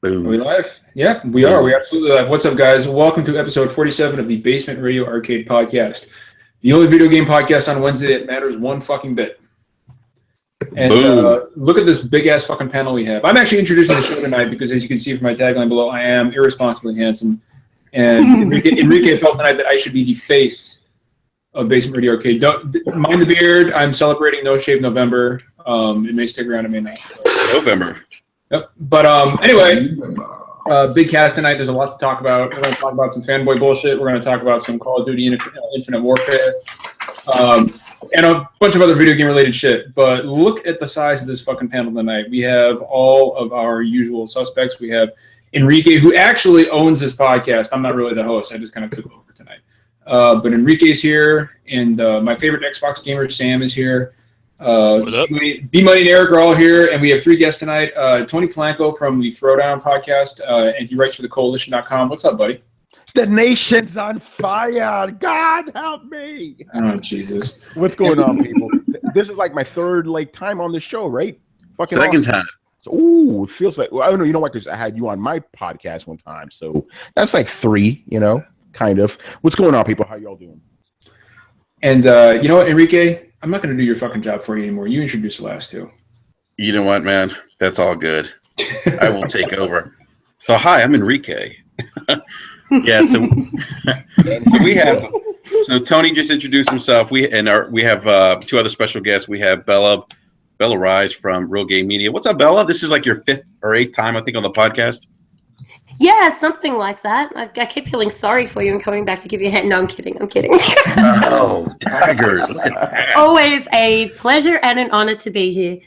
Boom. Are we live? Yeah, we are. We absolutely live. What's up, guys? Welcome to episode 47 of the Basement Radio Arcade Podcast, the only video game podcast on Wednesday that matters one fucking bit. And look at this big-ass fucking panel we have. I'm actually introducing the show tonight because, as you can see from my tagline below, I am irresponsibly handsome. And Enrique felt tonight that I should be the face of Basement Radio Arcade. Don't mind the beard. I'm celebrating No Shave November. It may stick around, it may not. So. November. Yep. But anyway, big cast tonight. There's a lot to talk about. We're going to talk about some fanboy bullshit. We're going to talk about some Call of Duty Infinite WarFare. And a bunch of other video game related shit. But look at the size of this fucking panel tonight. We have all of our usual suspects. We have Enrique, who actually owns this podcast. I'm not really the host. I just kind of took over tonight. But Enrique's here, and my favorite Xbox gamer, Sam, is here. B-Money and Eric are all here, and we have three guests tonight. Tony Polanco from the Throwdown podcast, and he writes for thecoalition.com. What's up, buddy? The nation's on fire. God help me. Oh, Jesus. What's going on, people? This is like my third time on the show, right? Fucking second time. Ooh, it feels like, well, I don't know, you know what, because I had you on my podcast one time, so that's like three, kind of. What's going on, people? How y'all doing? And you know what, Enrique? I'm not going to do your fucking job for you anymore. You introduced the last two. You know what, man? That's all good. I will take over. So, hi, I'm Enrique. Yeah, so Tony just introduced himself. We have two other special guests. We have Bella Rise from Real Game Media. What's up, Bella? This is like your 5th or 8th time, I think, on the podcast. Yeah, something like that. I keep feeling sorry for you and coming back to give you a hand. No, I'm kidding. Oh, daggers. Always a pleasure and an honor to be here.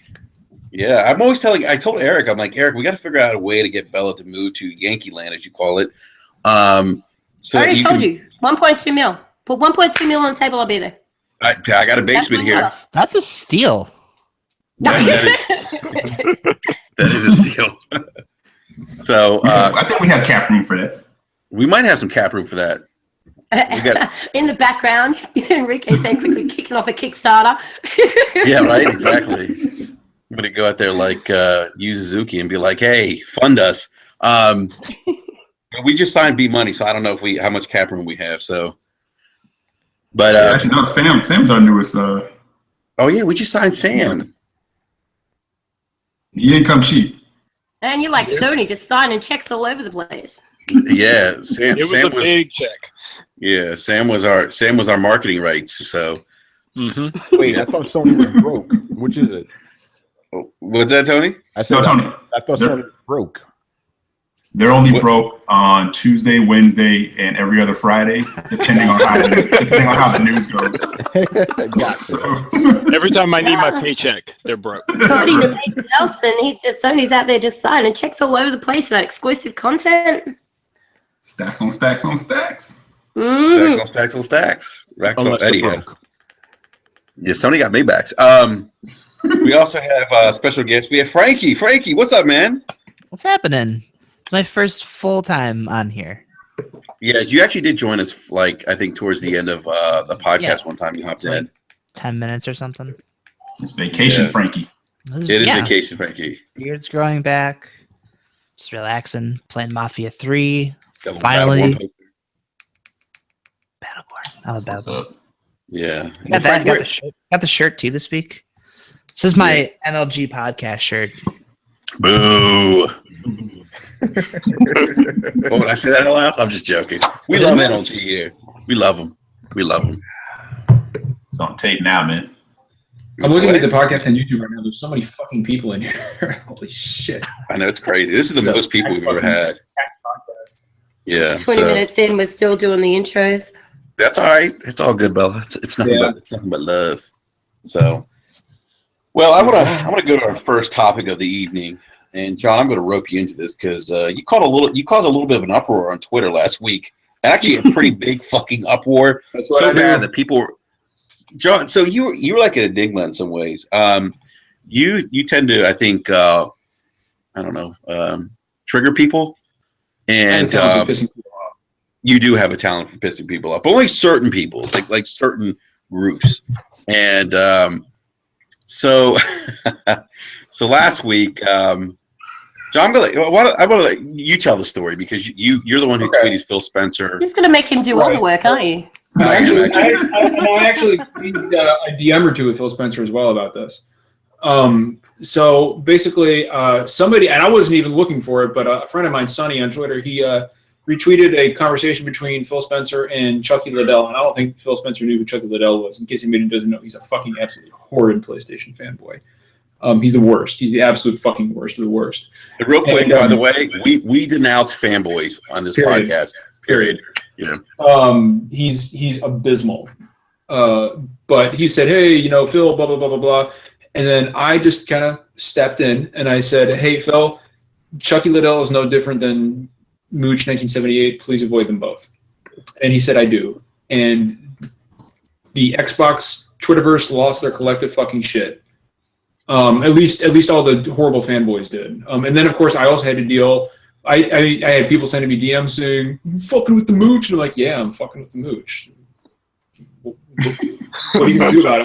Yeah, I told Eric, I'm like, Eric, we got to figure out a way to get Bella to move to Yankee Land, as you call it. So I already told you, 1.2 mil. Put 1.2 mil on the table, I'll be there. I got a basement here. That's a steal. That is a steal. So I think we have cap room for that. We might have some cap room for that. In the background, Enrique said quickly kicking off a Kickstarter. Yeah, right, exactly. I'm gonna go out there like Yu Suzuki and be like, "Hey, fund us." We just signed B-Money, so I don't know how much cap room we have. So, but actually, no. Sam's our newest. Oh yeah, we just signed Sam. He didn't come cheap. And you're like Sony, just signing checks all over the place. Yeah, Sam. It was Sam a big check. Yeah, Sam was our marketing rights. So. Mm-hmm. Wait, I thought Sony was broke. Which is it? What's that, Tony? I said, no, Tony. I thought Sony was broke. They're only broke on Tuesday, Wednesday, and every other Friday, depending on how the news goes. Gotcha. Every time I need my paycheck, they're broke. According to Nate Nelson, Sony's out there just signing checks all over the place about exclusive content. Stacks on stacks on stacks. Stacks on stacks on stacks. Racks on Eddie. Yeah, Sony got Maybachs. We also have a special guest. We have Frankie. Frankie, what's up, man? What's happening? It's my first full time on here. Yeah, you actually did join us, I think towards the end of the podcast one time you hopped in. 10 minutes or something. It's vacation, Frankie. It is vacation, Frankie. Beard's growing back. Just relaxing. Playing Mafia 3. Finally. Battleborn. I love Battleborn. Yeah. Got the shirt too this week. This is my NLG podcast shirt. Boo. Oh, when I say that out loud, I'm just joking. We love NLG here. We love them. It's on tape now, man. I'm looking at the podcast on YouTube right now. There's so many fucking people in here. Holy shit. I know, it's crazy. This is the most people we've ever had. Yeah. 20 minutes in, we're still doing the intros. That's all right. It's all good, Bella. It's nothing but love. So, well, I want to go to our first topic of the evening. And John, I'm going to rope you into this because you caused a little bit of an uproar on Twitter last week. Actually, a pretty big fucking uproar. That's what so bad that people were. John, so you're like an enigma in some ways. You tend to, I think, trigger people, and you do have a talent for pissing people off. Only certain people, like certain groups, and so last week, John, I want to let you tell the story because you're the one who tweeted Phil Spencer. You're just going to make him do all the work, aren't you? I actually tweeted a DM or two with Phil Spencer as well about this. So basically, somebody, and I wasn't even looking for it, but a friend of mine, Sonny, on Twitter, he retweeted a conversation between Phil Spencer and Chucky Liddell, and I don't think Phil Spencer knew who Chucky Liddell was. In case anybody doesn't know, he's a fucking absolutely horrid PlayStation fanboy. He's the worst. He's the absolute fucking worst of the worst. And real quick, by the way, we denounce fanboys on this podcast. Period. Yeah. He's abysmal. But he said, hey, Phil, blah, blah, blah, blah, blah. And then I just kind of stepped in and I said, hey, Phil, Chucky Liddell is no different than Mooch 1978. Please avoid them both. And he said, I do. And the Xbox Twitterverse lost their collective fucking shit. At least all the horrible fanboys did. And then, of course, I also had to deal. I had people sending me DMs saying, "You fucking with the Mooch?" And I'm like, "Yeah, I'm fucking with the Mooch." What are you gonna do about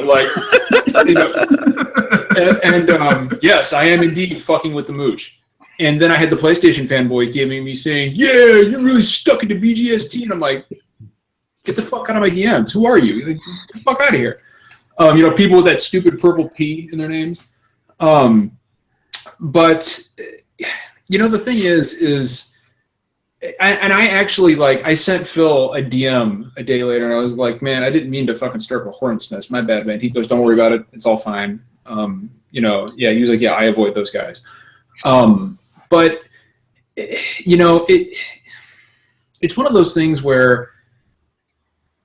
it? Yes, I am indeed fucking with the Mooch. And then I had the PlayStation fanboys DMing me saying, "Yeah, you're really stuck into BGST," and I'm like, "Get the fuck out of my DMs! Who are you? Like, get the fuck out of here!" People with that stupid purple P in their names. But the thing is, I actually I sent Phil a DM a day later, and I was like, man, I didn't mean to fucking stir up a hornet's nest. My bad, man. He goes, don't worry about it. It's all fine. He was like, yeah, I avoid those guys. But it's one of those things where,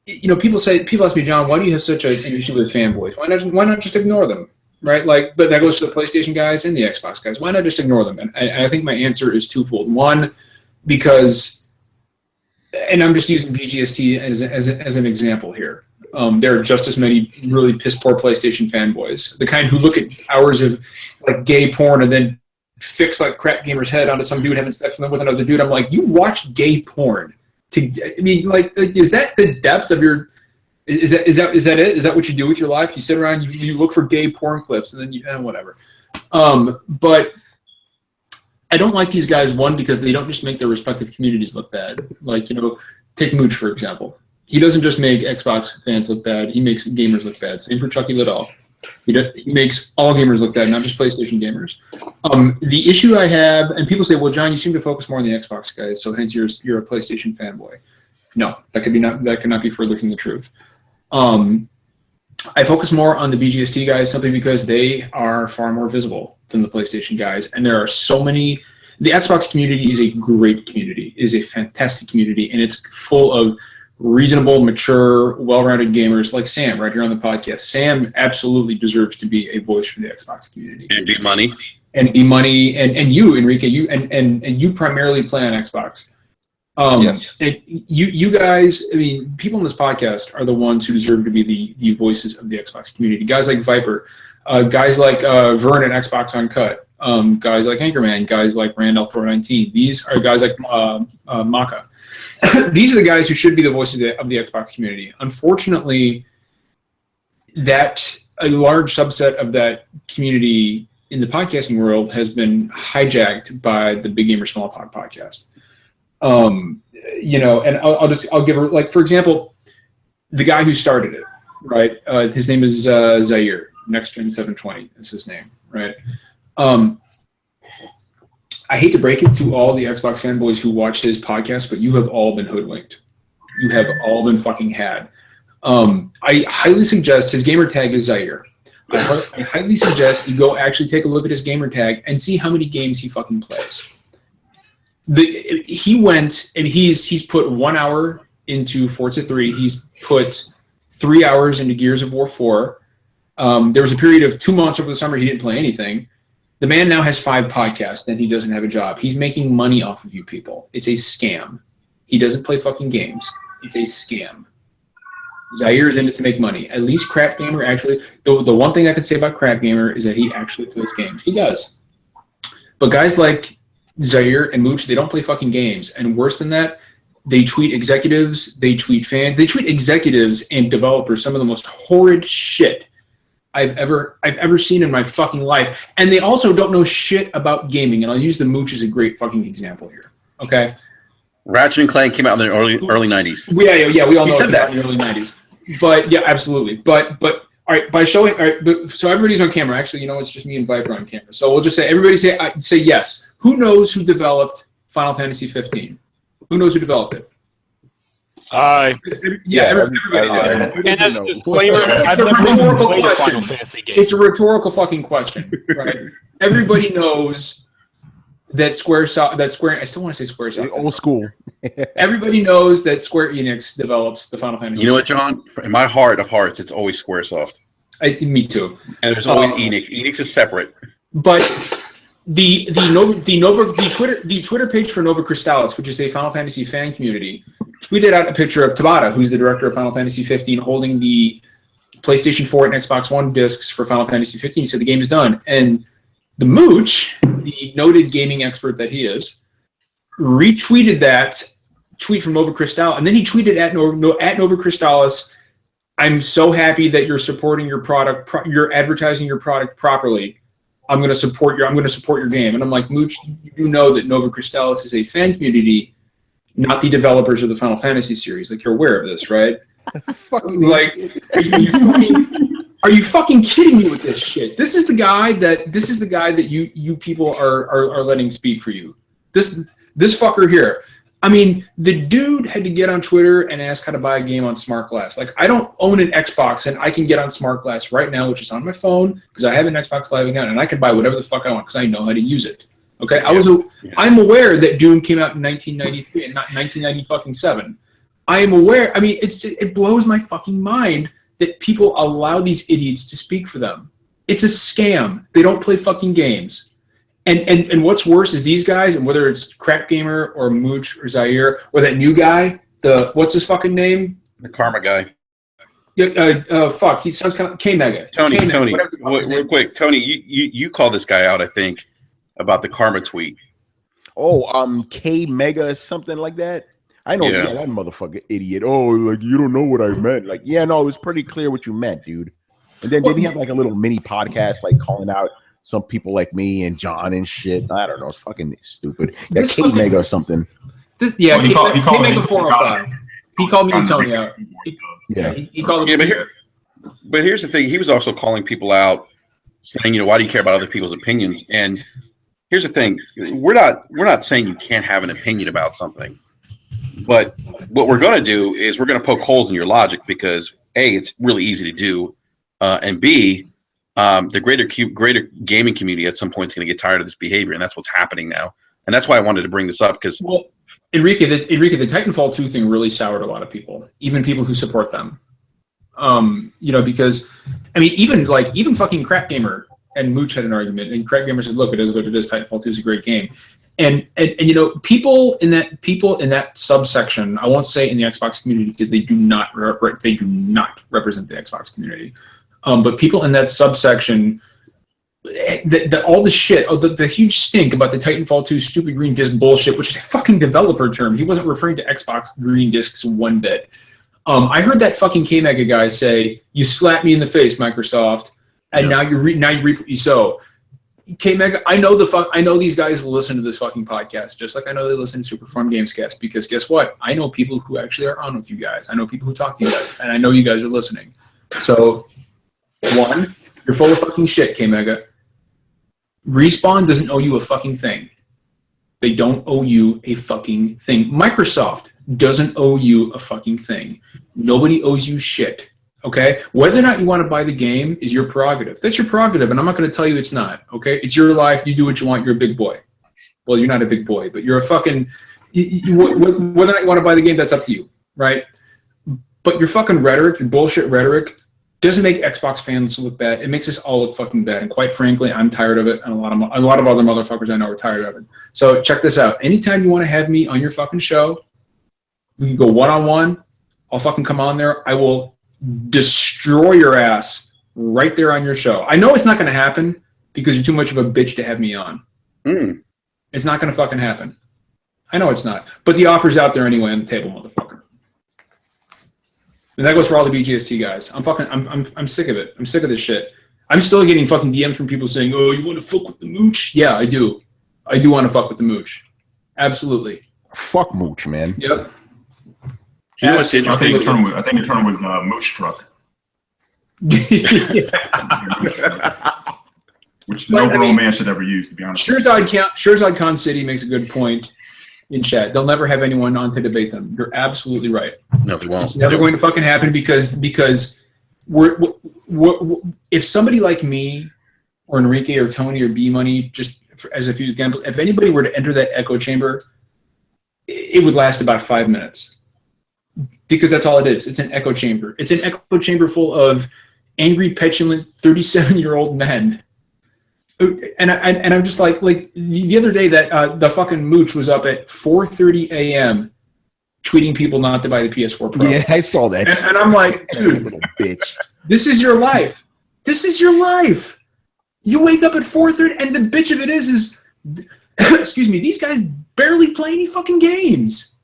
people ask me, John, why do you have such an issue with fanboys? Why not just ignore them? Right? But that goes to the PlayStation guys and the Xbox guys. Why not just ignore them? And I think my answer is twofold. One, because, and I'm just using BGST as an example here. There are just as many really piss poor PlayStation fanboys, the kind who look at hours of gay porn and then fix crap gamer's head onto some dude having sex with another dude. I'm like, you watch gay porn? Is that the depth of your? Is that it? Is that what you do with your life? You sit around, you look for gay porn clips, and then whatever. But I don't like these guys. One, because they don't just make their respective communities look bad. Take Mooch for example. He doesn't just make Xbox fans look bad. He makes gamers look bad. Same for Chucky Liddell. He makes all gamers look bad, not just PlayStation gamers. The issue I have, and people say, well, John, you seem to focus more on the Xbox guys, so hence you're a PlayStation fanboy. No, that could not be further from the truth. I focus more on the BGST guys simply because they are far more visible than the PlayStation guys, and there are so many. The Xbox community is a great community, is a fantastic community, and it's full of reasonable, mature, well-rounded gamers like Sam right here on the podcast. Sam absolutely deserves to be a voice for the Xbox community. And be money. And you, Enrique, you primarily play on Xbox. Yes. And you guys, people in this podcast are the ones who deserve to be the voices of the Xbox community. Guys like Viper, guys like Vern at Xbox Uncut, guys like Anchorman, guys like Randall 419. These are guys like Maka. These are the guys who should be the voices of the Xbox community. Unfortunately, that a large subset of that community in the podcasting world has been hijacked by the Big Gamer Small Talk podcast. And I'll give her, for example, the guy who started it, right? His name is Zaire, NextGen 720 is his name, right? I hate to break it to all the Xbox fanboys who watched his podcast, but you have all been hoodwinked. You have all been fucking had. I highly suggest his gamer tag is Zaire. I highly suggest you go actually take a look at his gamer tag and see how many games he fucking plays. He went and he's put 1 hour into Forza 3. He's put 3 hours into Gears of War 4. There was a period of 2 months over the summer he didn't play anything. The man now has 5 podcasts and he doesn't have a job. He's making money off of you people. It's a scam. He doesn't play fucking games. It's a scam. Zaire is in it to make money. At least Crap Gamer actually, the one thing I can say about Crap Gamer is that he actually plays games. He does. But guys like Zaire and Mooch, they don't play fucking games. And worse than that, they tweet executives, they tweet fans, they tweet executives and developers some of the most horrid shit I've ever seen in my fucking life. And they also don't know shit about gaming. And I'll use the Mooch as a great fucking example here. Okay. Ratchet and Clank came out in the early 90s. Yeah, we all know said that in the early 90s. But yeah, absolutely. But all right, by showing so everybody's on camera. Actually, it's just me and Viper on camera. So we'll just say everybody say yes. Who knows who developed Final Fantasy 15? Who knows who developed it? Yeah, everybody does. And as a disclaimer, It's I've a never rhetorical played a question. Final Fantasy game. It's a rhetorical fucking question, right? Everybody knows that Square. I still want to say Squaresoft. Old school. Everybody knows that Square Enix develops the Final Fantasy. You know what, John? In my heart of hearts, it's always Squaresoft. Me too. And there's always Enix. Enix is separate. But the Twitter page for Nova Crystallis, which is a Final Fantasy fan community, tweeted out a picture of Tabata, who's the director of Final Fantasy 15, holding the PlayStation 4 and Xbox One discs for Final Fantasy 15. He said the game is done. And the Mooch, the noted gaming expert that he is, retweeted that tweet from Nova Crystallis, and then he tweeted at Nova Crystallis, "I'm so happy that you're supporting your product, you're advertising your product properly. I'm going to support your game." And I'm like, Mooch, you know that Nova Crystallis is a fan community, not the developers of the Final Fantasy series. Like, you're aware of this, right? Like, are you fucking kidding me with this shit? This is the guy that you people are letting speak for you. This fucker here. I mean, the dude had to get on Twitter and ask how to buy a game on Smart Glass. Like, I don't own an Xbox, and I can get on Smart Glass right now, which is on my phone, because I have an Xbox Live account, and I can buy whatever the fuck I want because I know how to use it. Okay, I'm aware that Doom came out in 1993 and not 1997. I am aware. I mean, it blows my fucking mind that people allow these idiots to speak for them. It's a scam. They don't play fucking games. And what's worse is these guys, and whether it's Crap Gamer or Mooch or Zaire or that new guy, what's his fucking name? The Karma guy. Yeah, fuck. He sounds kind of K-Mega. Tony. Real quick, Tony, you called this guy out, I think, about the Karma tweet. Oh, K-Mega, something like that. I know that motherfucker idiot. Oh, like, you don't know what I meant. Like, yeah, no, it was pretty clear what you meant, dude. And then didn't he have like a little mini podcast, like calling out some people like me and John and shit? I don't know. It's fucking stupid. Yeah, K-Mega or something. K-Mega 405. He called me and Tony out. He called but here's the thing. He was also calling people out, saying, why do you care about other people's opinions? And here's the thing. We're not saying you can't have an opinion about something. But what we're going to do is we're going to poke holes in your logic because, A, it's really easy to do, and B, the greater gaming community at some point is going to get tired of this behavior, and that's what's happening now. And that's why I wanted to bring this up because Enrique, the Titanfall 2 thing really soured a lot of people, even people who support them. Because I mean, even fucking Crap Gamer and Mooch had an argument, and Crap Gamer said, "Look, it is what it is. Titanfall 2 is a great game." And people in that subsection, I won't say in the Xbox community because they do not represent the Xbox community, but people in that subsection, all the shit, the huge stink about the Titanfall 2 stupid green disc bullshit, which is a fucking developer term. He wasn't referring to Xbox green discs one bit. I heard that fucking K-Mega guy say, "You slapped me in the face, Microsoft, and now you reap what you sow." K-Mega, I know these guys listen to this fucking podcast, just like I know they listen to Super Fun Gamescast, because guess what? I know people who actually are on with you guys. I know people who talk to you guys, and I know you guys are listening. So, one, you're full of fucking shit, K-Mega. Respawn doesn't owe you a fucking thing. They don't owe you a fucking thing. Microsoft doesn't owe you a fucking thing. Nobody owes you shit. Okay? Whether or not you want to buy the game is your prerogative. That's your prerogative, and I'm not going to tell you it's not. Okay? It's your life. You do what you want. You're a big boy. Well, you're not a big boy, but you're a fucking... whether or not you want to buy the game, that's up to you. Right? But your fucking rhetoric, your bullshit rhetoric, doesn't make Xbox fans look bad. It makes us all look fucking bad. And quite frankly, I'm tired of it, and a lot of other motherfuckers I know are tired of it. So check this out. Anytime you want to have me on your fucking show, we can go one-on-one. I'll fucking come on there. I will destroy your ass right there on your show. I know it's not going to happen because you're too much of a bitch to have me on. It's not going to fucking happen. I know it's not. But the offer's out there anyway on the table, motherfucker. And that goes for all the BGST guys. I'm sick of it. I'm sick of this shit. I'm still getting fucking DMs from people saying, "Oh, you want to fuck with the mooch?" Yeah, I do. I do want to fuck with the mooch. Absolutely. Fuck mooch, man. Yep. You know what's interesting? I think the term was mooch struck. Which no grown man should ever use, to be honest. Shirzad Khan City makes a good point in chat. They'll never have anyone on to debate them. You're absolutely right. No, they won't. It's never going to fucking happen because we're if somebody like me or Enrique or Tony or B Money, just as a few examples, if anybody were to enter that echo chamber, it would last about 5 minutes. Because that's all it is. It's an echo chamber. It's an echo chamber full of angry, petulant 37-year-old men. And I'm just like the other day that the fucking mooch was up at 4:30 a.m. tweeting people not to buy the PS4 Pro. Yeah, I saw that. And I'm like, dude, little bitch. This is your life. This is your life. You wake up at 4:30, and the bitch of it is excuse me, these guys barely play any fucking games.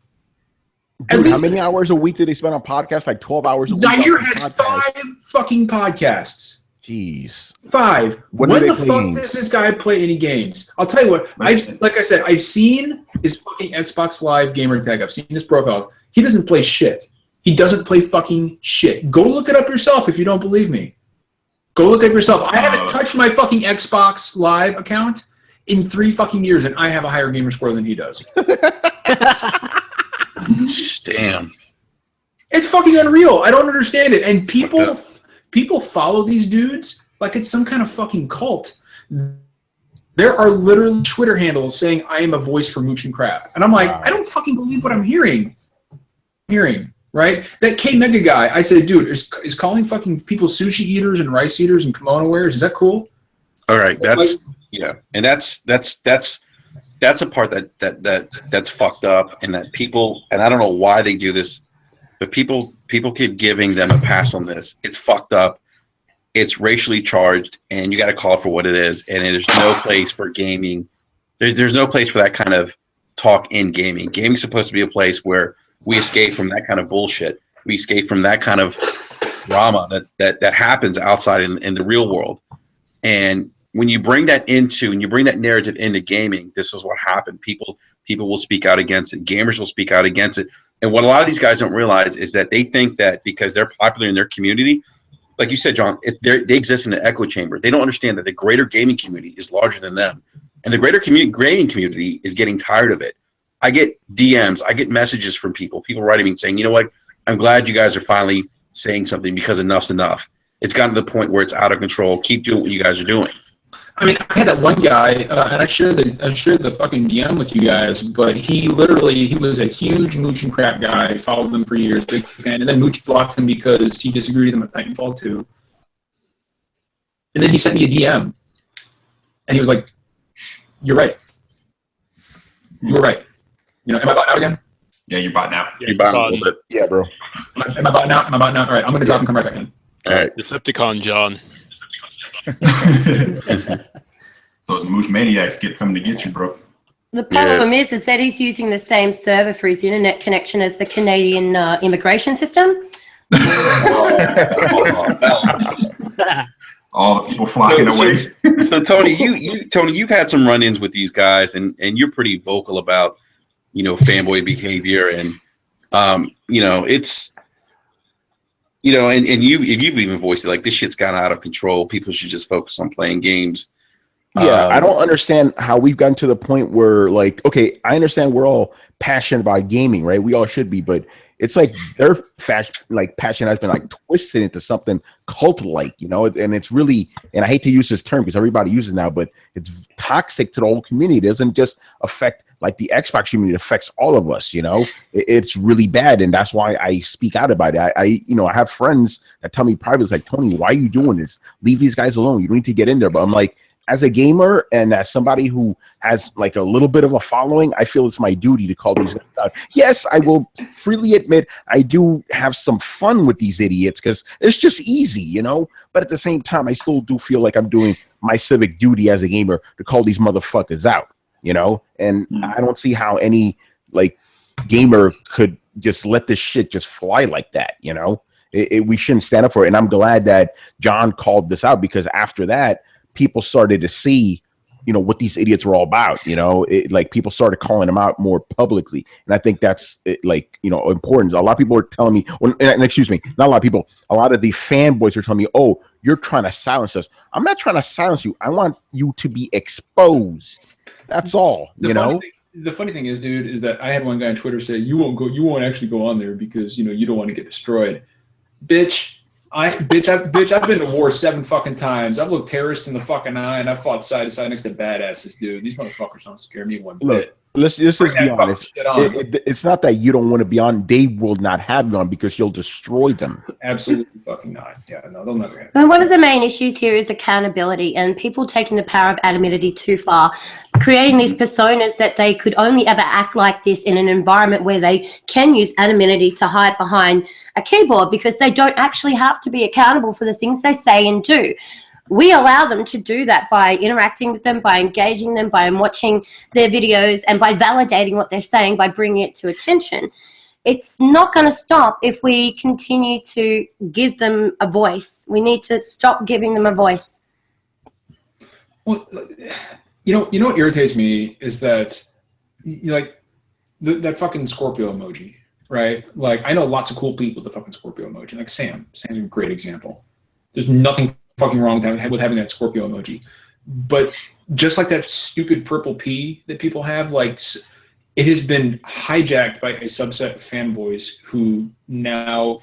Dude, how many hours a week do they spend on podcasts? Like 12 hours a week. Zaire has 5 fucking podcasts. Jeez. 5. When the fuck does this guy play any games? I'll tell you what. I've seen his fucking Xbox Live gamer tag. I've seen his profile. He doesn't play shit. He doesn't play fucking shit. Go look it up yourself if you don't believe me. Go look it up yourself. I haven't touched my fucking Xbox Live account in 3 fucking years, and I have a higher gamer score than he does. Damn. It's fucking unreal. I don't understand it. And people follow these dudes like it's some kind of fucking cult. There are literally Twitter handles saying I am a voice for Mooch and Crap. And I'm like, I don't fucking believe what I'm hearing. Right? That K Mega guy, I said, dude, is calling fucking people sushi eaters and rice eaters and kimono wearers, is that cool? All right, and that's a part that's fucked up, and that people, and I don't know why they do this, but people keep giving them a pass on this. It's fucked up. It's racially charged, and you got to call it for what it is. And there's no place for gaming. There's no place for that kind of talk in gaming. Gaming's supposed to be a place where we escape from that kind of bullshit. We escape from that kind of drama that happens outside in the real world. And when you bring that narrative into gaming, this is what happened. People will speak out against it. Gamers will speak out against it. And what a lot of these guys don't realize is that they think that because they're popular in their community, like you said, John, they exist in an echo chamber. They don't understand that the greater gaming community is larger than them. And the greater gaming community is getting tired of it. I get DMs, I get messages from people writing me saying, you know what, I'm glad you guys are finally saying something because enough's enough. It's gotten to the point where it's out of control. Keep doing what you guys are doing. I mean, I had that one guy, and I shared the fucking DM with you guys, but he was a huge Mooch and Crap guy, followed them for years, big fan, and then Mooch blocked him because he disagreed with him at Titanfall 2. And then he sent me a DM, and he was like, "You're right. You were right." You know, am I bot out again? Yeah, you're bot now. You're bot a little bit. Yeah, bro. Am I bot now? All right, I'm going to drop and come right back in. All right. Decepticon John. So those Mooch maniacs coming to get you, bro. The problem is that he's using the same server for his internet connection as the Canadian immigration system. All the people flocking away. So Tony, you've had some run-ins with these guys, and you're pretty vocal about, fanboy behavior, and it's, and you've even voiced it, like, this shit's gotten out of control. People should just focus on playing games. Yeah, I don't understand how we've gotten to the point where, like, okay, I understand we're all passionate about gaming, right? We all should be, but it's like their passion has been like twisted into something cult-like, and it's really, and I hate to use this term because everybody uses it now, but it's toxic to the whole community. It doesn't just affect like the Xbox community, it affects all of us, It's really bad, and that's why I speak out about it. I have friends that tell me privately, like, Tony, why are you doing this? Leave these guys alone. You don't need to get in there. But I'm like, as a gamer and as somebody who has like a little bit of a following, I feel it's my duty to call these guys out. Yes, I will freely admit I do have some fun with these idiots because it's just easy, But at the same time, I still do feel like I'm doing my civic duty as a gamer to call these motherfuckers out, And I don't see how any like gamer could just let this shit just fly like that, We shouldn't stand up for it. And I'm glad that John called this out, because after that, people started to see, what these idiots were all about. Like people started calling them out more publicly. And I think that's important. A lot of people are telling me, excuse me, not a lot of people, a lot of the fanboys are telling me, oh, you're trying to silence us. I'm not trying to silence you. I want you to be exposed. That's all, The funny thing is, dude, is that I had one guy on Twitter say, you won't actually go on there because, you don't want to get destroyed. Bitch, I've been to war 7 fucking times. I've looked terrorists in the fucking eye, and I've fought side to side next to badasses, dude. These motherfuckers don't scare me one bit. Let's just be honest. It's not that you don't want to be on. They will not have you on because you'll destroy them. Absolutely fucking not. Yeah, no, they'll never have you. One of the main issues here is accountability and people taking the power of anonymity too far, creating these personas that they could only ever act like this in an environment where they can use anonymity to hide behind a keyboard because they don't actually have to be accountable for the things they say and do. We allow them to do that by interacting with them, by engaging them, by watching their videos, and by validating what they're saying, by bringing it to attention. It's not going to stop if we continue to give them a voice. We need to stop giving them a voice. Well, what irritates me is that, that fucking Scorpio emoji, right? Like, I know lots of cool people with the fucking Scorpio emoji, like Sam. Sam's a great example. There's nothing fucking wrong with having that Scorpio emoji, but just like that stupid purple P that people have, like, it has been hijacked by a subset of fanboys who now,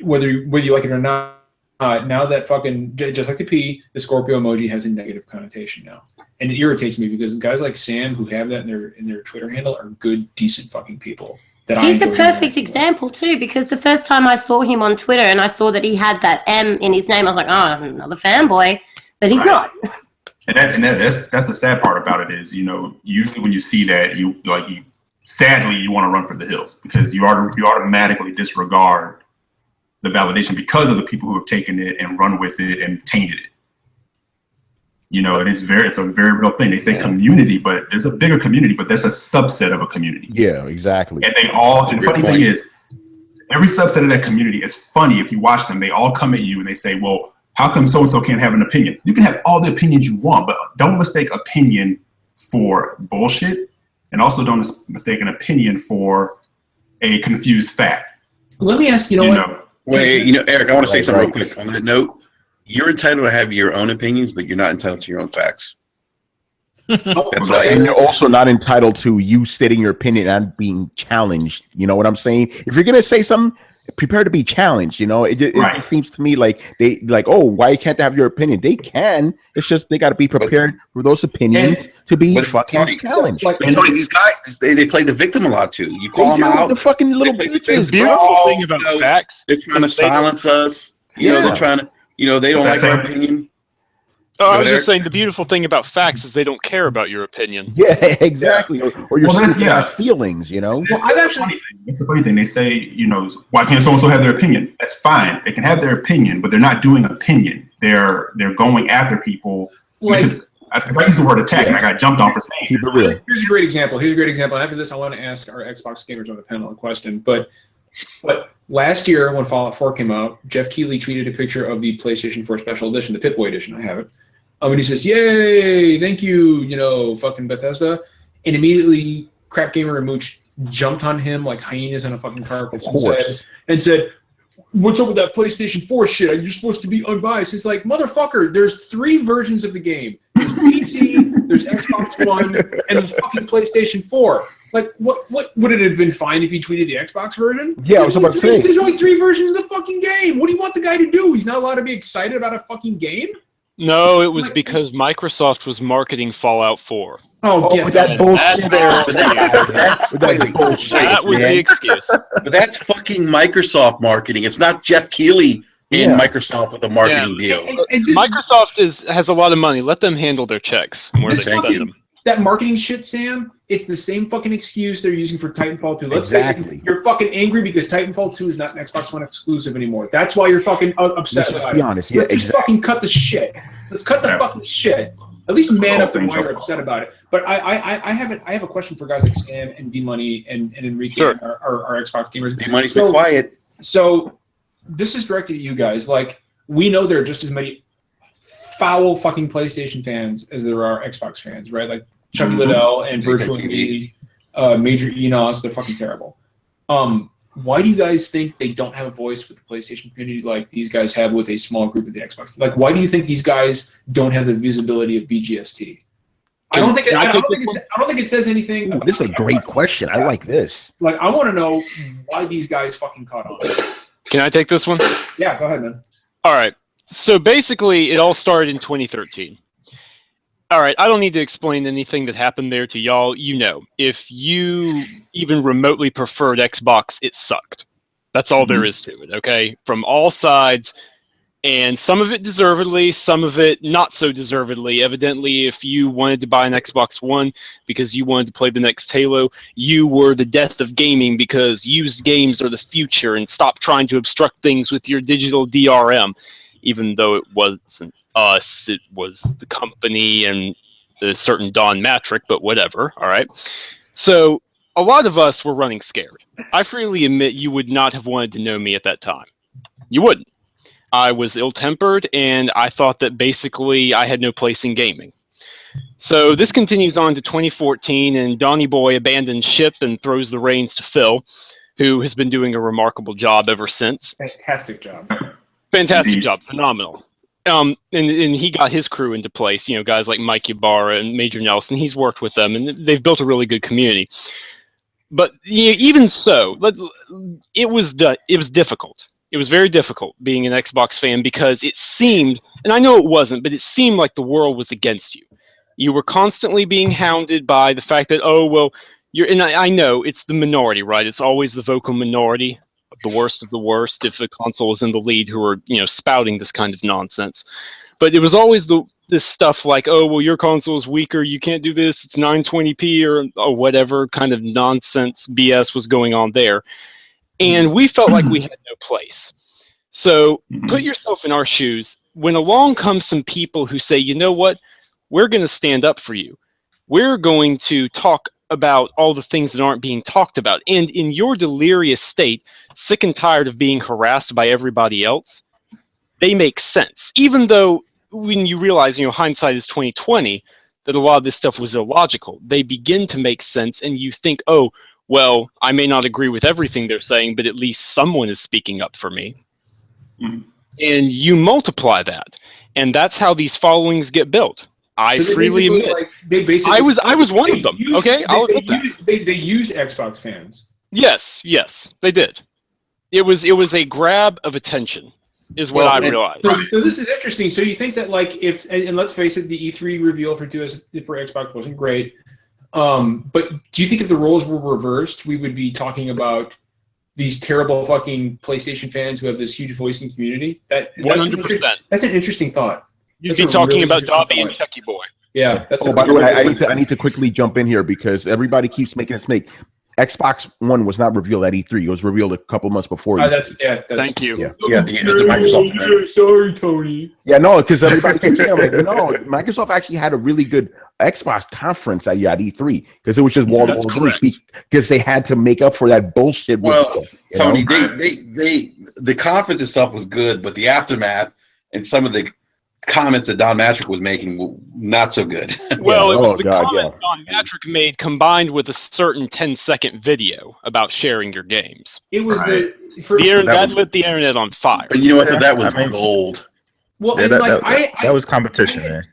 whether you like it or not, now that fucking, just like the P, the Scorpio emoji has a negative connotation now, and it irritates me because guys like Sam who have that in their Twitter handle are good, decent fucking people. He's a perfect example too, because the first time I saw him on Twitter and I saw that he had that M in his name, I was like, oh, another fanboy, but he's not. And that's the sad part about it is, usually when you see that, sadly you want to run for the hills because you automatically disregard the validation because of the people who have taken it and run with it and tainted it. And it's a very real thing. They say community, but there's a bigger community, but there's a subset of a community. Yeah, exactly. And the funny thing is, every subset of that community is funny. If you watch them, they all come at you and they say, well, how come so-and-so can't have an opinion? You can have all the opinions you want, but don't mistake opinion for bullshit. And also don't mistake an opinion for a confused fact. Let me ask you, Wait, Eric, I want to say something real quick on that note. You're entitled to have your own opinions, but you're not entitled to your own facts. And you're also not entitled to you stating your opinion and being challenged. You know what I'm saying? If you're gonna say something, prepare to be challenged. It seems to me like why can't they have your opinion? They can. It's just they got to be prepared for those opinions to be fucking challenged. And Tony, these guys, they play the victim a lot too. You call them out. The fucking little bitches. The beautiful thing about facts, they're trying to silence us. They're trying to. They don't like our opinion. Oh, I was just saying the beautiful thing about facts is they don't care about your opinion. Yeah, exactly. Or your stupid ass feelings, Well, that's the funny thing. They say, why can't so-and-so have their opinion? That's fine. They can have their opinion, but they're not doing opinion. They're going after people. Because I used the word attack and I got jumped on for saying keep it real. Here's a great example. And after this, I want to ask our Xbox gamers on the panel a question. But last year, when Fallout 4 came out, Jeff Keighley tweeted a picture of the PlayStation 4 Special Edition, the Pip-Boy Edition. I have it. And he says, "Yay, thank you, fucking Bethesda." And immediately, Crap Gamer and Mooch jumped on him like hyenas on a fucking carcass and said, "What's up with that PlayStation 4 shit? You're supposed to be unbiased." It's like, motherfucker, there's 3 versions of the game. There's PC, there's Xbox One, and there's fucking PlayStation 4. Like, what would it have been fine if he tweeted the Xbox version? Yeah, I was about to say. There's only 3 versions of the fucking game. What do you want the guy to do? He's not allowed to be excited about a fucking game? No, it was because Microsoft was marketing Fallout 4. That bullshit. That was the excuse. But that's fucking Microsoft marketing. It's not Jeff Keighley in Microsoft with a marketing deal. Microsoft has a lot of money. Let them handle their checks where they spend them. That marketing shit, Sam, it's the same fucking excuse they're using for Titanfall 2. Let's face it, you're fucking angry because Titanfall 2 is not an Xbox One exclusive anymore. That's why you're fucking upset about it. Be honest. Let's just fucking cut the shit. Let's cut the fucking shit. At least man up and why you're upset about it. But I have a question for guys like Sam and B Money and Enrique, our Xbox gamers. B Money's been quiet. So this is directed at you guys. Like, we know there are just as many foul fucking PlayStation fans as there are Xbox fans, right? Like Chucky Liddell and Virtually Me, Major Enos, they're fucking terrible. Why do you guys think they don't have a voice with the PlayStation community like these guys have with a small group of the Xbox? Like, why do you think these guys don't have the visibility of BGST? I don't think it says anything. Ooh, this is a great question. I like this. Like, I want to know why these guys fucking caught on. Can I take this one? Yeah, go ahead, man. All right. So basically, it all started in 2013. All right, I don't need to explain anything that happened there to y'all. You know, if you even remotely preferred Xbox, it sucked. That's all there is to it, okay? From all sides, and some of it deservedly, some of it not so deservedly. Evidently, if you wanted to buy an Xbox One because you wanted to play the next Halo, you were the death of gaming because used games are the future, and stop trying to obstruct things with your digital DRM. Even though it wasn't us, it was the company and a certain Don Matrick, but whatever, all right? So a lot of us were running scared. I freely admit you would not have wanted to know me at that time. You wouldn't. I was ill-tempered, and I thought that basically I had no place in gaming. So this continues on to 2014, and Donny Boy abandons ship and throws the reins to Phil, who has been doing a remarkable job ever since. Fantastic job. Fantastic job, phenomenal. And he got his crew into place. You know, guys like Mike Ybarra and Major Nelson. He's worked with them, and they've built a really good community. But even so, it was difficult. It was very difficult being an Xbox fan because it seemed, and I know it wasn't, but it seemed like the world was against you. You were constantly being hounded by the fact that, oh well, and I know it's the minority, right? It's always the vocal minority. The worst of the worst if a console is in the lead who are, you know, spouting this kind of nonsense. But it was always this stuff like, oh, well, your console is weaker, you can't do this, it's 920p or whatever kind of nonsense BS was going on there. And we felt like we had no place. So put yourself in our shoes. When along comes some people who say, you know what, we're going to stand up for you. We're going to talk about all the things that aren't being talked about. And in your delirious state, sick and tired of being harassed by everybody else, they make sense. Even though when you realize, you know, hindsight is 2020, that a lot of this stuff was illogical, they begin to make sense, and you think, oh, well, I may not agree with everything they're saying, but at least someone is speaking up for me. And you multiply that. And that's how these followings get built. I freely admit. I was one of them. Okay, I'll admit that. They used Xbox fans. Yes, they did. It was a grab of attention, is what I realized. So this is interesting. So you think that, like, and let's face it, the E3 reveal for Xbox wasn't great. But do you think if the roles were reversed, we would be talking about these terrible fucking PlayStation fans who have this huge voice in the community? 100%. That's an interesting thought. You'd be talking about Dobby and Chucky Boy. Yeah. By the way, I need to quickly jump in here because everybody keeps making it snake. Xbox One was not revealed at E3. It was revealed a couple months before. Thank you. Yeah, the Microsoft. Sorry, Tony. Yeah, no, because everybody keeps saying, like, no, Microsoft actually had a really good Xbox conference at E3 because it was just wall-to-wall because they had to make up for that bullshit. Well, Tony, the conference itself was good, but the aftermath and some of the comments that Don Matrick was making were not so good. Well, it was the comment Don Matrick made combined with a certain 10-second video about sharing your games. It was that lit the internet on fire. But you know what? That was gold. Well, that was competition, man.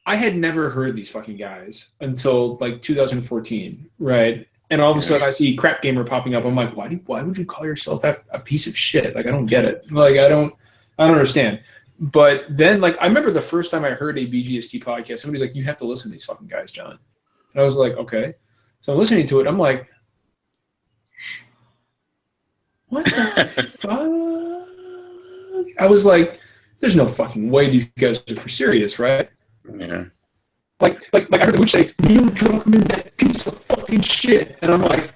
I had never heard these fucking guys until like 2014, right? And all of a sudden I see Crap Gamer popping up. I'm like, why would you call yourself a piece of shit? Like, I don't get it. Like, I don't understand. But then, like, I remember the first time I heard a BGST podcast, somebody's like, you have to listen to these fucking guys, John. And I was like, okay. So I'm listening to it. I'm like, what the fuck? I was like, there's no fucking way these guys are for serious, right? Yeah. Like I heard the Mooch say, Neil Druckmann, that piece of fucking shit. And I'm like,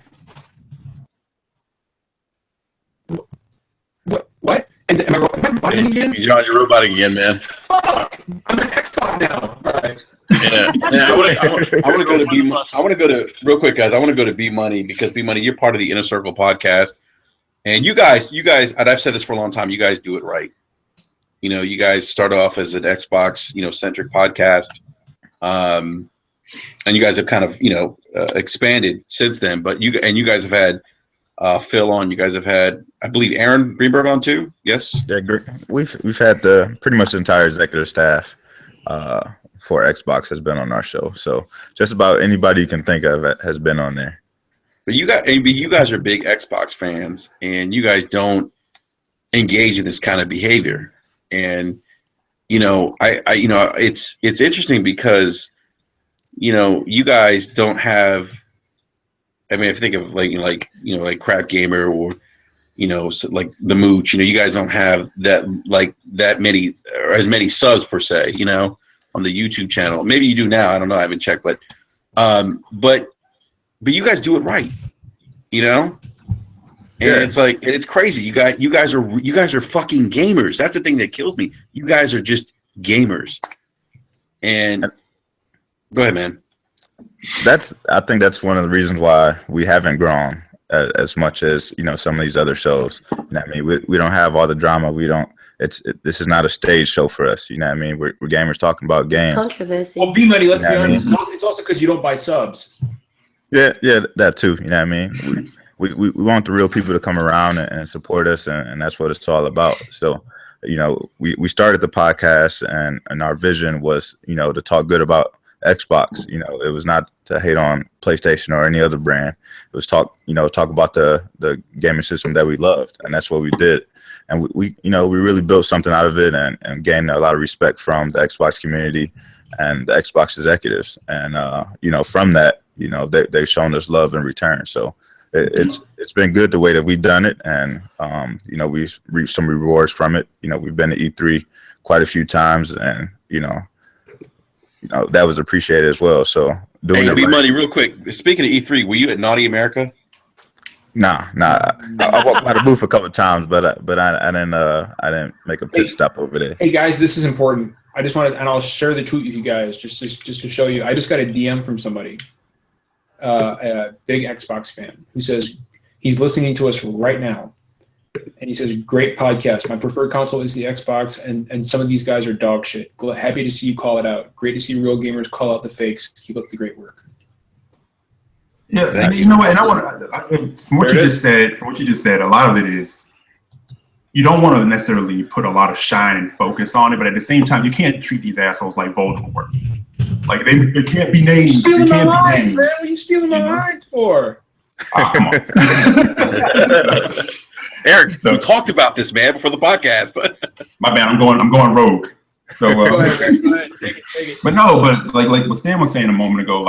what? And am I roboting again? John, you're roboting again, man. Fuck! I'm an X-Talk now. All right. Yeah. I want to go to B. I want to go to real quick, guys. I want to go to B Money because B Money, you're part of the Inner Circle podcast. And you guys, and I've said this for a long time, you guys do it right. You know, you guys start off as an Xbox, centric podcast. And you guys have kind of, expanded since then. But you guys have had Phil on. You guys have had, I believe, Aaron Greenberg on too. Yes. Yeah, we've had pretty much the entire executive staff for Xbox has been on our show. So just about anybody you can think of has been on there. But you guys are big Xbox fans, and you guys don't engage in this kind of behavior. And it's interesting because you guys don't have. I mean, if you think of like Crap Gamer or like the Mooch, you guys don't have that many or as many subs per se, on the YouTube channel. Maybe you do now. I don't know. I haven't checked, but you guys do it right, and it's like, and it's crazy. You guys are fucking gamers. That's the thing that kills me. You guys are just gamers. And go ahead, man. I think that's one of the reasons why we haven't grown as much as some of these other shows. I mean, we don't have all the drama. This is not a stage show for us. I mean, we're gamers talking about games. Controversy. Well, B-Money, let's be honest. It's also because you don't buy subs. Yeah, that too. You know what I mean? We want the real people to come around and support us, and that's what it's all about. So, we started the podcast, and our vision was, to talk good about Xbox. It was not to hate on PlayStation or any other brand. It was talk about the gaming system that we loved, and that's what we did. And we really built something out of it, and gained a lot of respect from the Xbox community and the Xbox executives. And from that, they've shown us love in return. So it's been good the way that we've done it, and we've reaped some rewards from it. We've been to E3 quite a few times, and that was appreciated as well. So doing it money real quick. Speaking of E3, were you at Naughty America? Nah. I walked by the booth a couple of times, but I didn't make a pit stop over there. Hey guys, this is important. I just wanted, and I'll share the tweet with you guys just to show you. I just got a DM from somebody, a big Xbox fan, who says he's listening to us right now, and he says, "Great podcast. My preferred console is the Xbox, and some of these guys are dog shit. Happy to see you call it out. Great to see real gamers call out the fakes. Keep up the great work." Yeah, and you know what? And I want from what you just said, a lot of it is you don't want to necessarily put a lot of shine and focus on it, but at the same time, you can't treat these assholes like Voldemort. Like they can't be named. Stealing my lines, man. What are you stealing my lines for? Oh, come on. Eric, we talked about this, man, before the podcast. My bad. I'm going rogue. So, go ahead. Take it. But like what Sam was saying a moment ago,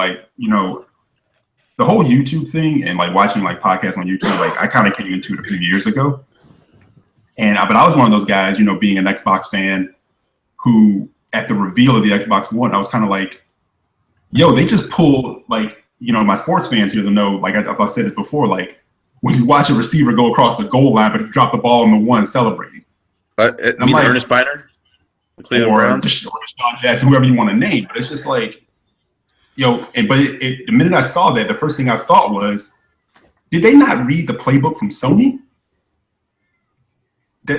the whole YouTube thing and watching podcasts on YouTube, I kind of came into it a few years ago. But I was one of those guys, being an Xbox fan, who at the reveal of the Xbox One, I was kind of like, yo, they just pulled my sports fans here to know, I've said this before, when you watch a receiver go across the goal line, but drop the ball on the one celebrating. I'm like, Ernest Biner? Or Deshaun Jackson, whoever you want to name. But it's just the minute I saw that, the first thing I thought was, did they not read the playbook from Sony?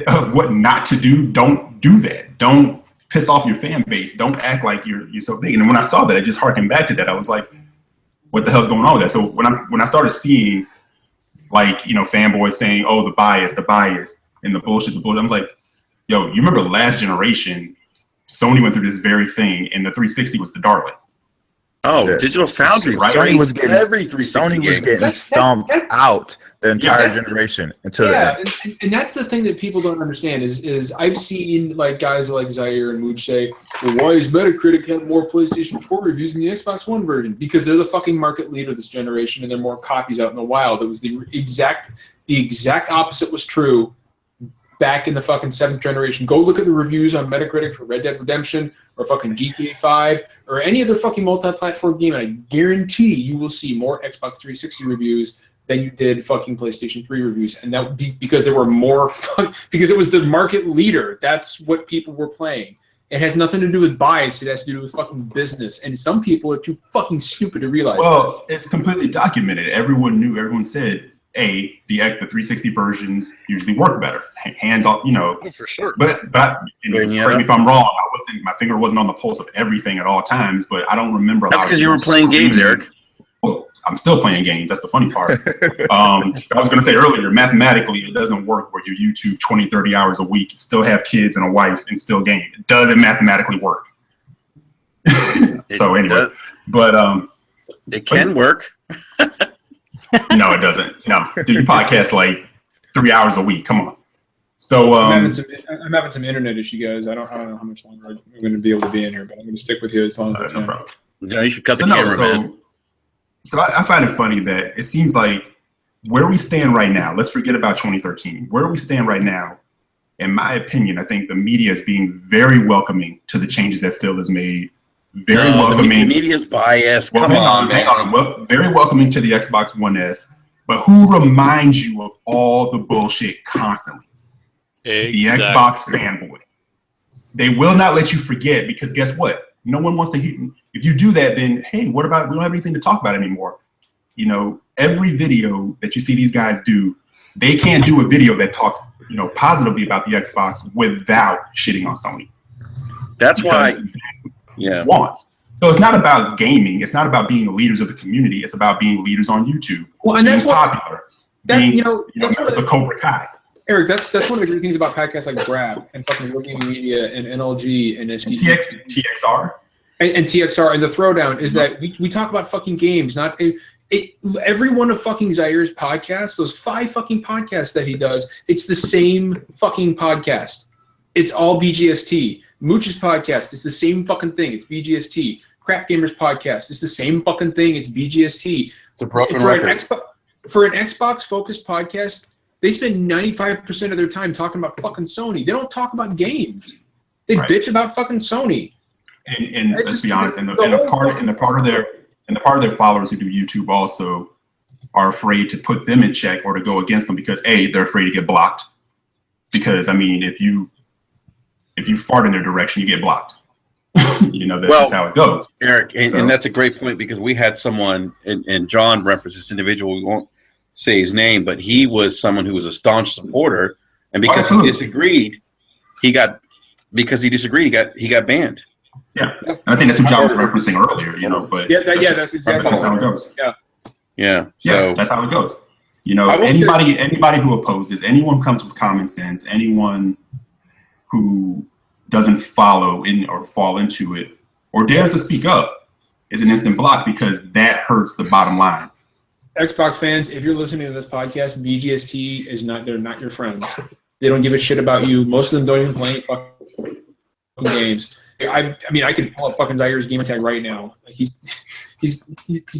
Of what not to do? Don't do that. Don't piss off your fan base. Don't act like you're so big. And when I saw that, it just harkened back to that. I was like, what the hell's going on with that? So when I started seeing fanboys saying, oh, the bias, and the bullshit, I'm like, yo, you remember last generation, Sony went through this very thing, and the 360 was the darling. Oh, yeah. Digital Foundry, right? Sony was getting every 360 game. Getting stomped out the entire generation until and that's the thing that people don't understand is I've seen guys like Zaire and Mooch say, well, why is Metacritic have more PlayStation 4 reviews than the Xbox One version? Because they're the fucking market leader this generation, and there are more copies out in the wild. It was the exact opposite was true back in the fucking 7th generation. Go look at the reviews on Metacritic for Red Dead Redemption or fucking GTA 5 or any other fucking multi-platform game, and I guarantee you will see more Xbox 360 reviews than you did fucking PlayStation 3 reviews. And that would be because there were more because it was the market leader. That's what people were playing. It has nothing to do with bias. It has to do with fucking business. And some people are too fucking stupid to realize that. It's completely documented. Everyone knew, everyone said, the 360 versions usually work better, hands off, Oh, for sure. But correct me if I'm wrong. My finger wasn't on the pulse of everything at all times, but I don't remember. That's because you were playing games, Eric. Well, I'm still playing games. That's the funny part. I was going to say earlier, mathematically, it doesn't work where you YouTube 20, 30 hours a week, still have kids and a wife, and still game. It doesn't mathematically work. So anyway, but it can work. No, it doesn't. No, dude, you podcast like 3 hours a week. Come on. So I'm having some internet issue, guys. I don't know how much longer I'm going to be able to be in here, but I'm going to stick with you as long as I can. No problem. Yeah, you should cut the camera, man. So I find it funny that it seems like where we stand right now, let's forget about 2013. Where we stand right now, in my opinion, I think the media is being very welcoming to the changes that Phil has made. Very welcoming. The media's biased. Well, hang on. Well, very welcoming to the Xbox One S. But who reminds you of all the bullshit constantly? Exactly. The Xbox fanboy. They will not let you forget because guess what? No one wants to hear. If you do that, then hey, what about we don't have anything to talk about anymore? You know, every video that you see these guys do, they can't do a video that talks, positively about the Xbox without shitting on Sony. That's why. Yeah. Wants. So it's not about gaming. It's not about being the leaders of the community. It's about being leaders on YouTube. Well, and that's popular. It's a Cobra Kai. Eric, that's one of the great things about podcasts like Grab and fucking Working Media and NLG and TXR and TXR and the Throwdown is that we talk about fucking games, not every one of fucking Zaire's podcasts, those 5 fucking podcasts that he does, it's the same fucking podcast. It's all BGST. Mooch's podcast is the same fucking thing. It's BGST. Crap Gamers podcast is the same fucking thing. It's BGST. It's a broken record. For an Xbox-focused podcast, they spend 95% of their time talking about fucking Sony. They don't talk about games. They bitch about fucking Sony. And let's be honest, and the part of their followers who do YouTube also are afraid to put them in check or to go against them because they're afraid to get blocked. Because I mean, if you fart in their direction, you get blocked. That's just how it goes. Eric, and that's a great point because we had someone, and John referenced this individual, we won't say his name, but he was someone who was a staunch supporter, and because he disagreed, he got banned. Yeah, and I think that's what John was referencing earlier, but that's exactly how it goes. Yeah. So that's how it goes. Anybody who opposes, anyone who comes with common sense, anyone who doesn't follow in or fall into it or dares to speak up is an instant block because that hurts the bottom line. Xbox fans, if you're listening to this podcast, BGST they're not your friends. They don't give a shit about you. Most of them don't even play fucking games. I could pull up fucking Zaire's gamer tag right now. He's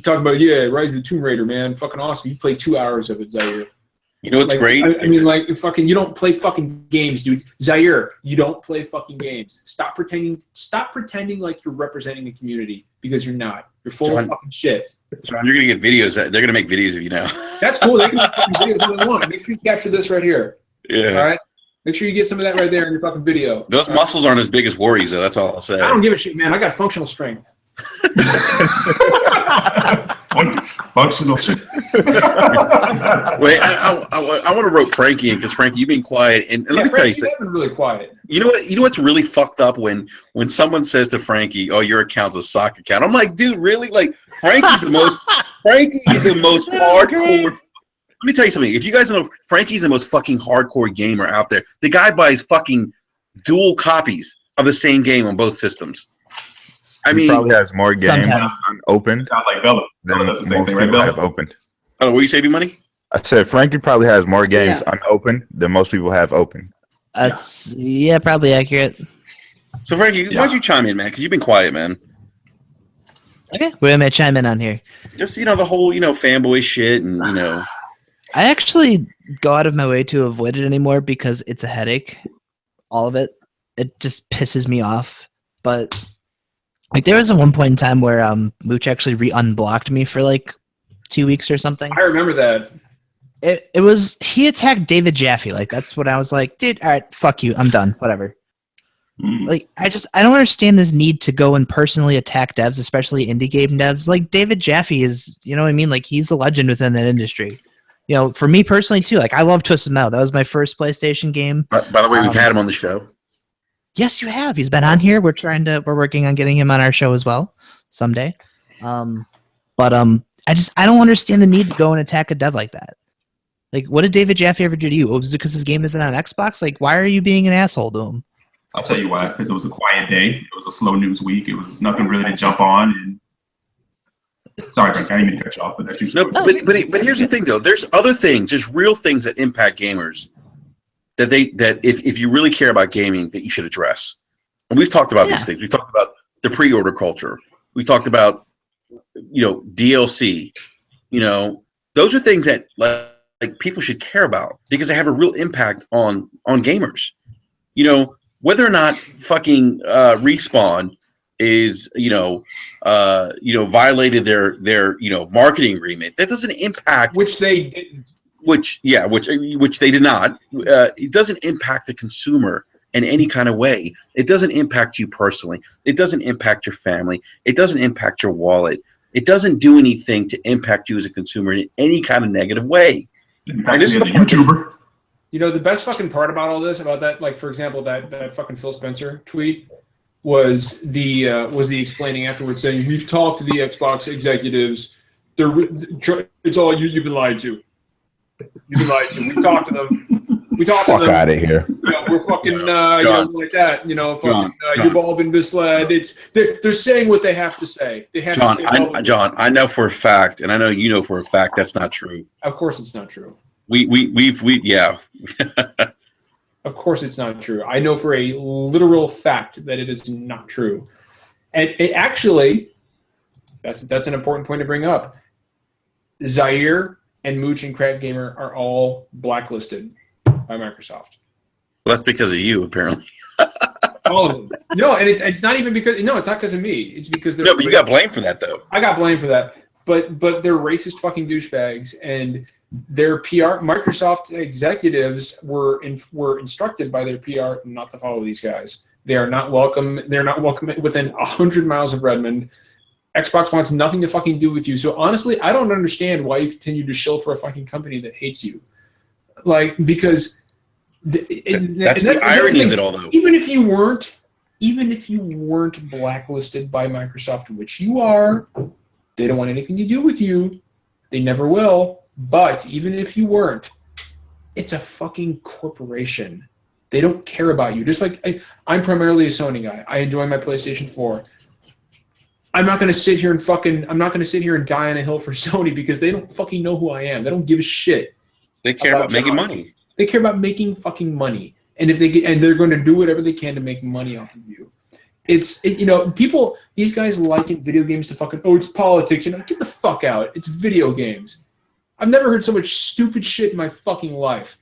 talking about Rise of the Tomb Raider, man, fucking awesome. You played 2 hours of it, Zaire. You know what's great? You don't play fucking games, dude. Zaire, you don't play fucking games. Stop pretending like you're representing the community because you're not. You're full of fucking shit. John, you're gonna get videos. They're gonna make videos of you now. That's cool. They can make fucking videos if they want. Make sure you capture this right here. Yeah. All right. Make sure you get some of that right there in your fucking video. Those muscles aren't as big as Warriors, though. That's all I'll say. I don't give a shit, man. I got functional strength. Functional shit. Wait, I want to rope Frankie in because Frankie, you've been quiet, and let me tell you something. You've been really quiet. You know what? You know what's really fucked up when someone says to Frankie, "Oh, your account's a sock account." I'm like, dude, really? Like, Frankie's the most hardcore. Let me tell you something. If you guys know, Frankie's the most fucking hardcore gamer out there. The guy buys fucking dual copies of the same game on both systems. He probably has more games unopened. Sounds like Bella. Than Bella does the same most thing, right, people Bella? have opened. Oh, were you saving money? I said Frankie probably has more games unopened than most people have open. That's probably accurate. So Frankie, why don't you chime in, man? Because you've been quiet, man. Okay, we're gonna chime in on here. Just the whole fanboy shit, and I actually go out of my way to avoid it anymore because it's a headache. All of it. It just pisses me off. But there was one point in time where Mooch actually unblocked me for 2 weeks or something. I remember that. It was he attacked David Jaffe. That's what I was like, dude, all right, fuck you. I'm done. Whatever. I don't understand this need to go and personally attack devs, especially indie game devs. David Jaffe is, you know what I mean? He's a legend within that industry. for me personally too, like I love Twisted Metal. That was my first PlayStation game. By the way, we've had him on the show. Yes, you have. He's been on here. We're working on getting him on our show as well someday. But I don't understand the need to go and attack a dev like that. Like, what did David Jaffe ever do to you? Was it because his game isn't on Xbox? Like, why are you being an asshole to him? I'll tell you why. Because it was a quiet day. It was a slow news week. It was nothing really to jump on. And sorry, Frank, I didn't mean to cut you off, but that's usually. No, but here's the thing, though. There's other things. There's real things that impact gamers that if you really care about gaming, that you should address. And we've talked about these things. We've talked about the pre-order culture. We talked about DLC. Those are things that like people should care about because they have a real impact on gamers. Whether or not fucking Respawn is violated their marketing agreement, that doesn't impact which they didn't. Which they did not. It doesn't impact the consumer in any kind of way. It doesn't impact you personally. It doesn't impact your family. It doesn't impact your wallet. It doesn't do anything to impact you as a consumer in any kind of negative way. And this is the YouTuber. The best fucking part about all this, about that, like for example, that fucking Phil Spencer tweet was the explaining afterwards, saying we've talked to the Xbox executives. It's all you've been lied to. You've been lied to. We've talked to them. We talked to them. Fuck out of here. We're fucking like that. You've all been misled. They're saying what they have to say. They have John, to say John, I know for a fact, and I know you know for a fact that's not true. Of course, it's not true. Yeah. Of course, it's not true. I know for a literal fact that it is not true, and it actually, that's an important point to bring up. Zaire and Mooch and Crap Gamer are all blacklisted by Microsoft. Well, that's because of you, apparently. All of them. No, and it's not even because. No, it's not because of me. It's because no, but you got blamed for that, though. I got blamed for that. But they're racist fucking douchebags, and their PR Microsoft executives were instructed by their PR not to follow these guys. They are not welcome. They're not welcome within 100 miles of Redmond. Xbox wants nothing to fucking do with you. So honestly, I don't understand why you continue to shill for a fucking company that hates you. Like, because that's the irony of it all, though. Even if you weren't blacklisted by Microsoft, which you are, they don't want anything to do with you. They never will. But even if you weren't, it's a fucking corporation. They don't care about you. Just like I'm primarily a Sony guy. I enjoy my PlayStation 4. I'm not going to sit here and die on a hill for Sony because they don't fucking know who I am. They don't give a shit. They care about making money. They care about making fucking money. And if they're going to do whatever they can to make money off of you. People, these guys liken video games to fucking, it's politics. Get the fuck out. It's video games. I've never heard so much stupid shit in my fucking life.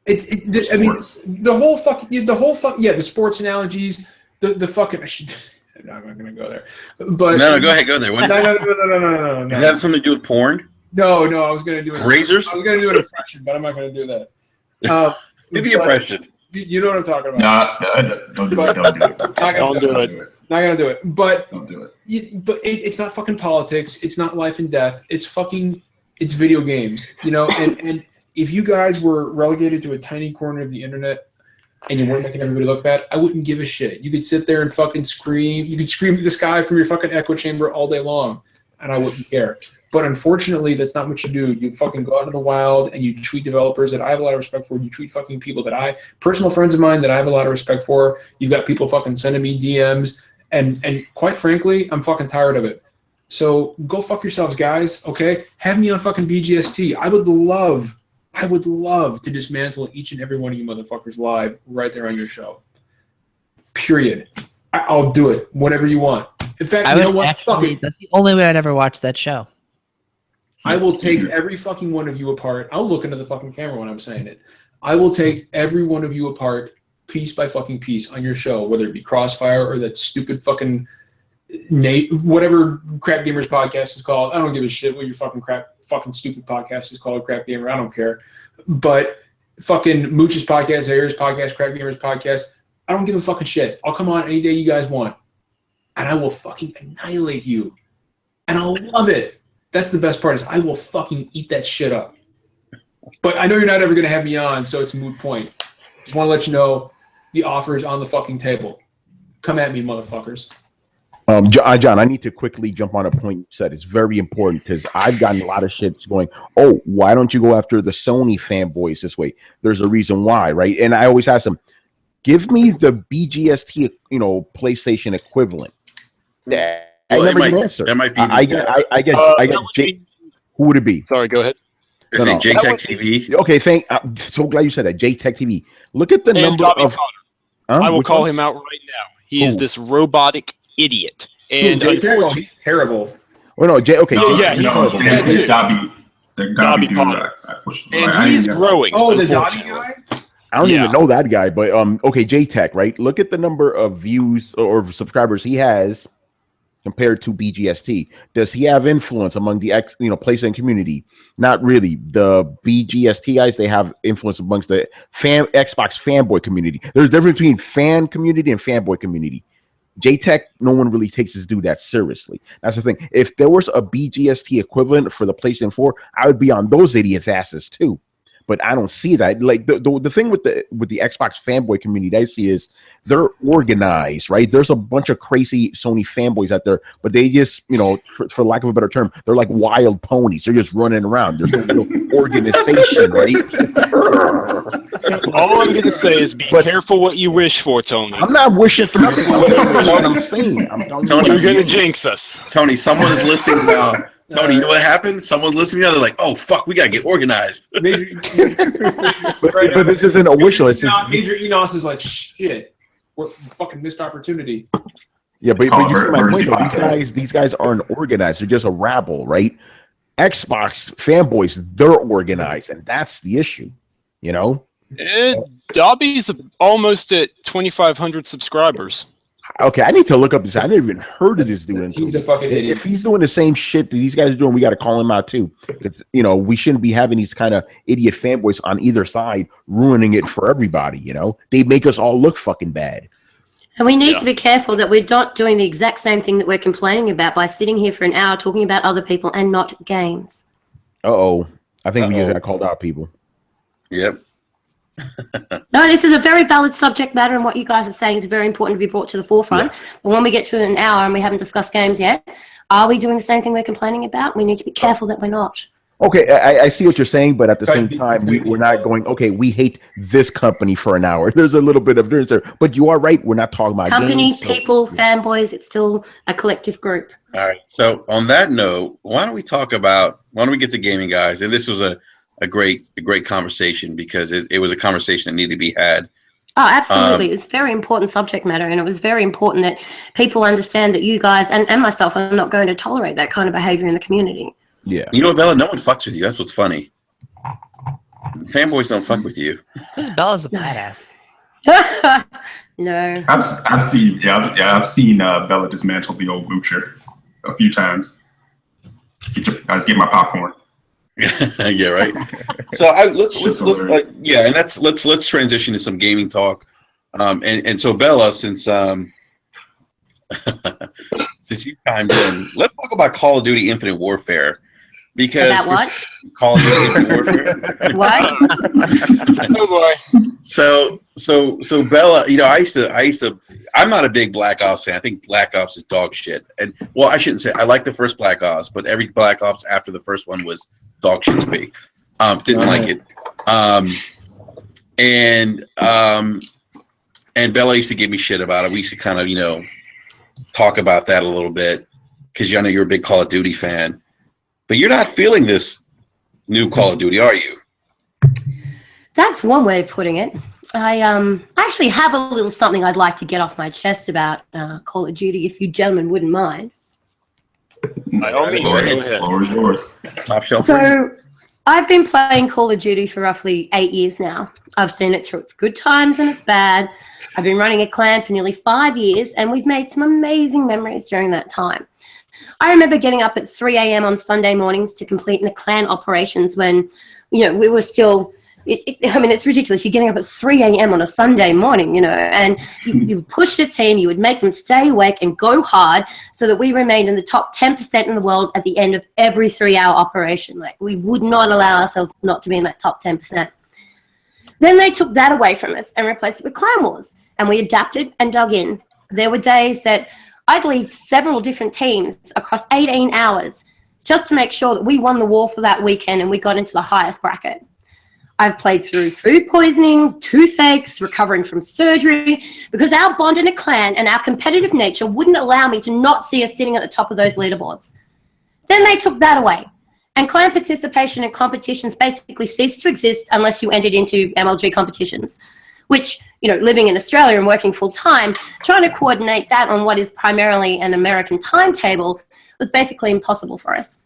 The sports analogies, the fucking. No, I'm not gonna go there. But no, go ahead, go there. What is no. Does that have something to do with porn? No, I was gonna do it. Razors? I was gonna do an impression, but I'm not gonna do that. Do the impression. You know what I'm talking about. No, don't do it. Don't do it. Don't do it. Not gonna do it. But don't do it. It's not fucking politics. It's not life and death. It's video games. And if you guys were relegated to a tiny corner of the internet and you weren't making everybody look bad, I wouldn't give a shit. You could sit there and fucking scream. You could scream at the sky from your fucking echo chamber all day long, and I wouldn't care. But unfortunately, that's not what you do. You fucking go out in the wild and you tweet developers that I have a lot of respect for. You tweet fucking people personal friends of mine that I have a lot of respect for. You've got people fucking sending me DMs, and quite frankly, I'm fucking tired of it. So go fuck yourselves, guys, okay? Have me on fucking BGST. I would love to dismantle each and every one of you motherfuckers live right there on your show. Period. I'll do it. Whatever you want. In fact, you know what? Actually, that's the only way I'd ever watch that show. I will take every fucking one of you apart. I'll look into the fucking camera when I'm saying it. I will take every one of you apart piece by fucking piece on your show, whether it be Crossfire or that stupid fucking whatever Crap Gamers podcast is called. I don't give a shit what your fucking stupid podcast is called, Crap Gamer. I don't care. But fucking Mooch's podcast, Zaire's podcast, Crap Gamers podcast, I don't give a fucking shit. I'll come on any day you guys want. And I will fucking annihilate you. And I'll love it. That's the best part is I will fucking eat that shit up. But I know you're not ever going to have me on, so it's a moot point. Just want to let you know the offer is on the fucking table. Come at me, motherfuckers. John, I need to quickly jump on a point you said. It's very important because I've gotten a lot of shit going, oh, why don't you go after the Sony fanboys this way? There's a reason why, right? And I always ask them, give me the BGST, PlayStation equivalent. I never get an answer. That might be. I get. Who would it be? Sorry, go ahead. Is it JTech TV? Okay, I'm so glad you said that. JTech TV. Look at the number of. I will call him out right now. He is this robotic idiot. And he's terrible. Oh no, okay. Dobby Potter. And he's growing. Oh, the Dobby guy? I don't even know that guy, but okay, JTech, right? Look at the number of views or subscribers he has compared to BGST. Does he have influence among the PlayStation community? Not really. The BGST guys, they have influence amongst the Xbox fanboy community. There's a difference between fan community and fanboy community. JTech, no one really takes his dude that seriously. That's the thing. If there was a BGST equivalent for the PlayStation 4, I would be on those idiots' asses too. But I don't see that. Like the thing with the Xbox fanboy community I see is they're organized, right? There's a bunch of crazy Sony fanboys out there, but they just, for lack of a better term, they're like wild ponies. They're just running around. There's no real organization, right? All I'm gonna say is be careful what you wish for, Tony. I'm not wishing for nothing. I'm saying. Tony, you're gonna jinx us. Tony, someone's listening now. Tony, you know what happened? Someone's listening now. They're like, "Oh fuck, we gotta get organized." but this isn't a wish list. Major Enos is like, shit, what fucking missed opportunity. Yeah, but you see my point though. These guys aren't organized. They're just a rabble, right? Xbox fanboys, they're organized, and that's the issue. Dobby's almost at 2,500 subscribers. Okay, I need to look up this. I never even heard of this dude. He's a fucking idiot. If he's doing the same shit that these guys are doing, we got to call him out too. We shouldn't be having these kind of idiot fanboys on either side ruining it for everybody. They make us all look fucking bad. And we need to be careful that we're not doing the exact same thing that we're complaining about by sitting here for an hour talking about other people and not games. I think we just got called out, people. Yep. No, this is a very valid subject matter, and what you guys are saying is very important to be brought to the forefront. Yeah. But when we get to an hour and we haven't discussed games yet, are we doing the same thing we're complaining about? We need to be careful that we're not. Okay, I see what you're saying, but at the same time, we're not going, okay, we hate this company for an hour. There's a little bit of difference there. But you are right, we're not talking about company, games, people, fanboys, it's still a collective group. All right, so on that note, why don't we get to gaming, guys? And this was a great conversation because it was a conversation that needed to be had. Oh, absolutely. It was very important subject matter, and it was very important that people understand that you guys and myself are not going to tolerate that kind of behavior in the community. Yeah. You know what, Bella? No one fucks with you. That's what's funny. Fanboys don't fuck with you. Because Bella's a badass. No. I've seen Bella dismantle the old moocher a few times. I was getting my popcorn. Yeah, right. So let's transition to some gaming talk. And so Bella, since you chimed in, let's talk about Call of Duty Infinite WarFare. Because Call of Duty Infinite WarFare. What? Oh boy. So Bella, I'm not a big Black Ops fan. I think Black Ops is dog shit. And I shouldn't say I like the first Black Ops, but every Black Ops after the first one was dog shit to me. Didn't like it. And Bella used to give me shit about it. We used to kind of, talk about that a little bit because I know you're a big Call of Duty fan. But you're not feeling this new Call of Duty, are you? That's one way of putting it. I actually have a little something I'd like to get off my chest about Call of Duty, if you gentlemen wouldn't mind. By all means, go ahead. The floor is yours. Top shelf. So I've been playing Call of Duty for roughly 8 years now. I've seen it through its good times and its bad. I've been running a clan for nearly 5 years, and we've made some amazing memories during that time. I remember getting up at 3 a.m. on Sunday mornings to complete the clan operations when, we were still I mean, it's ridiculous. You're getting up at 3 a.m. on a Sunday morning, you know, and you would push your team, you would make them stay awake and go hard so that we remained in the top 10% in the world at the end of every 3-hour operation. Like, we would not allow ourselves not to be in that top 10%. Then they took that away from us and replaced it with Clan Wars, and we adapted and dug in. There were days that I'd leave several different teams across 18 hours just to make sure that we won the war for that weekend and we got into the highest bracket. I've played through food poisoning, toothaches, recovering from surgery, because our bond in a clan and our competitive nature wouldn't allow me to not see us sitting at the top of those leaderboards. Then they took that away, and clan participation in competitions basically ceased to exist unless you entered into MLG competitions, which, you know, living in Australia and working full-time, trying to coordinate that on what is primarily an American timetable was basically impossible for us.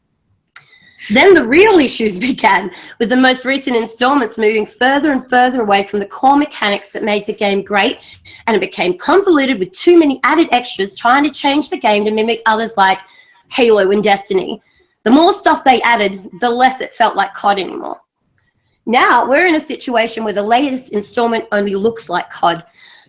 Then the real issues began with the most recent installments moving further and further away from the core mechanics that made the game great, and it became convoluted with too many added extras trying to change the game to mimic others like Halo and Destiny. The more stuff they added, the less it felt like CoD anymore. Now we're in a situation where the latest installment only looks like CoD.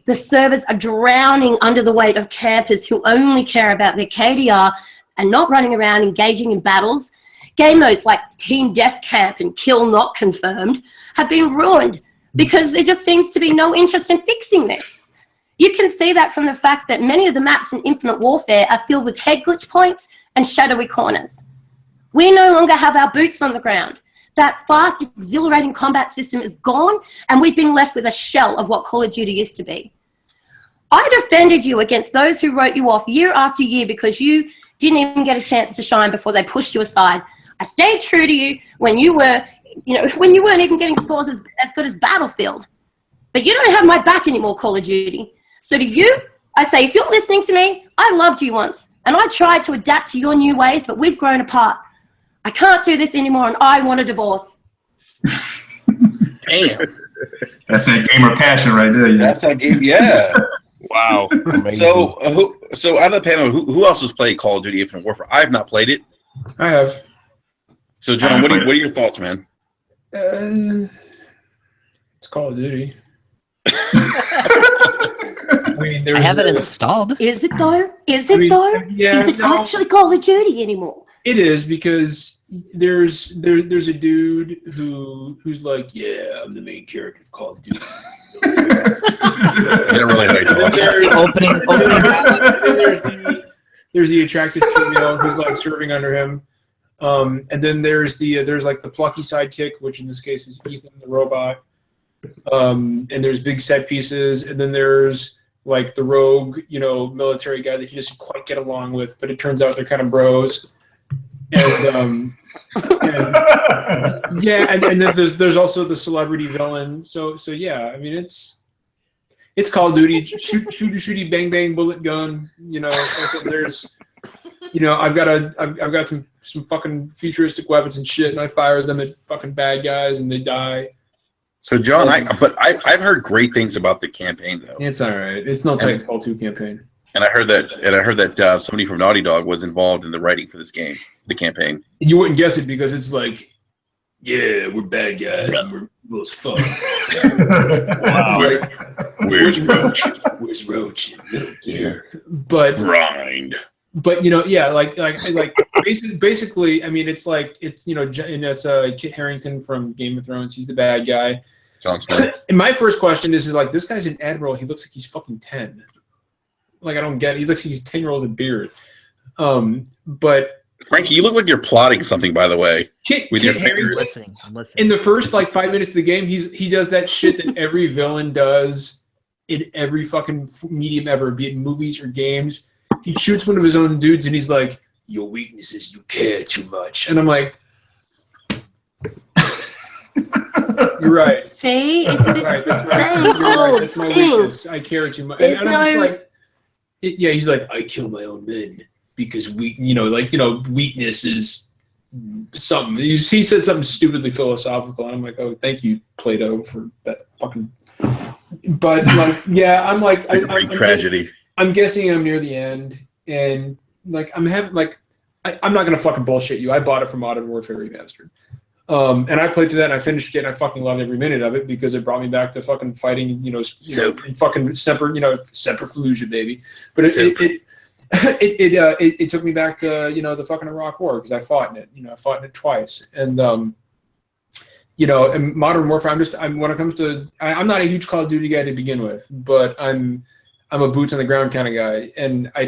The servers are drowning under the weight of campers who only care about their KDR and not running around engaging in battles. Game modes like Team Death Camp and Kill Not Confirmed have been ruined because there just seems to be no interest in fixing this. You can see that from the fact that many of the maps in Infinite Warfare are filled with head glitch points and shadowy corners. We no longer have our boots on the ground. That fast, exhilarating combat system is gone, and we've been left with a shell of what Call of Duty used to be. I defended you against those who wrote you off year after year because you didn't even get a chance to shine before they pushed you aside. I stayed true to you when you were, you know, when you weren't even getting scores as good as Battlefield. But you don't have my back anymore, Call of Duty. So to you, I say, if you're listening to me, I loved you once, and I tried to adapt to your new ways, but we've grown apart. I can't do this anymore, and I want a divorce. Damn. That's that gamer passion right there. That's that game, yeah. Wow. So out of the panel, who else has played Call of Duty Infinite Warfare? I have not played it. I have. So, John, what are your thoughts, man? It's Call of Duty. I mean, I have it installed. Is it though? Is it though? Yeah, it's actually Call of Duty anymore. It is, because there's a dude who's like, yeah, I'm the main character of Call of Duty. Is that really how he talks? There's the attractive female who's like serving under him. And then there's like the plucky sidekick, which in this case is Ethan the robot. And there's big set pieces, and then there's like the rogue, you know, military guy that he doesn't quite get along with, but it turns out they're kind of bros. And yeah, and then there's also the celebrity villain. So yeah, I mean it's Call of Duty, shooty bang bang bullet gun. You know, there's, you know, I've got some fucking futuristic weapons and shit, and I fire them at fucking bad guys and they die. So, John, I've heard great things about the campaign, though. It's all right. It's no Titanfall 2 campaign. And I heard that somebody from Naughty Dog was involved in the writing for this game, the campaign. You wouldn't guess it because it's like, yeah, we're bad guys. We're as fuck. Wow. Where's Roach? Where's Roach? Metal Gear. But grind. But you know, yeah, like basically, I mean, it's like it's Kit Harington from Game of Thrones. He's the bad guy. Jon Snow. And my first question is like, this guy's an admiral. He looks like he's fucking 10. Like, I don't get it. He looks like he's 10-year-old with a beard. But Frankie, you look like you're plotting something, by the way. With your fingers. I'm listening. In the first like 5 minutes of the game, he does that shit that every villain does in every fucking medium ever, be it movies or games. He shoots one of his own dudes, and he's like, "Your weakness is you care too much," and I'm like, "You're right." See, it's right, the right. same whole That's my thing. weakness. I care too much. And I'm just like, yeah. He's like, I kill my own men because weakness is something. He said something stupidly philosophical, and I'm like, oh, thank you, Plato, for that fucking. But like, yeah, I'm like, it's a great tragedy. I'm guessing I'm near the end, and like I'm having like I'm not gonna fucking bullshit you. I bought it from Modern Warfare Remastered. And I played through that and I finished it and I fucking loved every minute of it because it brought me back to fucking fighting, and fucking Semper Fallujah, baby. But it took me back to, the fucking Iraq War because I fought in it. I fought in it twice. And, in Modern Warfare, when it comes to, I'm not a huge Call of Duty guy to begin with, but I'm a boots on the ground kind of guy, and I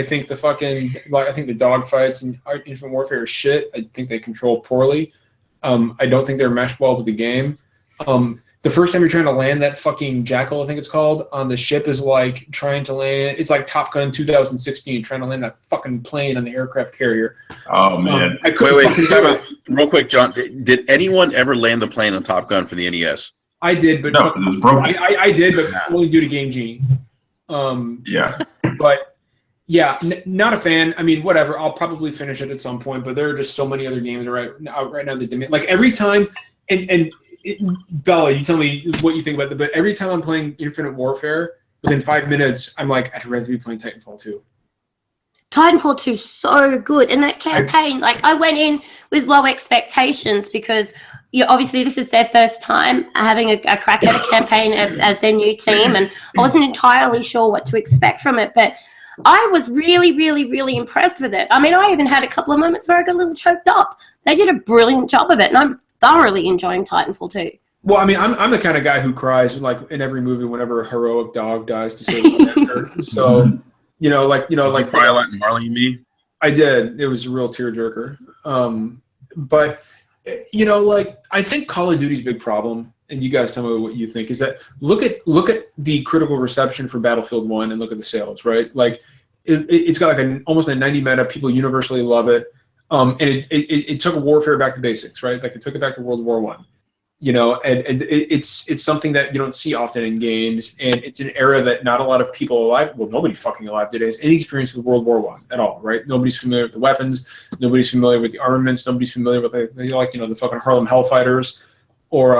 think the dogfights and Infinite Warfare are shit. I think they control poorly. I don't think they're meshed well with the game. The first time you're trying to land that fucking Jackal, I think it's called, on the ship is like trying to land. It's like Top Gun 2016, trying to land that fucking plane on the aircraft carrier. Oh man! Wait, real quick, John. Did anyone ever land the plane on Top Gun for the NES? I did, but no, it was broken. I did, but only due to Game Genie. Yeah. But yeah, not a fan. I mean, whatever. I'll probably finish it at some point, but there are just so many other games right now that demand. Like every time, Bella, you tell me what you think about it, but every time I'm playing Infinite Warfare, within 5 minutes, I'm like, I'd rather be playing Titanfall 2. Titanfall 2 is so good. And that campaign, I went in with low expectations because obviously this is their first time having a crack at a campaign as their new team, and I wasn't entirely sure what to expect from it, but I was really, really, really impressed with it. I mean, I even had a couple of moments where I got a little choked up. They did a brilliant job of it, and I'm thoroughly enjoying Titanfall 2. Well, I mean, I'm the kind of guy who cries like in every movie whenever a heroic dog dies to save the character. So, you cry a lot in Marley and Me. I did. It was a real tearjerker. But I think Call of Duty's big problem, and you guys tell me what you think, is that look at the critical reception for Battlefield 1 and look at the sales, right? Like it's got like almost a 90 meta. People universally love it. And it took warfare back to basics, right? Like it took it back to World War I. And it's something that you don't see often in games, and it's an era that not a lot of people alive, well, nobody fucking alive today has any experience with World War I at all, right? Nobody's familiar with the weapons, nobody's familiar with the armaments, nobody's familiar with the fucking Harlem Hellfighters, or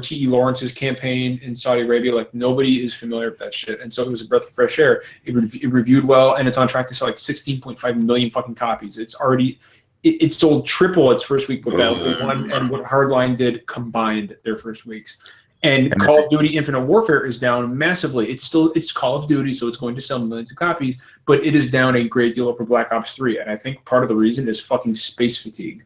T.E. Lawrence's campaign in Saudi Arabia. Like nobody is familiar with that shit, and so it was a breath of fresh air. It reviewed well, and it's on track to sell like 16.5 million fucking copies. It's already. It sold triple its first week with Battlefield 1 and what Hardline did combined their first weeks. And Call of Duty Infinite Warfare is down massively. It's Call of Duty, so it's going to sell millions of copies, but it is down a great deal over Black Ops 3. And I think part of the reason is fucking space fatigue.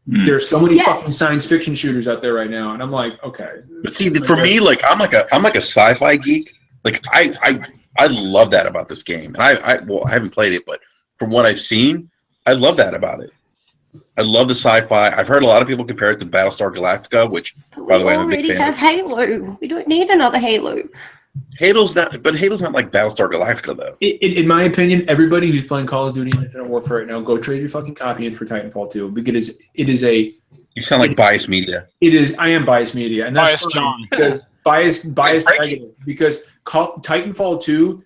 There's so many fucking science fiction shooters out there right now, and I'm like, okay. But see, for me, like I'm like a sci-fi geek. Like I love that about this game. And I haven't played it, but from what I've seen, I love that about it. I love the sci-fi. I've heard a lot of people compare it to Battlestar Galactica, which, by the way, I'm a big fan. We already have Halo. We don't need another Halo. Halo's not like Battlestar Galactica, though. In my opinion, everybody who's playing Call of Duty Infinite Warfare right now, go trade your fucking copy in for Titanfall 2, because it is a. You sound like biased media. It is. I am biased media, and that's biased John. Because biased negative. Because Titanfall 2.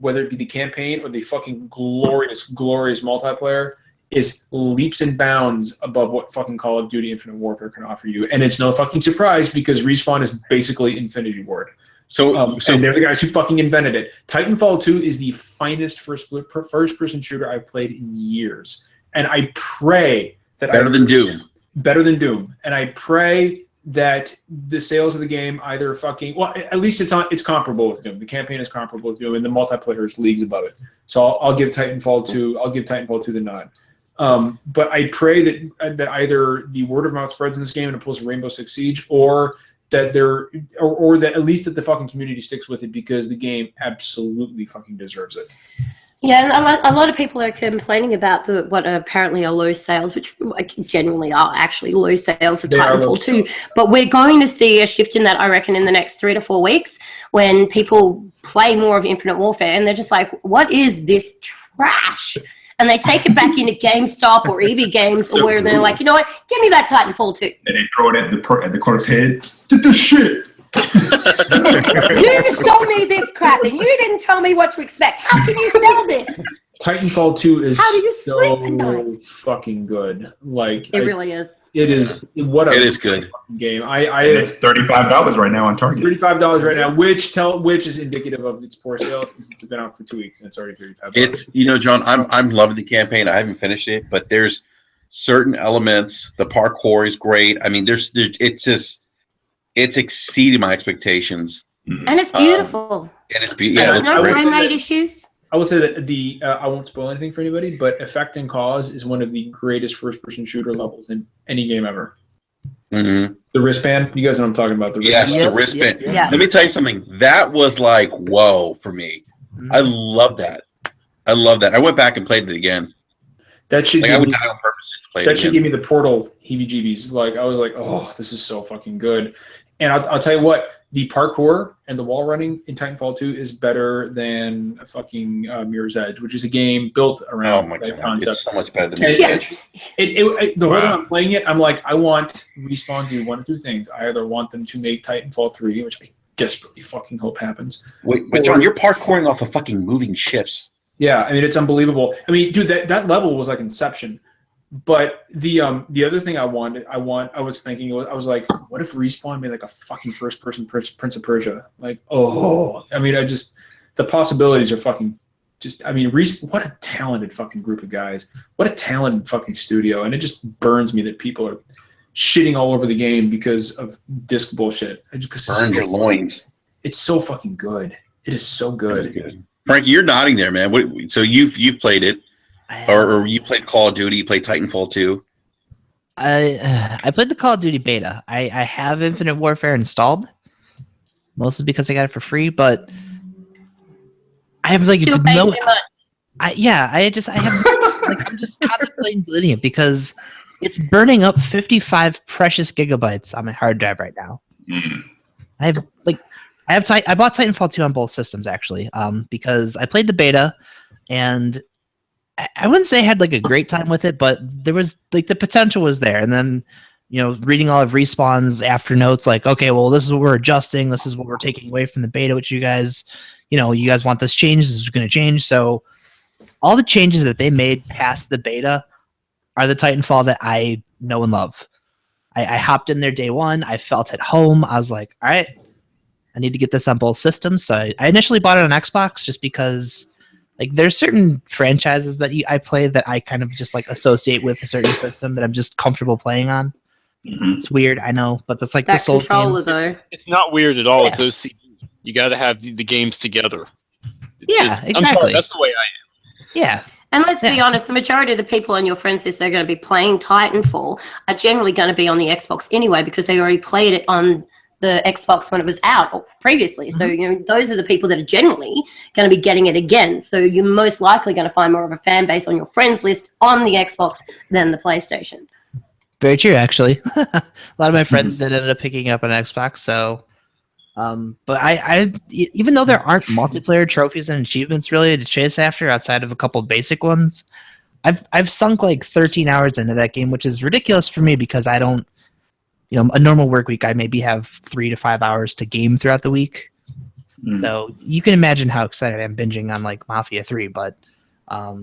Whether it be the campaign or the fucking glorious multiplayer, is leaps and bounds above what fucking Call of Duty Infinite Warfare can offer you. And it's no fucking surprise because Respawn is basically Infinity Ward. So and they're the guys who fucking invented it. Titanfall 2 is the finest first-person shooter I've played in years. And I pray that Better than Doom. And I pray that the sales of the game either at least it's comparable with Doom. The campaign is comparable with Doom, and the multiplayer is leagues above it. So I'll give Titanfall 2 the nod. But I pray that either the word of mouth spreads in this game and it pulls a Rainbow Six Siege, or that that at least that the fucking community sticks with it, because the game absolutely fucking deserves it. Yeah, and a lot of people are complaining about what are apparently are low sales, which genuinely are actually low sales of Titanfall 2. But we're going to see a shift in that, I reckon, in the next 3 to 4 weeks, when people play more of Infinite Warfare and they're just like, what is this trash? And they take it back into GameStop or EB Games, or where they're like, you know what, give me that Titanfall 2. And they throw it at the clerk's head. Get this shit. You sold me this crap and you didn't tell me what to expect. How can you sell this? Titanfall 2 is so fucking good. Like it really is. It is good game. It's $35 right now on Target. $35 right now, which is indicative of its poor sales, because it's been out for 2 weeks and it's already $35. It's John, I'm loving the campaign. I haven't finished it, but there's certain elements. The parkour is great. I mean, it's exceeded my expectations. And it's beautiful. And it's There's no frame rate issues. I will say that I won't spoil anything for anybody, but Effect and Cause is one of the greatest first-person shooter levels in any game ever. Mm-hmm. The wristband, you guys know what I'm talking about. The wristband. Yes, the wristband. Yeah. Let me tell you something. That was like, whoa, for me. I love that. I went back and played it again. That should I would die on purpose just to play it again. That should give me the Portal heebie-jeebies. Like, I was like, oh, this is so fucking good. And I'll tell you what, the parkour and the wall running in Titanfall 2 is better than fucking Mirror's Edge, which is a game built around that concept. It's so much better than Mirror's Edge. The whole time I'm playing it, I'm like, I want Respawn to do one of two things. I either want them to make Titanfall 3, which I desperately fucking hope happens. Wait, but John, you're parkouring off of fucking moving ships. Yeah, I mean, it's unbelievable. I mean, dude, that level was like Inception. But the other thing I was thinking, I was like, what if Respawn made like a fucking first person Prince of Persia? Like, I mean, the possibilities are fucking just, I mean, what a talented fucking group of guys. What a talented fucking studio. And it just burns me that people are shitting all over the game because of disc bullshit. Burns your loins. It's so fucking good. It is so good. Frankie, you're nodding there, man. So you've played it. Or you played Call of Duty, you played Titanfall 2? I played the Call of Duty beta. I have Infinite Warfare installed, mostly because I got it for free, but I have like Still no. too much. I have like I'm just contemplating deleting it because it's burning up 55 precious gigabytes on my hard drive right now. I bought Titanfall 2 on both systems actually, because I played the beta and I wouldn't say I had like a great time with it, but there was like the potential was there. And then, reading all of Respawn's after notes, like, okay, well, this is what we're adjusting. This is what we're taking away from the beta, which you guys want this change. This is going to change. So all the changes that they made past the beta are the Titanfall that I know and love. I hopped in there day one. I felt at home. I was like, all right, I need to get this on both systems. So I initially bought it on Xbox just because like there's certain franchises that I play that I kind of just like associate with a certain system that I'm just comfortable playing on. It's weird, I know, but that's like That the Souls controller games. though. It's not weird at all. It's OCD. You got to have the games together. Yeah, exactly. I'm sorry, that's the way I am. Yeah. And let's be honest, the majority of the people on your friends list that are going to be playing Titanfall are generally going to be on the Xbox anyway because they already played it on the Xbox when it was out or previously. So, those are the people that are generally going to be getting it again. So you're most likely going to find more of a fan base on your friends list on the Xbox than the PlayStation. Very true, actually. A lot of my friends did end up picking up an Xbox, so but I even though there aren't multiplayer trophies and achievements really to chase after outside of a couple basic ones, I've sunk like 13 hours into that game, which is ridiculous for me because I don't a normal work week, I maybe have 3 to 5 hours to game throughout the week. So you can imagine how excited I am binging on like Mafia 3. But I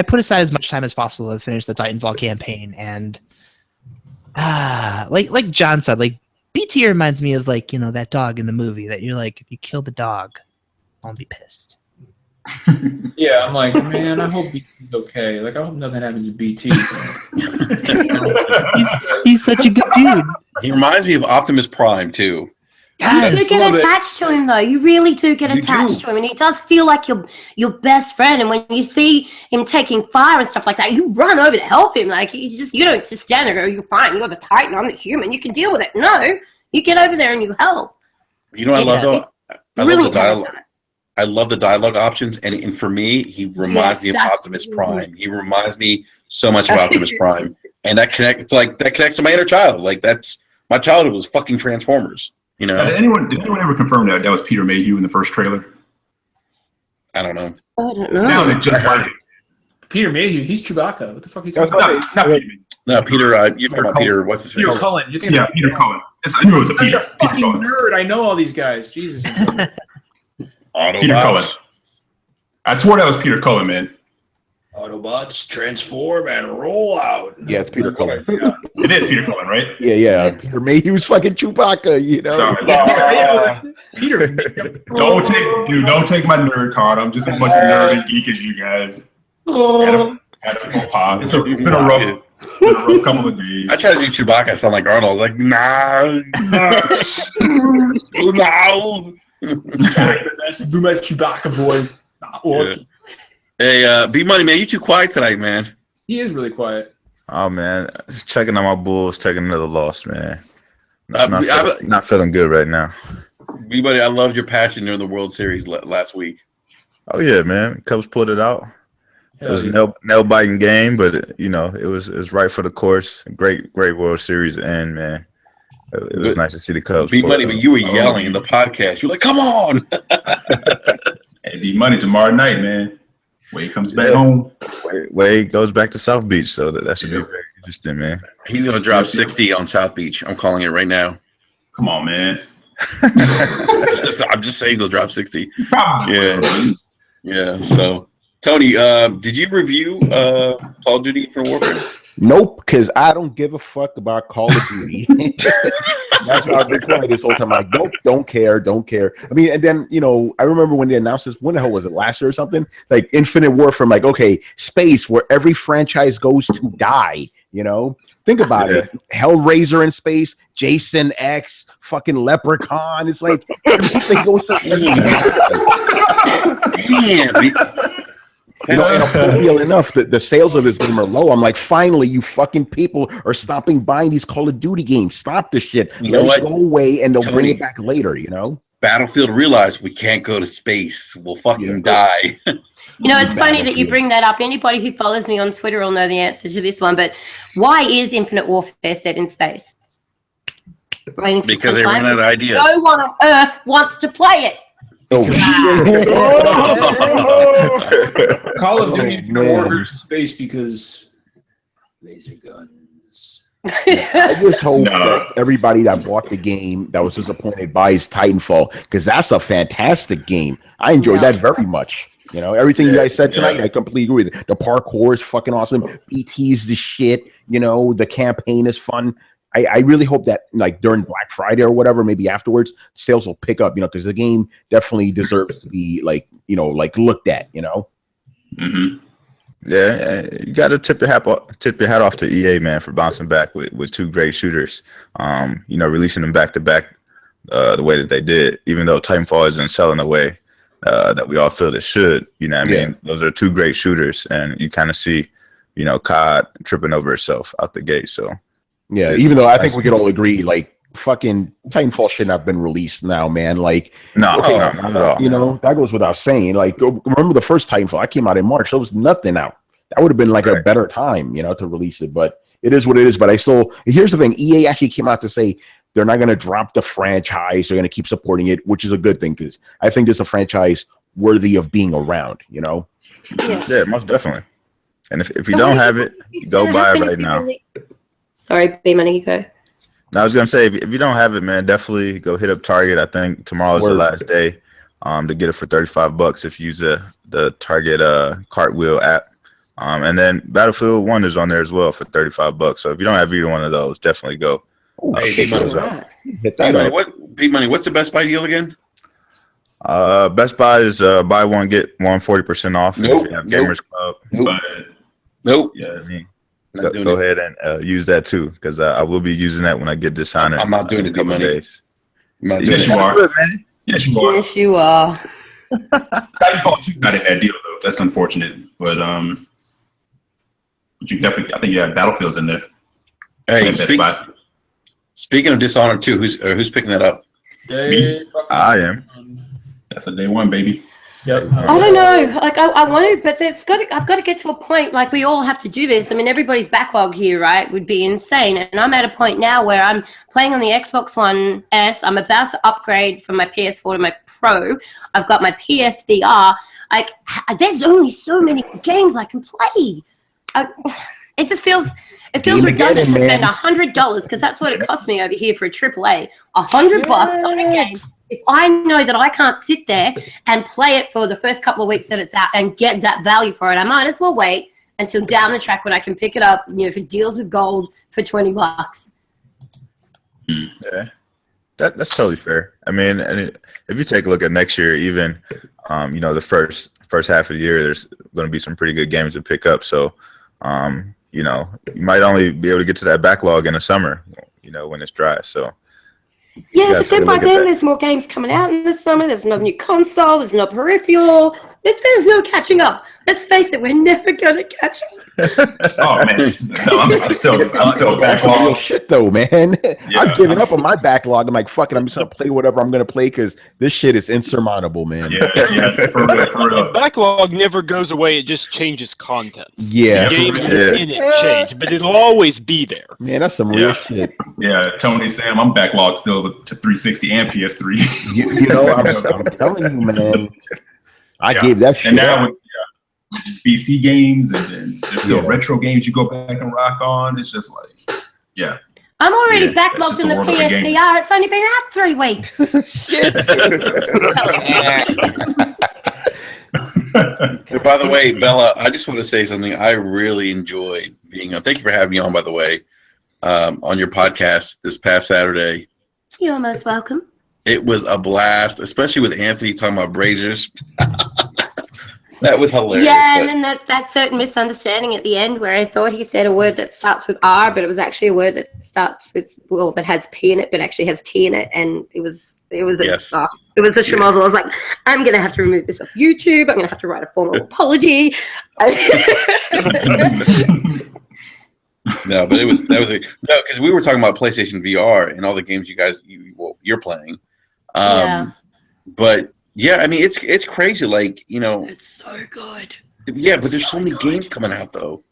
put aside as much time as possible to finish the Titanfall campaign. And like John said, like BT reminds me of like, that dog in the movie that you're like, if you kill the dog, I'll be pissed. Yeah, I'm like, man, I hope BT's okay. Like, I hope nothing happens to BT. he's such a good dude. He reminds me of Optimus Prime too. You do get attached to him though. You really do get attached to him, and he does feel like your best friend. And when you see him taking fire and stuff like that, you run over to help him. Like you don't just stand there and go, "You're fine. You're the Titan. I'm the human. You can deal with it." No, you get over there and you help. I love the dialogue. I love the dialogue options, and for me, he reminds me of Optimus Prime. He reminds me so much of Optimus Prime, and that connects to my inner child. Like my childhood was fucking Transformers. Did anyone ever confirm that was Peter Mayhew in the first trailer? I don't know. I don't know. Sounded just like it. Peter Mayhew, he's Chewbacca. What the fuck are you talking about? Not Peter Mayhew. No, Peter. You're talking about Peter. What's his face? Peter Cullen. Peter Cullen. I knew it was a Peter. Such a fucking nerd. I know all these guys. Jesus. Peter Cullen. I swore that was Peter Cullen, man. Autobots transform and roll out. Yeah, it's Peter Cullen. It is Peter Cullen, right? Yeah. Peter Mayhew's fucking Chewbacca, Sorry. Peter. Don't take my nerd card. I'm just as much a nerd and geek as you guys. It's been a rough couple of days. I tried to do Chewbacca. I sound like Arnold. I was like, nah. No. Do my Chewbacca voice. Yeah. Hey, B Money, man, you too quiet tonight, man. He is really quiet. Oh man, just checking on my Bulls, taking another loss, man. Not feeling good right now. B Money, I loved your passion during the World Series last week. Oh yeah, man. Cubs pulled it out. It was a nail biting game, but it was right for the course. Great World Series end, man. It was nice to see the Cubs. B Money, but you were yelling in the podcast. You were like, "Come on!" Hey, B Money tomorrow night, man. Wade comes back home. Wade goes back to South Beach, so that should be very interesting, man. He's gonna drop 60 on South Beach. I'm calling it right now. Come on, man. I'm just saying he'll drop 60. Yeah. So, Tony, did you review Call of Duty Infinite Warfare? Nope, because I don't give a fuck about Call of Duty. That's why I've been quiet this whole time. Like, don't care. I mean, and then I remember when they announced this. When the hell was it? Last year or something? Like Infinite Warfare. I'm like, okay, space where every franchise goes to die. Think about it. Hellraiser in space, Jason X, fucking Leprechaun. It's like everything goes to Damn. Real enough that the sales of this game are low. I'm like, finally, you fucking people are stopping buying these Call of Duty games. Stop this shit. Let it go away, and they'll bring it back later. Battlefield realized we can't go to space. We'll fucking die. It's funny that you bring that up. Anybody who follows me on Twitter will know the answer to this one. But why is Infinite Warfare set in space? Because they ran out of ideas. No one on Earth wants to play it. Call of Duty Warfare to space because laser guns. I just hope that everybody that bought the game that was disappointed buys Titanfall, because that's a fantastic game. I enjoyed that very much. Everything you guys said tonight, I completely agree with it. The parkour is fucking awesome. BT's the shit. The campaign is fun. I really hope that like during Black Friday or whatever, maybe afterwards, sales will pick up, because the game definitely deserves to be like looked at, Mm-hmm. Yeah, you got to tip your hat off to EA, man, for bouncing back with two great shooters. Releasing them back to back the way that they did, even though Titanfall isn't selling the way that we all feel it should. I mean, those are two great shooters, and you kind of see, COD tripping over itself out the gate. So. Yeah, even though I think we could all agree, like, fucking Titanfall shouldn't have been released now, man. Like, not at all. That goes without saying. Like, remember the first Titanfall? I came out in March. There was nothing out. That would have been like a better time, to release it. But it is what it is. But here's the thing: EA actually came out to say they're not going to drop the franchise. They're going to keep supporting it, which is a good thing, because I think this is a franchise worthy of being around. Yeah, most definitely. And if you don't have it, go buy it right now. Sorry, B Money, go. No, I was gonna say if you don't have it, man, definitely go hit up Target. I think tomorrow is the last day to get it for $35 if you use the Target Cartwheel app. And then Battlefield 1 is on there as well for $35. So if you don't have either one of those, definitely go. B Money, what's the Best Buy deal again? Best Buy is buy one get one 40% off. Nope, if you have Gamers Club. Nope. Yeah, I mean. Go ahead and use that too, because I will be using that when I get Dishonored. I'm not doing it in a couple days. Yes, you are. Yes, you are. Yes, you are. Titanfall not in that deal though. That's unfortunate, but you definitely. I think you have Battlefields in there. Hey, speaking of Dishonored 2, who's picking that up? I am. That's a day one, baby. Yep. I don't know. Like I want to, but I've got to get to a point. Like we all have to do this. I mean, everybody's backlog here, right, would be insane. And I'm at a point now where I'm playing on the Xbox One S. I'm about to upgrade from my PS4 to my Pro. I've got my PSVR. Like there's only so many games I can play. It just feels redundant to spend $100, because that's what it costs me over here for a AAA. $100 on a game. If I know that I can't sit there and play it for the first couple of weeks that it's out and get that value for it, I might as well wait until down the track when I can pick it up, if it deals with gold for $20. Yeah, that's totally fair. I mean, and if you take a look at next year, even the first half of the year, there's going to be some pretty good games to pick up. So You know, you might only be able to get to that backlog in the summer, you know, when it's dry. So yeah, but then by then there's more games coming out in the summer. There's another new console. There's no peripheral. There's no catching up. Let's face it, we're never gonna catch up. Oh man, no, I'm still That's some real backlog. shit though, man. Yeah, I've given up on my backlog. I'm like, fuck it, I'm just gonna play whatever I'm gonna play because this shit is insurmountable, man. Yeah, for real, for The real. backlog never goes away. It just changes content. Yeah, The game for real. is in it change, but it'll always be there. man, that's some real shit. Yeah, Tony, Sam, I'm backlogged still to 360 and PS3. You know, I'm telling you, man. I Yeah. gave that shit And now up. with PC games and there's still retro games you go back and rock on. It's just like, yeah. I'm already Yeah, that's backlogged just in the the world of the game. PSVR. It's only been out 3 weeks. By the way, Bella, I just want to say something. I really enjoyed being on. Thank you for having me on, by the way, on your podcast this past Saturday. You're most welcome. It was a blast, especially with Anthony talking about Brazers. That was hilarious. Yeah, and then that certain misunderstanding at the end where I thought he said a word that starts with R, but it was actually a word that starts with, well, that has P in it, but actually has T in it, and it was Yes. it was a schmozzle. I was like, I'm gonna have to remove this off YouTube. I'm gonna have to write a formal apology. No, but because we were talking about PlayStation VR and all the games you're playing. Yeah. But yeah, I mean it's crazy. Like, you know, It's so good. yeah, but there's so many games coming out though.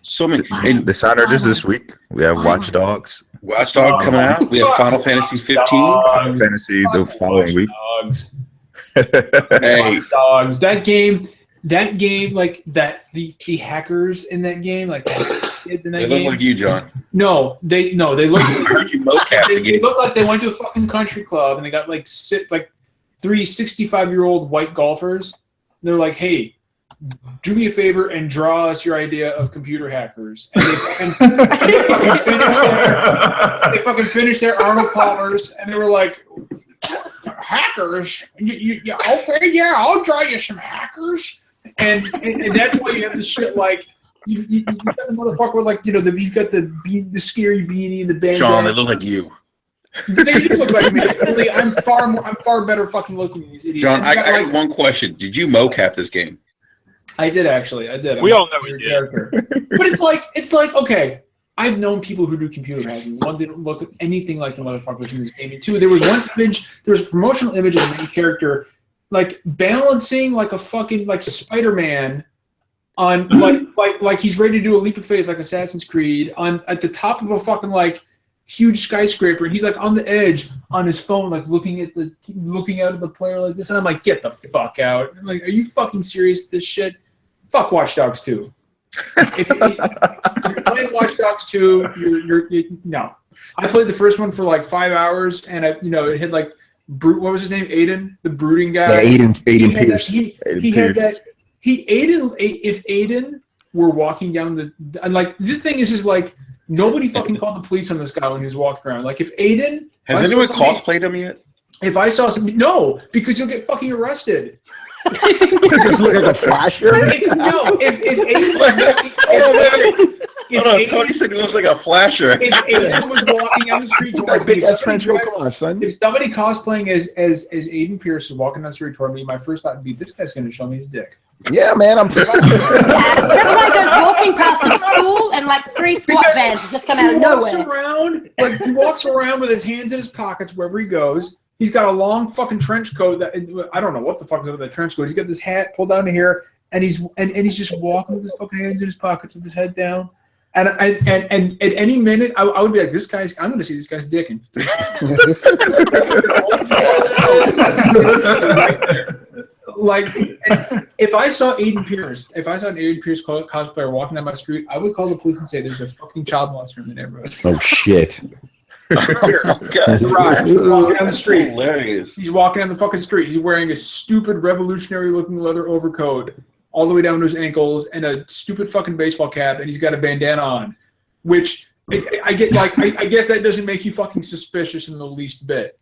So many. And The Saturday this week, we have Watch Dogs, Watch Dogs coming out. We have Final Fantasy 15. Final Fantasy the following week. Dogs. Hey, Watch Dogs. That game, like that, the hackers in that game, like the kids in that they look game. like you, John. No, they look. You mocap the They game. look like they went to a fucking country club and they got like 3 65-year-old white golfers. They're like, hey, do me a favor and draw us your idea of computer hackers. And they fucking finished their Arnold Palmers and they were like, hackers? Okay, yeah, I'll draw you some hackers. And that's why you have this shit like, you got the motherfucker with like, you know, he's got the scary beanie and the bandana. John, they look like you. They do look like me. Really, I'm far better fucking looking than these idiots. John, I got, got one question. Did you mocap this game? I did actually. I did. We all know we did. Character. But it's like okay. I've known people who do computer hacking. One, they don't look anything like the motherfuckers in this game. And two, there was one image. There was a promotional image of the main character, like balancing like a fucking like Spider-Man on like he's ready to do a leap of faith like Assassin's Creed on at the top of a fucking like huge skyscraper, and he's like on the edge on his phone, like looking out at the player like this, and I'm like, get the fuck out! I'm like, are you fucking serious with this shit? Fuck Watch Dogs 2. If you're playing Watch Dogs 2, you're no. I played the first one for like 5 hours, and it had like what was his name? Aiden, the brooding guy. Yeah, Aiden Pierce. If Aiden were walking down the thing is like nobody fucking called the police on this guy when he was walking around. Like if Aiden Has anyone cosplayed him yet? If I saw something, no, because you'll get fucking arrested. Because look like a flasher. Tony said it looks like a flasher. If Aiden was walking down the street towards me, if somebody cosplaying as Aiden Pierce is walking down the street toward me, my first thought would be, this guy's going to show me his dick. Yeah, man, I'm. That guy goes walking past the school and like 3 squat bands just come out of nowhere. He walks around with his hands in his pockets wherever he goes. He's got a long fucking trench coat that I don't know what the fuck is up with that trench coat. He's got this hat pulled down to here, and he's just walking with his fucking hands in his pockets with his head down. And at any minute, I would be like, I'm going to see this guy's dick. And right there. Like, if I saw Aiden Pierce, cosplayer walking down my street, I would call the police and say, there's a fucking child molester in the neighborhood. Oh, shit. God. Right. He's walking down the street. Hilarious. He's walking down the fucking street. He's wearing a stupid revolutionary-looking leather overcoat all the way down to his ankles and a stupid fucking baseball cap, and he's got a bandana on, which I get. Like, I guess that doesn't make you fucking suspicious in the least bit.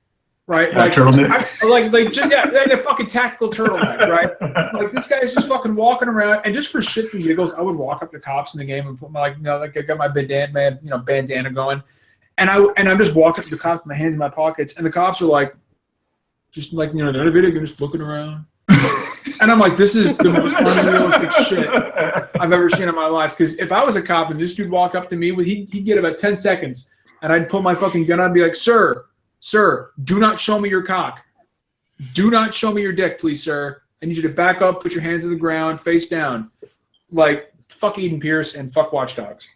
right? Like turtleneck. Like a fucking tactical turtleneck, right? Like this guy's just fucking walking around, and just for shits and giggles, I would walk up to cops in the game and put my I got my bandana going, and I'm just walking up to the cops with my hands in my pockets, and the cops are like, they're in a video game, just looking around. And I'm like, this is the most unrealistic shit I've ever seen in my life. Because if I was a cop and this dude walked up to me, he'd get about 10 seconds, and I'd pull my fucking gun out and be like, sir, do not show me your cock. Do not show me your dick, please, sir. I need you to back up, put your hands on the ground, face down. Like, fuck Eden Pierce and fuck Watch Dogs.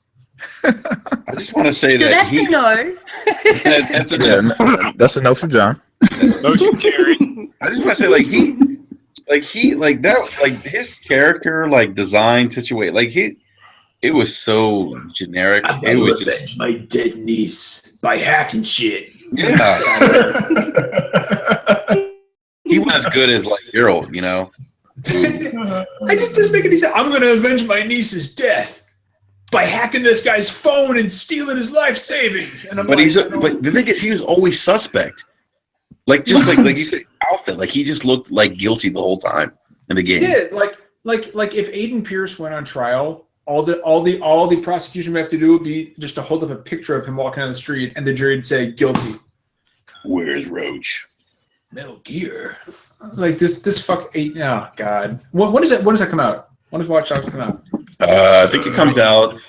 I just want to say So that that's a no. that's a no. That's a no for John. Motion carry. I just want to say, his character, design situation, it was so generic. It was just my dead niece by hacking shit. Yeah. He was as good as Geralt, you know. I just make it easy. I'm gonna avenge my niece's death by hacking this guy's phone and stealing his life savings. And but the thing is, he was always suspect. Like you said, outfit. He just looked guilty the whole time in the game. Yeah, like if Aiden Pierce went on trial, all the prosecution would have to do would be just to hold up a picture of him walking on the street, and the jury would say guilty. Where's Roach? Metal Gear. Like this fuck eight. Oh God. When does that come out? When does Watch Dogs come out? I think it comes out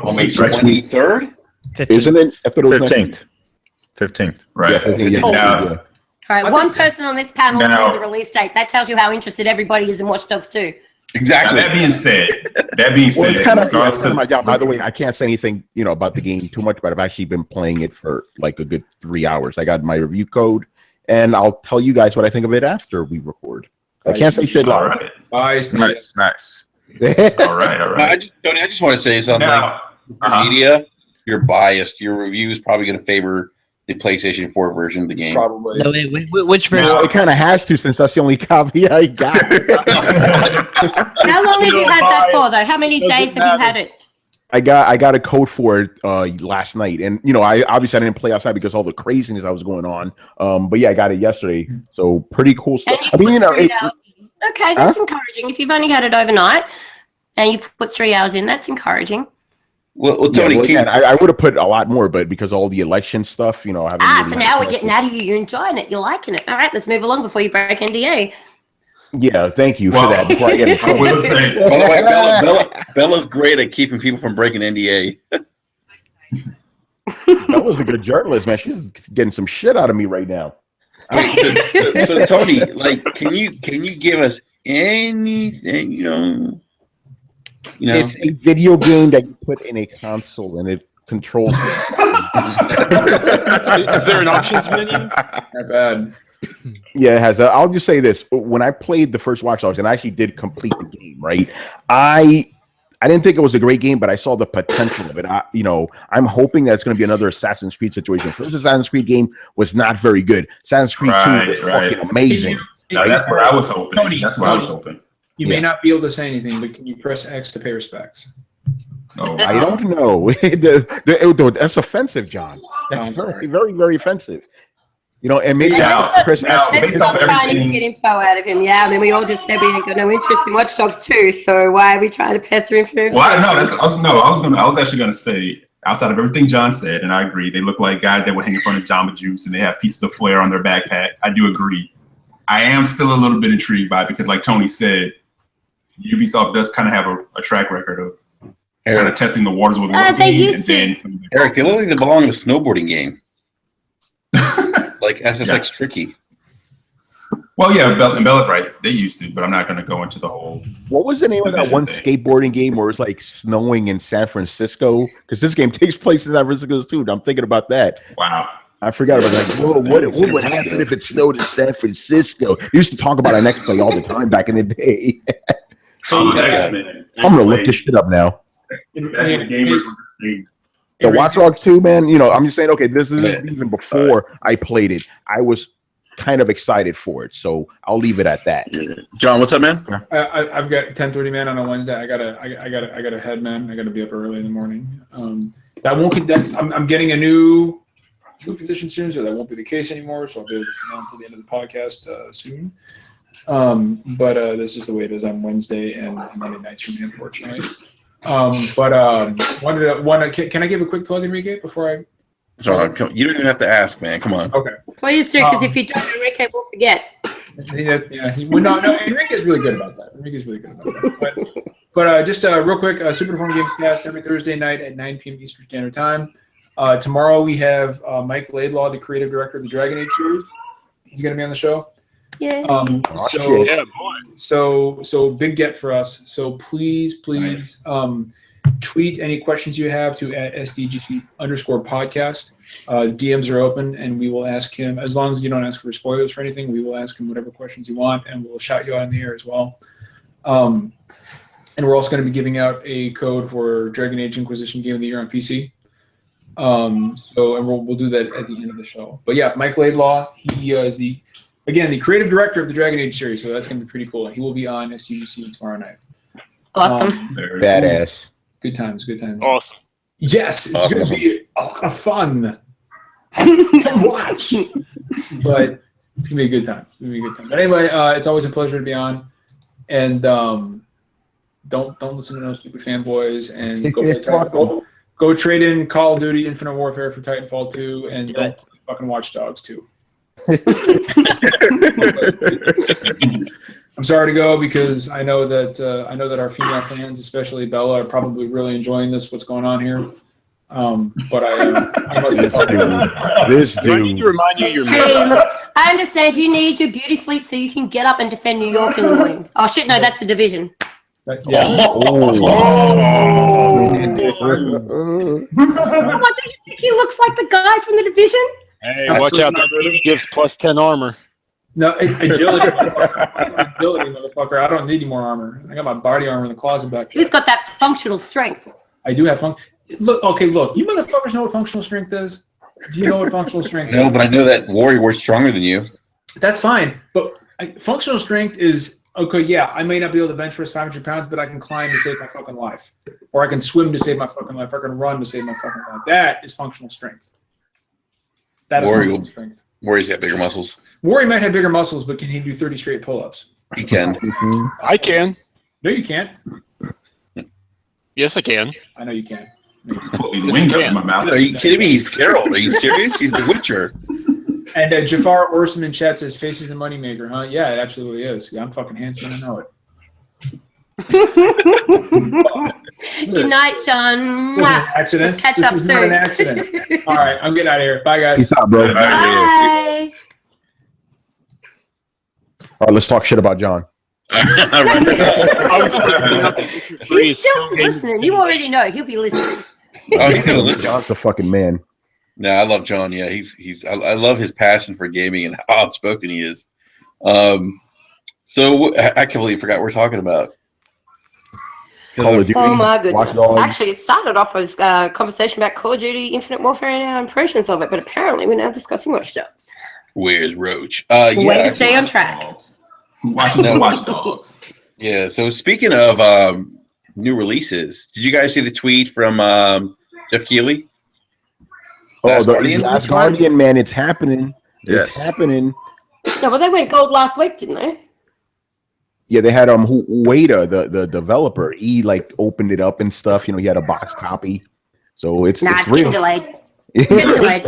on May 23rd. Isn't it? 15th. Right. Yeah, 15th. Now, All right, one person on this panel knows the release date. That tells you how interested everybody is in Watch Dogs 2. Exactly. Now, that being said, well, it's kind of my job. By the way, I can't say anything, about the game too much, but I've actually been playing it for a good 3 hours. I got my review code, and I'll tell you guys what I think of it after we record. I can't say shit loud. Right. Nice. All right. Tony, I just want to say something. Now, media, you're biased. Your review is probably going to favor the PlayStation 4 version of the game. Probably. No, wait, which version? No, it kind of has to, since that's the only copy I got. How long have you had that for, though? How many days have you had it? I got a code for it last night, and I obviously didn't play outside because all the craziness that was going on. But yeah, I got it yesterday, so pretty cool stuff. Okay, that's encouraging. If you've only had it overnight and you put 3 hours in, that's encouraging. Well, Tony, I would have put a lot more, but because of all the election stuff, so now we're getting out of you. You're enjoying it. You're liking it. All right, let's move along before you break NDA. Yeah, thank you for that. Before I get by the way, Bella's great at keeping people from breaking NDA. Bella's a good journalist, man. She's getting some shit out of me right now. So Tony, can you give us anything? It's a video game that you put in a console and it controls it. Is there an options menu? Not bad. Yeah, it has. I'll just say this: when I played the first Watch Dogs and I actually did complete the game, right? I didn't think it was a great game, but I saw the potential of it. I'm hoping that it's going to be another Assassin's Creed situation. First Assassin's Creed game was not very good. Assassin's Creed 2 was fucking amazing. That's what I was hoping. I was hoping. You may not be able to say anything, but can you press X to pay respects? Oh, I don't know. That's offensive, John. That's very, very, very offensive. And maybe Let's stop trying to get info out of him. Yeah, I mean, we all just said we ain't got no interest in Watch Dogs 2, so why are we trying to pester him for info? I was actually going to say, outside of everything John said, and I agree, they look like guys that would hang in front of Jamba Juice and they have pieces of flair on their backpack. I do agree. I am still a little bit intrigued by it because, like Tony said, Ubisoft does kind of have a track record of kind of testing the waters with one game and then Eric, they look like they belong in a snowboarding game. Like SSX Tricky. Well, yeah, Bella's right. They used to, but I'm not going to go into the whole. What was the name of that one skateboarding game where it's like snowing in San Francisco? Because this game takes place in San Francisco too. I'm thinking about that. Wow. I forgot about that. Whoa, what would happen if it snowed in San Francisco? We used to talk about our next play all the time back in the day. I'm gonna look this shit up now. The Watch Dogs 2, man. I'm just saying. Okay, this is even before I played it. I was kind of excited for it, so I'll leave it at that. John, what's up, man? I've got 10:30, man, on a Wednesday. I gotta head, man. I gotta be up early in the morning. That won't. I'm getting a new new position soon, so that won't be the case anymore. So I'll be able to sit until the end of the podcast soon. But this is the way it is on Wednesday and Monday nights for me, unfortunately. Can I give a quick plug, Enrique, before I? Sorry, you don't even have to ask, man. Come on. Okay. Please do, because if you don't, Enrique will forget. No, Enrique's really good about that. But just real quick, Super Fun Games Cast every Thursday night at 9 p.m. Eastern Standard Time. Tomorrow we have Mike Laidlaw, the creative director of the Dragon Age series. He's going to be on the show. Yeah. So big get for us. So please, nice. Tweet any questions you have to @SDGC_podcast. DMs are open, and we will ask him, as long as you don't ask for spoilers for anything, we will ask him whatever questions you want, and we'll shout you out on the air as well. And we're also going to be giving out a code for Dragon Age Inquisition Game of the Year on PC. And we'll do that at the end of the show. But yeah, Mike Laidlaw, he is the creative director of the Dragon Age series, so that's going to be pretty cool. And he will be on SDGC tomorrow night. Awesome. Badass. Good times. Awesome. Yes, it's going to be a lot of fun. Come watch. But it's going to be a good time. But anyway, it's always a pleasure to be on. And don't listen to no stupid fanboys, and go trade in Call of Duty Infinite Warfare for Titanfall 2, and don't fucking Watch Dogs 2. I'm sorry to go, because I know that our female fans, especially Bella, are probably really enjoying what's going on here. But this dude. Do I need to remind you you're Hey, look, I understand you need your beauty sleep so you can get up and defend New York in the morning. Oh shit, no, that's the Division. Yeah. Come on, do you think he looks like the guy from the Division? Hey, watch out! That gives +10 armor. No, agility, motherfucker. I don't need any more armor. I got my body armor in the closet back there. He's got that functional strength. I do have Look. You motherfuckers know what functional strength is? Do you know what functional strength is? No, but I know that Warrior was stronger than you. That's fine. But functional strength is, okay, yeah, I may not be able to bench press 500 pounds, but I can climb to save my fucking life. Or I can swim to save my fucking life. Or I can run to save my fucking life. That is functional strength. That is functional strength. Warrior's got bigger muscles. Warrior might have bigger muscles, but can he do 30 straight pull-ups? He can. I can. No, you can't. Yes, I can. I know you can. Pull these wings up in my mouth. Are you kidding me? He's Geralt. Are you serious? He's the Witcher. And Jafar Orson in chat says, "Face is the moneymaker," huh? Yeah, it absolutely is. Yeah, I'm fucking handsome and I know it. Good night, John. Accident. Let's catch up soon. Not an accident. All right, I'm getting out of here. Bye, guys. Peace out, bro. Bye. All right, let's talk shit about John. He's still listening. You already know. He'll be listening. Oh, he's gonna listen. John's the fucking man. No, I love John. Yeah, I love his passion for gaming and how outspoken he is. So I completely forgot what we're talking about. Call of Duty, Oh my goodness! Dogs. Actually, it started off as a conversation about Call of Duty Infinite Warfare and our impressions of it, but apparently we're now discussing Watch Dogs. Where's Roach? Way to stay on track. Who watches the Watch Dogs? Yeah. So speaking of new releases, did you guys see the tweet from Jeff Keighley? Oh, the Last Guardian, man, it's happening. Yes. It's happening. No, well, they went gold last week, didn't they? Yeah, they had Ueda, the developer. He like opened it up and stuff. You know, he had a box copy. So it's It's real. getting delayed. It's getting delayed.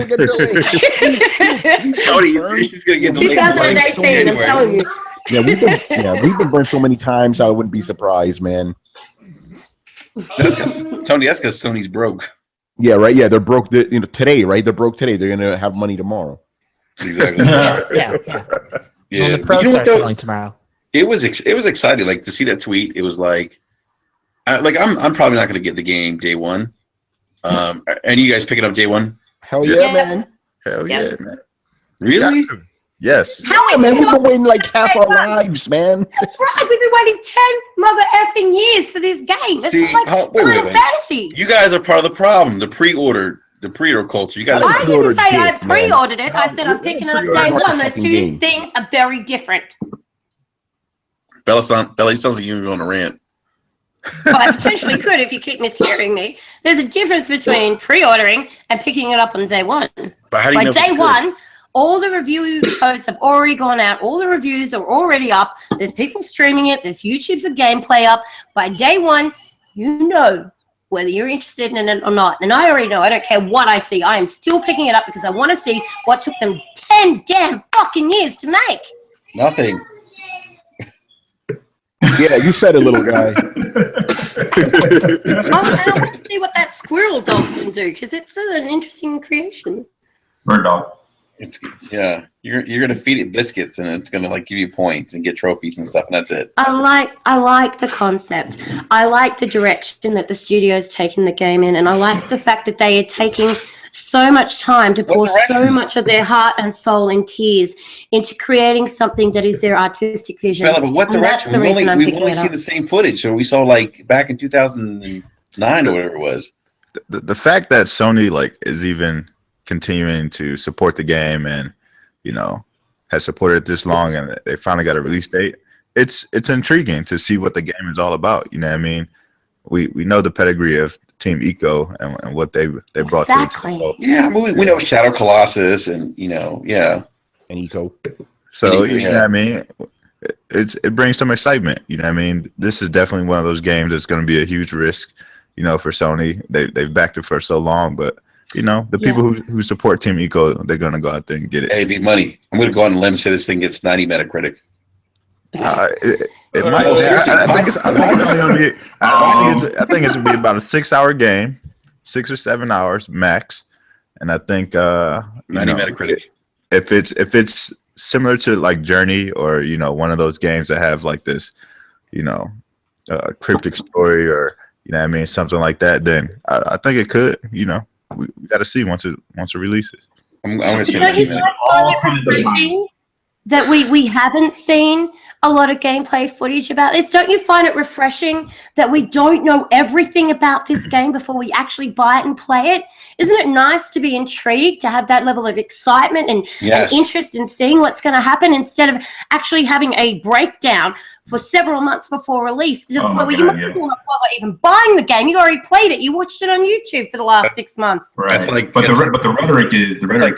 Tony, he's gonna get delayed. 2018, I'm telling you. Yeah, we've been burned so many times. I wouldn't be surprised, man. That's because Sony's broke. Yeah, right. Yeah, they're broke. Today, right? They're broke today. They're gonna have money tomorrow. Exactly. Yeah. Well, the pros start selling tomorrow. It was exciting, like to see that tweet. It was like I'm probably not gonna get the game day one. Any of you guys picking up day one? Hell yeah, man. Hell yeah, man. Really? Yes. Yeah, man. We've been waiting like half our lives, man. That's right. We've been waiting 10 mother effing years for this game. This is like Final Fantasy. You guys are part of the problem. The pre-order culture. You guys. I didn't say I pre-ordered it. I said I'm picking it up day one. Those two things are very different. Bella sounds like you're going to rant. Well, I potentially could if you keep mishearing me. There's a difference between pre-ordering and picking it up on day one. But how do you know By if it's day good? one, all the review codes have already gone out. All the reviews are already up. There's people streaming it. There's YouTube's of gameplay up. By day one, you know whether you're interested in it or not. And I already know. I don't care what I see. I am still picking it up because I want to see what took them 10 damn fucking years to make. Nothing. Yeah, you said it, little guy. I want to see what that squirrel dog can do because it's an interesting creation. Bird dog. Yeah, you're gonna feed it biscuits and it's gonna like give you points and get trophies and stuff, and that's it. I like the concept. I like the direction that the studio's taking the game in, and I like the fact that they are taking so much time to pour so much of their heart and soul and tears into creating something that is their artistic vision. Bella, but what And that's direction? the We've reason I'm only picking it seen up. the same footage, so we saw like back in 2009 or whatever it was. The fact that Sony like is even continuing to support the game and has supported it this long and they finally got a release date, it's intriguing to see what the game is all about. You know what I mean? We know the pedigree of Team Eco and what they brought to the table. Yeah, I mean, we know Shadow Colossus and yeah. And Eco. So And Eco, you know what I mean? It brings some excitement. You know what I mean? This is definitely one of those games that's going to be a huge risk, for Sony. They've backed it for so long, but the people who support Team Eco, they're going to go out there and get it. Hey, big money. I'm going to go on a limb and say this thing gets 90 Metacritic. It might. I think it's gonna be about a 6-hour game, 6 or 7 hours max, and I think 90 Metacritic. If it's similar to like Journey or one of those games that have like this, cryptic story or something like that, then I think it could. We got to see once it releases. I'm going to say Don't you 90 guys find it refreshing that we haven't seen a lot of gameplay footage about this? Don't you find it refreshing that we don't know everything about this game before we actually buy it and play it? Isn't it nice to be intrigued, to have that level of excitement and interest in seeing what's going to happen instead of actually having a breakdown for several months before release? You might as well not bother even buying the game. You already played it. You watched it on YouTube for the last 6 months. Right. But the rhetoric is like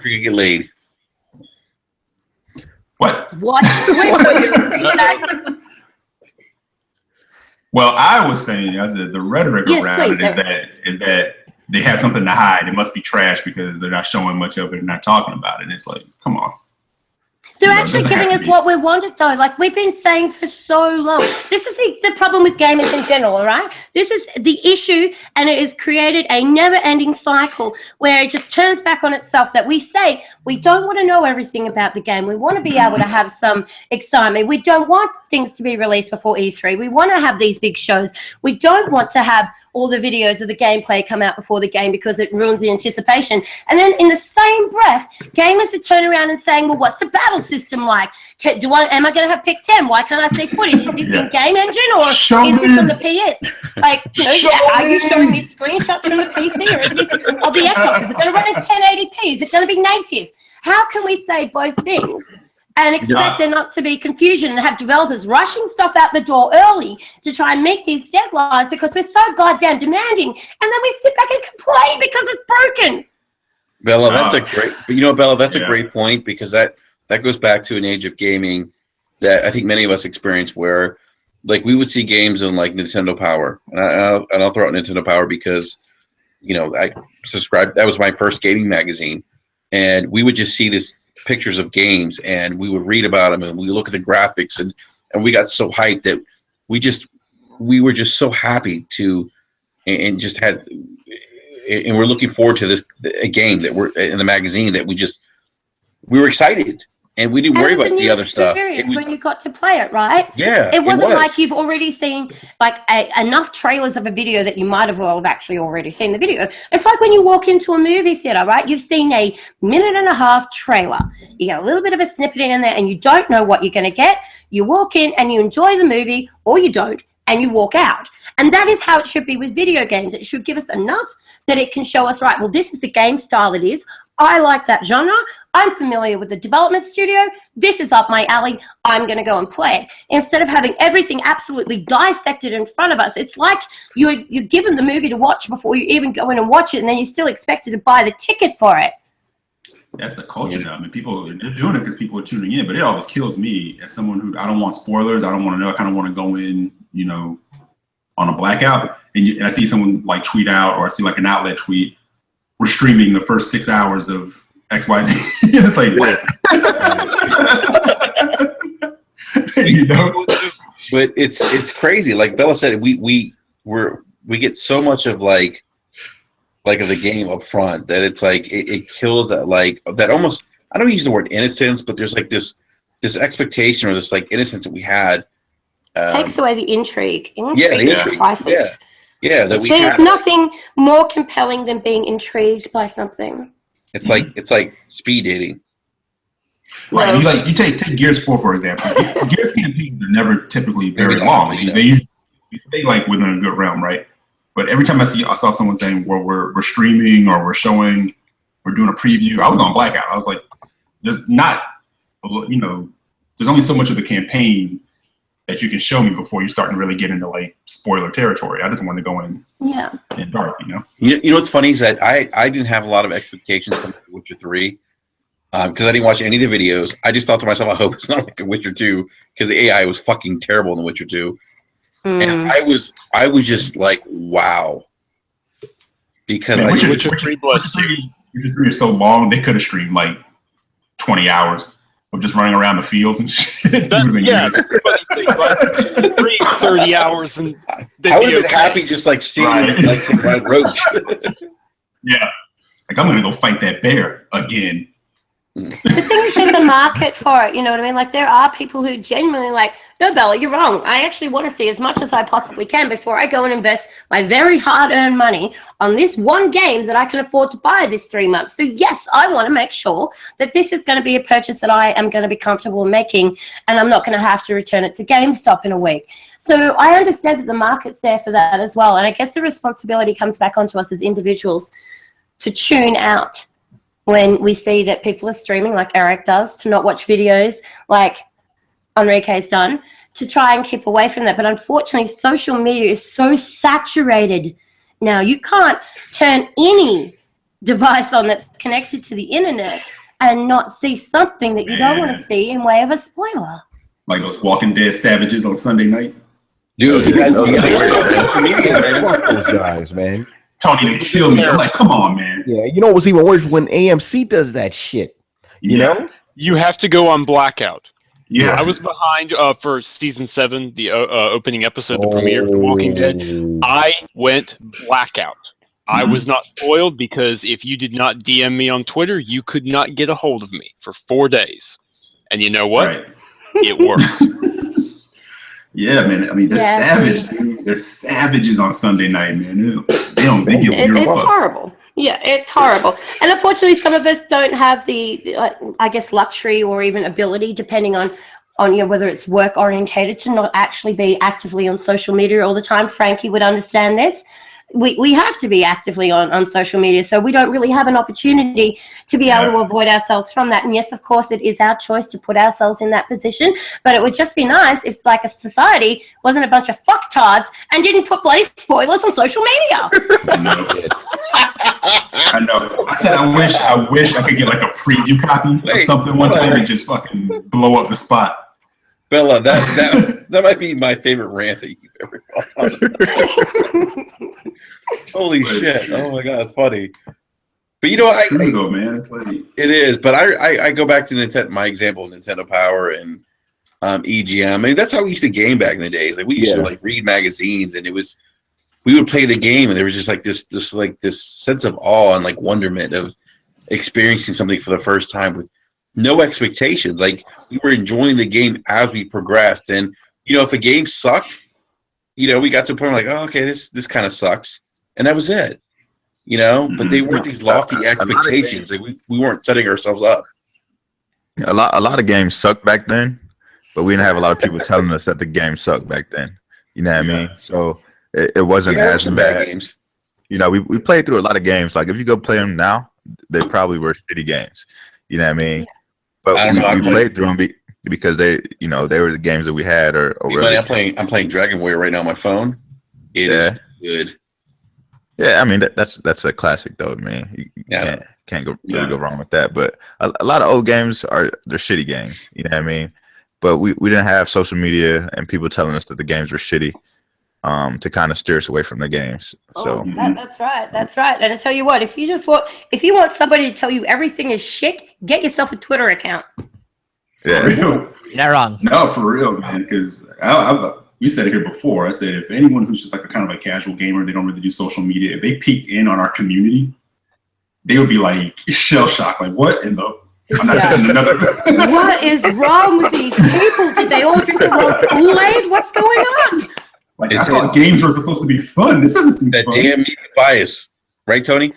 you get laid. What? What? Well, I was saying, I said the rhetoric around it is that they have something to hide. It must be trash because they're not showing much of it and not talking about it. And it's like, come on. They're actually giving us what we wanted, though. Like we've been saying for so long. This is the problem with gamers in general, all right? This is the issue, and it has created a never-ending cycle where it just turns back on itself, that we say we don't want to know everything about the game. We want to be able to have some excitement. We don't want things to be released before E3. We want to have these big shows. We don't want to have all the videos of the gameplay come out before the game because it ruins the anticipation. And then in the same breath, gamers are turning around and saying, well, what's the battle system like? Am I going to have pick 10? Why can't I see footage? Is this in game engine or is this on the PS? Like, are you showing me screenshots from the PC or is this of the Xbox? Is it going to run in 1080p? Is it going to be native? How can we say both things and expect there not to be confusion and have developers rushing stuff out the door early to try and meet these deadlines because we're so goddamn demanding, and then we sit back and complain because it's broken? Bella, that's a great. Bella, that's a great point, because that goes back to an age of gaming that I think many of us experience, where like we would see games on like Nintendo Power, and I'll throw out Nintendo Power because I subscribed. That was my first gaming magazine, and we would just see this pictures of games and we would read about them and we look at the graphics and we got so hyped that we were just so happy to and we're looking forward to a game that we're in the magazine that we were excited. And we didn't worry about the other stuff. When you got to play it, right? Yeah. It wasn't like you've already seen like enough trailers of a video that you might have actually already seen the video. It's like when you walk into a movie theater, right? You've seen a 1.5-minute trailer. You get a little bit of a snippet in there and you don't know what you're going to get. You walk in and you enjoy the movie, or you don't, and you walk out. And that is how it should be with video games. It should give us enough that it can show us, right, well, this is the game style it is. I like that genre. I'm familiar with the development studio. This is up my alley. I'm going to go and play it. Instead of having everything absolutely dissected in front of us, it's like you're given the movie to watch before you even go in and watch it, and then you're still expected to buy the ticket for it. That's the culture now. I mean, people, they're doing it because people are tuning in, but it always kills me as someone who, I don't want spoilers. I don't want to know. I kind of want to go in, you know, on a blackout. And I see someone like tweet out, or I see like an outlet tweet, we're streaming the first 6 hours of XYZ. It's like, what? You know? But it's crazy. Like Bella said, we get so much of like of the game up front that it's like it kills that, like, that almost, I don't use the word innocence, but there's like this expectation or this like innocence that we had. Takes away the intrigue. Yeah, the intrigue. Priceless. Yeah, that we There's nothing more compelling than being intrigued by something. It's like speed dating. Right. No. You take Gears 4 for example. Gears campaigns are never typically very long. They usually stay like within a good realm, right? But every time I saw someone saying, well, we're streaming or we're showing, we're doing a preview, I was on blackout. I was like, there's not, you know, there's only so much of the campaign that you can show me before you start to really get into like spoiler territory. I just want to go in dark, you know? You know what's funny is that I didn't have a lot of expectations from Witcher 3 because I didn't watch any of the videos. I just thought to myself, I hope it's not like The Witcher 2 because the AI was fucking terrible in The Witcher 2. And I was just like, wow. Because Witcher 3 is so long, they could have streamed like 20 hours of just running around the fields and shit. 30 hours and I would have been happy just like seeing like Red Roach. Yeah. Like, I'm gonna go fight that bear again. The thing is, there's a market for it, you know what I mean? Like, there are people who genuinely like, no, Bella, you're wrong. I actually want to see as much as I possibly can before I go and invest my very hard-earned money on this one game that I can afford to buy this 3 months. So, yes, I want to make sure that this is going to be a purchase that I am going to be comfortable making, and I'm not going to have to return it to GameStop in a week. So I understand that the market's there for that as well, and I guess the responsibility comes back onto us as individuals to tune out when we see that people are streaming like Eric does, to not watch videos like Enrique's done, to try and keep away from that. But unfortunately, social media is so saturated now. You can't turn any device on that's connected to the internet and not see something that you don't want to see in way of a spoiler. Like those Walking Dead savages on Sunday night. Dude, you guys fuck those guys, man. Tony, they kill me. I'm like, come on, man. Yeah, you know what's even worse? When AMC does that shit. You know? You have to go on blackout. Yeah. I was behind for season 7, the opening episode, the premiere of The Walking Dead. I went blackout. I was not spoiled because if you did not DM me on Twitter, you could not get a hold of me for 4 days. And you know what? Right. It worked. Yeah, man. I mean, they're savage, dude. They're savages on Sunday night, man. They give zero It's fucks. horrible. Yeah, it's horrible. And unfortunately, some of us don't have the, I guess, luxury or even ability, depending on whether it's work orientated, to not actually be actively on social media all the time. Frankie would understand this. We have to be actively on social media, so we don't really have an opportunity to be able to avoid ourselves from that. And yes, of course, it is our choice to put ourselves in that position, but it would just be nice if, like, a society wasn't a bunch of fucktards and didn't put bloody spoilers on social media. I know. I said I wish I could get like a preview copy of something one time and just fucking blow up the spot. Bella, that might be my favorite rant that you've ever gone. Holy shit! Oh my god, it's funny. But you know, man, it's like it is. But I go back to Nintendo. My example, Nintendo Power and EGM. I mean, that's how we used to game back in the days. Like we used to like read magazines, and we would play the game, and there was just like this sense of awe and like wonderment of experiencing something for the first time with no expectations. Like we were enjoying the game as we progressed, and you know, if a game sucked, you know, we got to a point where like, oh, okay, this kind of sucks, and that was it. You know, but they weren't these lofty expectations. Like we weren't setting ourselves up. A lot of games sucked back then, but we didn't have a lot of people telling us that the game sucked back then. You know what I mean? So it wasn't as some bad bad games. You know, we played through a lot of games. Like if you go play them now, they probably were shitty games. You know what I mean? Yeah. But we played through them because they were the games that we had. Or really I'm playing Dragon Warrior right now on my phone. It is good. Yeah, I mean that's a classic though, man. You can't really go wrong with that. But a lot of old games they're shitty games. You know what I mean? But we didn't have social media and people telling us that the games were shitty to kind of steer us away from the games. So that's right. And I tell you what, if you want somebody to tell you everything is shit, get yourself a Twitter account. For real. You're not wrong. No, for real, man. Because we said it here before. I said if anyone who's just like a kind of a casual gamer, they don't really do social media. If they peek in on our community, they would be like shell shocked. Like, what in the? I'm not touching another. What is wrong with these people? Did they all drink the wrong Kool-Aid? What's going on? Like, I thought games were supposed to be fun. This doesn't seem that fun. damn media bias, right, Tony?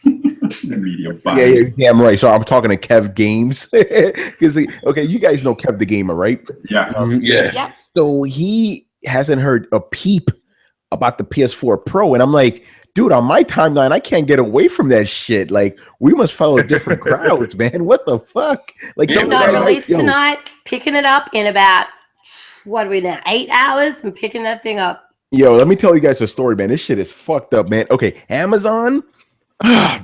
The media bias. Yeah, you're damn right. So I'm talking to Kev Games. Okay, you guys know Kev the Gamer, right? Yeah. Yeah. So he hasn't heard a peep about the PS4 Pro, and I'm like, dude, on my timeline, I can't get away from that shit. Like, we must follow different crowds, man. What the fuck? Like, Released tonight, picking it up in about, what are we now, 8 hours? I'm picking that thing up. Yo, let me tell you guys a story, man. This shit is fucked up, man. Okay, Amazon,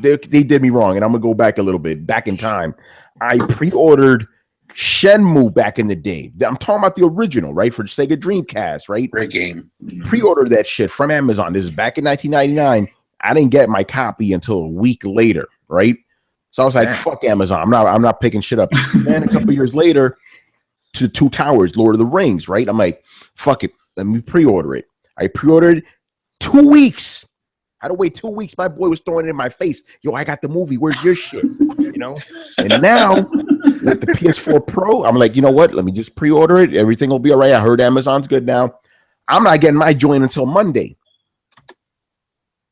they did me wrong, and I'm gonna go back a little bit, back in time. I pre-ordered Shenmue back in the day. I'm talking about the original, right? For Sega Dreamcast, right? Great game. Pre-ordered that shit from Amazon. This is back in 1999. I didn't get my copy until a week later, right? So I was like, fuck Amazon. I'm not picking shit up. Then a couple years later, to Two Towers, Lord of the Rings, right? I'm like, fuck it. Let me pre-order it. I pre-ordered 2 weeks. I had to wait 2 weeks. My boy was throwing it in my face. Yo, I got the movie. Where's your shit? You know? And now, with the PS4 Pro, I'm like, you know what? Let me just pre-order it. Everything will be all right. I heard Amazon's good now. I'm not getting my joint until Monday.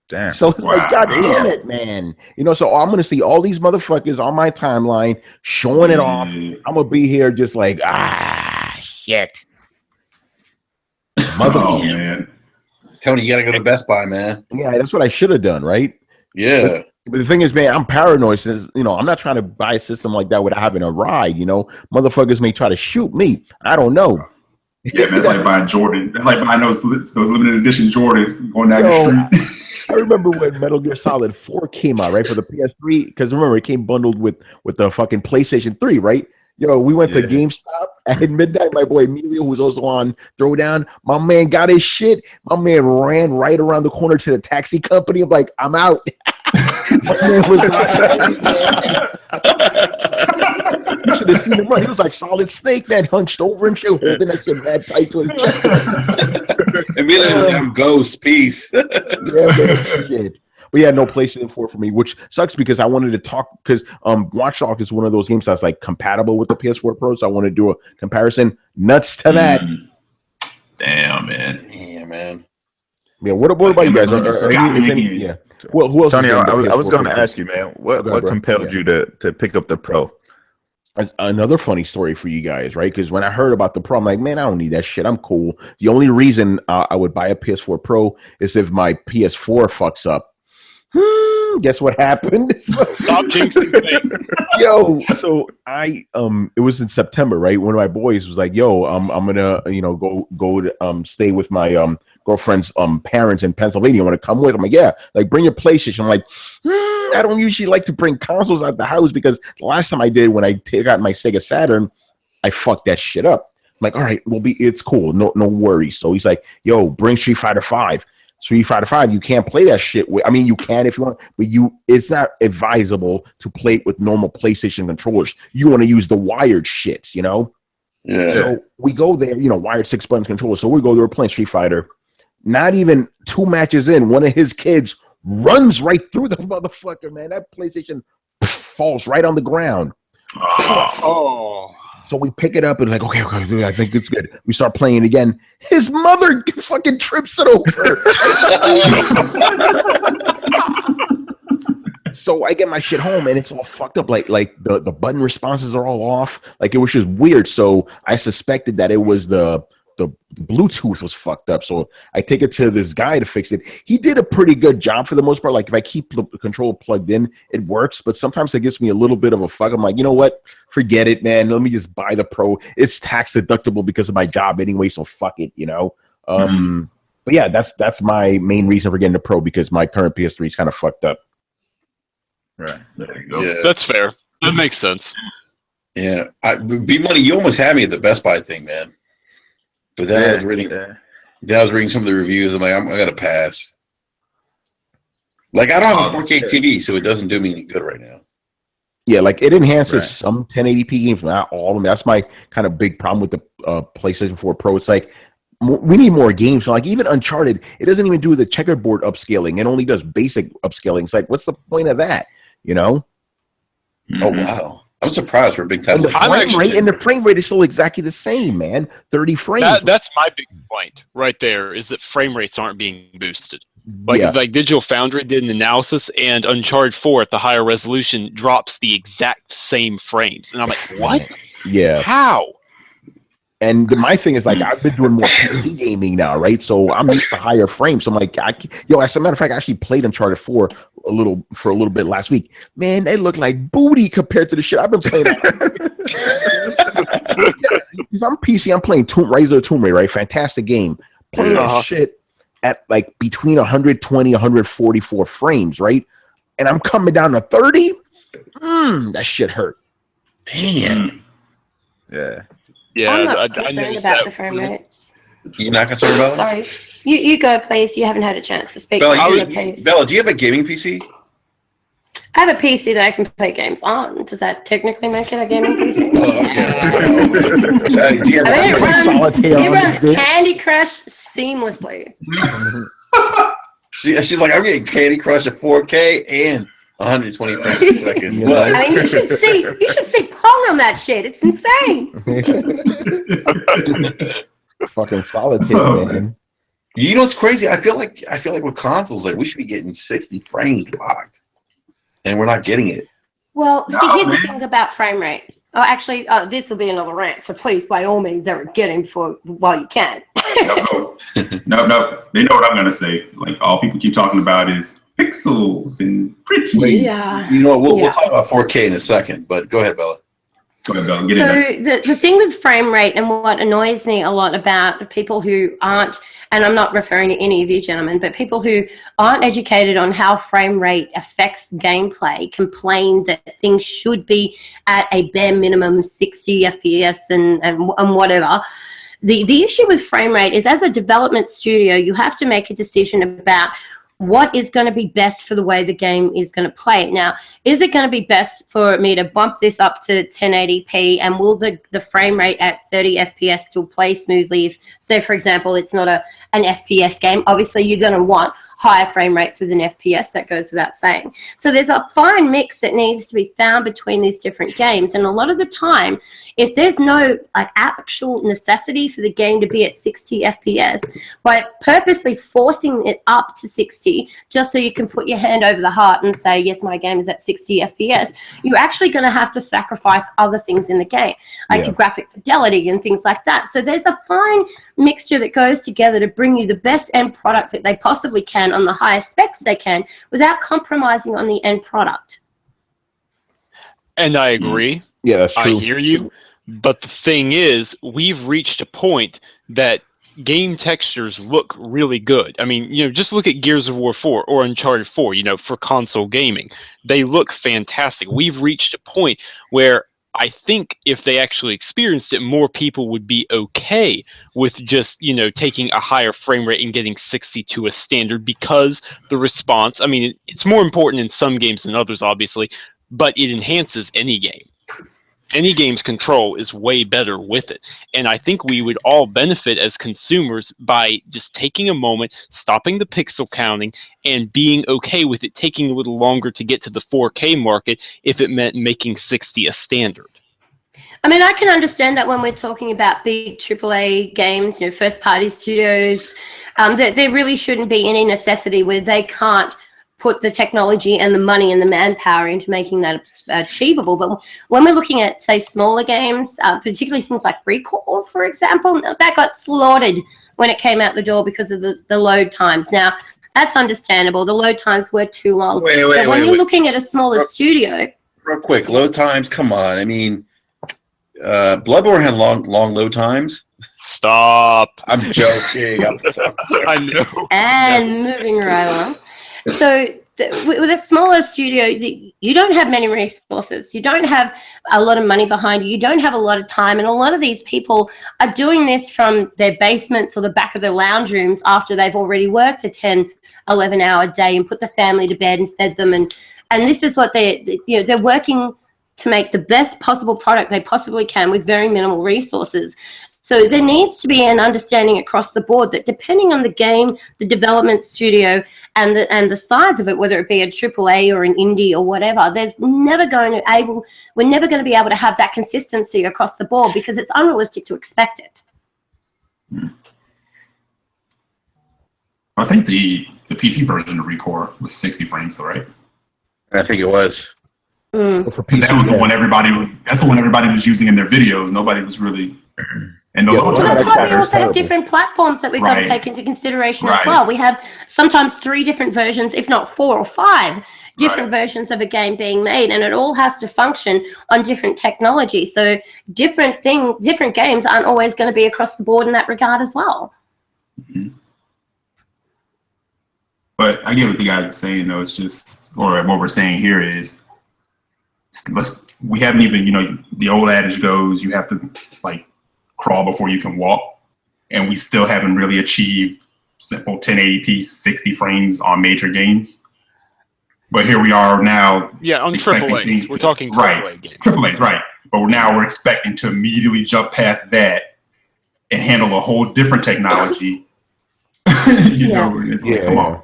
Damn. So it's like, God damn it, man. You know, so I'm going to see all these motherfuckers on my timeline showing it off. I'm going to be here just like, shit. Oh, man. Tony, you got to go to Best Buy, man. Yeah, that's what I should have done, right? Yeah. But the thing is, man, I'm paranoid since, you know, I'm not trying to buy a system like that without having a ride, you know. Motherfuckers may try to shoot me. I don't know. Yeah, man, that's like buying Jordan. That's like buying those limited edition Jordans going down the street. I remember when Metal Gear Solid 4 came out, right, for the PS3, because remember, it came bundled with the fucking PlayStation 3, right? Yo, we went to GameStop at midnight. My boy Emilio, who was also on Throwdown, my man got his shit. My man ran right around the corner to the taxi company. I'm like, I'm out. My man was you should have seen him run. He was like Solid Snake, man, hunched over and shit, holding that shit mad tight to his chest. Emilio, ghost, peace. Yeah, man, shit. But yeah, no PlayStation 4 for me, which sucks because I wanted to talk because Watch Dogs is one of those games that's like compatible with the PS4 Pro, so I want to do a comparison. Nuts to that. Damn, man. Yeah, man. Yeah, what about you guys? Yeah. Well, who else? Tony, I was going to ask you, man, what compelled you to pick up the Pro? Another funny story for you guys, right? Because when I heard about the Pro, I'm like, man, I don't need that shit. I'm cool. The only reason I would buy a PS4 Pro is if my PS4 fucks up. Guess what happened? Stop jinxing things. Yo, so it was in September, right? One of my boys was like, yo, I'm gonna, go to stay with my girlfriend's parents in Pennsylvania. Want to come with? I'm like, yeah, like bring your PlayStation. I'm like, I don't usually like to bring consoles out the house because the last time I did when I got my Sega Saturn, I fucked that shit up. I'm like, all right, it's cool, no worries. So he's like, yo, bring Street Fighter 5. Street Fighter 5, you can't play that shit with. I mean, you can if you want, but it's not advisable to play it with normal PlayStation controllers. You want to use the wired shits, you know? Yeah. So we go there, wired 6-button controller. So we go there playing Street Fighter. Not even 2 matches in, one of his kids runs right through the motherfucker, man. That PlayStation falls right on the ground. Oh. So we pick it up and it's like, okay, I think it's good. We start playing it again. His mother fucking trips it over. So I get my shit home and it's all fucked up. Like the button responses are all off. Like it was just weird. So I suspected that it was the the Bluetooth was fucked up. So I take it to this guy to fix it. He did a pretty good job for the most part. Like if I keep the controller plugged in, it works. But sometimes it gives me a little bit of a fuck. I'm like, you know what? Forget it, man. Let me just buy the Pro. It's tax deductible because of my job anyway. So fuck it, you know. But yeah, that's my main reason for getting the Pro, because my current PS3 is kind of fucked up. Right. There you go. Yeah. That's fair. That makes sense. Yeah, B-Money, you almost had me at the Best Buy thing, man. But then I was reading some of the reviews. I'm like, I gotta pass. Like, I don't have a 4K TV, so it doesn't do me any good right now. Yeah, like it enhances some 1080p games, not all of them. That's my kind of big problem with the PlayStation 4 Pro. It's like we need more games. So like even Uncharted, it doesn't even do the checkerboard upscaling. It only does basic upscaling. It's like, what's the point of that? You know? Oh wow. I'm surprised for a big time. And the frame rate is still exactly the same, man. 30 frames. That's my big point right there, is that frame rates aren't being boosted. Like Digital Foundry did an analysis, and Uncharted 4 at the higher resolution drops the exact same frames. And I'm like, what? Yeah. How? And my thing is, like, I've been doing more PC gaming now, right? So I'm used to higher frames. So I'm like, as a matter of fact, I actually played Uncharted 4 for a little bit last week. Man, they look like booty compared to the shit I've been playing. Because I'm PC, I'm playing Rise of the Tomb Raider, right? Fantastic game. Playing that shit at like between 120, 144 frames, right? And I'm coming down to 30. That shit hurt. Damn. Yeah. Yeah, I'm not concerned about the frame rates. You're not concerned about it? Sorry. You go, please. You haven't had a chance to speak. Bella, do you have a gaming PC? I have a PC that I can play games on. Does that technically make it a gaming PC? It runs Candy Crush seamlessly. She's like, I'm getting Candy Crush at 4K and 120 frames a second. I mean, you should see Pong on that shit. It's insane. Fucking solitaire, man. You know what's crazy? I feel like with consoles, like we should be getting 60 frames locked, and we're not getting it. Well, see, here's the things about frame rate. Oh, actually, this will be another rant. So please, by all means, ever get him while you can. No. They know what I'm gonna say. Like all people keep talking about is pixels and pretty. Yeah. You know what? We'll talk about 4K in a second, but go ahead, Bella. So the thing with frame rate, and what annoys me a lot about people who aren't, and I'm not referring to any of you gentlemen, but people who aren't educated on how frame rate affects gameplay, complain that things should be at a bare minimum 60 FPS and whatever. The issue with frame rate is, as a development studio, you have to make a decision about what is going to be best for the way the game is going to play. Now, is it going to be best for me to bump this up to 1080p, and will the frame rate at 30 FPS still play smoothly if, say, for example, it's not an FPS game? Obviously, you're going to want higher frame rates with an FPS, that goes without saying. So there's a fine mix that needs to be found between these different games, and a lot of the time, if there's no actual necessity for the game to be at 60 FPS, by purposely forcing it up to 60 just so you can put your hand over the heart and say, yes, my game is at 60 FPS, you're actually going to have to sacrifice other things in the game, like your graphic fidelity and things like that. So there's a fine mixture that goes together to bring you the best end product that they possibly can on the highest specs they can without compromising on the end product. And I agree. Yeah, that's true. I hear you. But the thing is, we've reached a point that game textures look really good. I mean, just look at Gears of War 4 or Uncharted 4, for console gaming. They look fantastic. We've reached a point where I think if they actually experienced it, more people would be okay with just, taking a higher frame rate and getting 60 to a standard, because the response, I mean, it's more important in some games than others, obviously, but it enhances any game. Any game's control is way better with it. And I think we would all benefit as consumers by just taking a moment, stopping the pixel counting, and being okay with it taking a little longer to get to the 4K market if it meant making 60 a standard. I mean, I can understand that when we're talking about big AAA games, first-party studios, that there really shouldn't be any necessity where they can't put the technology and the money and the manpower into making that achievable. But when we're looking at, say, smaller games, particularly things like Recall, for example, that got slaughtered when it came out the door because of the load times. Now, that's understandable. The load times were too long. But when you're looking at a smaller studio... Real quick, load times, come on. I mean, Bloodborne had long load times. Stop. I'm joking. I know. And moving right along. So with a smaller studio, you don't have many resources. You don't have a lot of money behind you. You don't have a lot of time. And a lot of these people are doing this from their basements or the back of their lounge rooms after they've already worked a 10, 11-hour day and put the family to bed and fed them. And this is what they're working to make the best possible product they possibly can with very minimal resources. So there needs to be an understanding across the board that depending on the game, the development studio, and the size of it, whether it be a AAA or an indie or whatever, we're never going to be able to have that consistency across the board because it's unrealistic to expect it. I think the PC version of Recore was 60 frames, though, right? I think it was. For PC, that was the one everybody was using in their videos. Nobody was really. And we also have different platforms that we've got to take into consideration as well. We have sometimes 3 different versions, if not 4 or 5 different versions of a game being made, and it all has to function on different technology. So different games aren't always going to be across the board in that regard as well. Mm-hmm. But I get what the guys are saying, though. It's just, or what we're saying here is, we haven't even, the old adage goes, you have to crawl before you can walk, and we still haven't really achieved simple 1080p 60 frames on major games. But here we are now. Yeah, on AAAs. We're talking AAA games. AAAs, right. But now we're expecting to immediately jump past that and handle a whole different technology. Come on.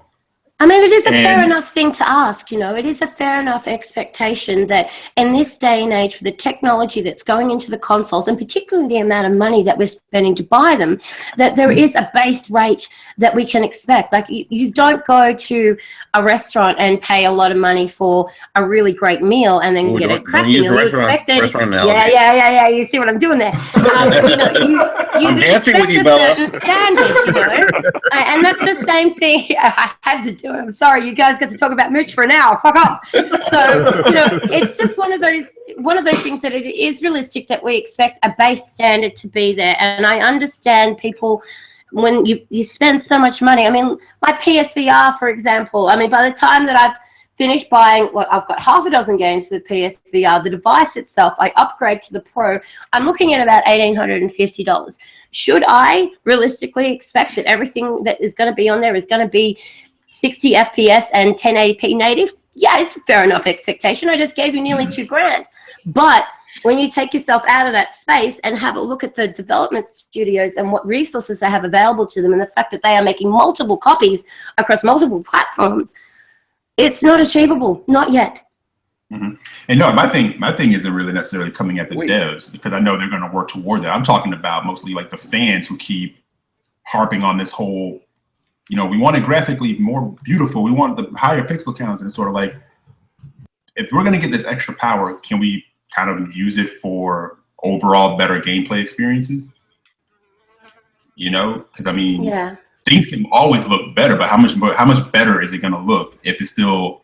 I mean, it is a fair enough thing to ask, It is a fair enough expectation that in this day and age, with the technology that's going into the consoles, and particularly the amount of money that we're spending to buy them, that there is a base rate that we can expect. Like, you don't go to a restaurant and pay a lot of money for a really great meal and then get a crappy meal. You expect that. You see what I'm doing there? I'm dancing with you, Bella. Standard, and that's the same thing. I had to do it. I'm sorry, you guys get to talk about mooch for an hour. Fuck off. So, it's just one of those things that it is realistic that we expect a base standard to be there. And I understand people when you spend so much money. I mean, my PSVR, for example. I mean, by the time that I've finished buying, I've got half a dozen games for the PSVR. The device itself, I upgrade to the Pro. I'm looking at about $1,850. Should I realistically expect that everything that is going to be on there is going to be 60 FPS and 1080p native? Yeah, it's a fair enough expectation. I just gave you nearly $2,000. But when you take yourself out of that space and have a look at the development studios and what resources they have available to them, and the fact that they are making multiple copies across multiple platforms, it's not achievable. Not yet. Mm-hmm. And no, my thing isn't really necessarily coming at the devs, because I know they're going to work towards it. I'm talking about mostly the fans who keep harping on this whole, we want it graphically more beautiful. We want the higher pixel counts. And it's sort of like, if we're going to get this extra power, can we kind of use it for overall better gameplay experiences? Because I mean, things can always look better, but how much better is it going to look if it's still,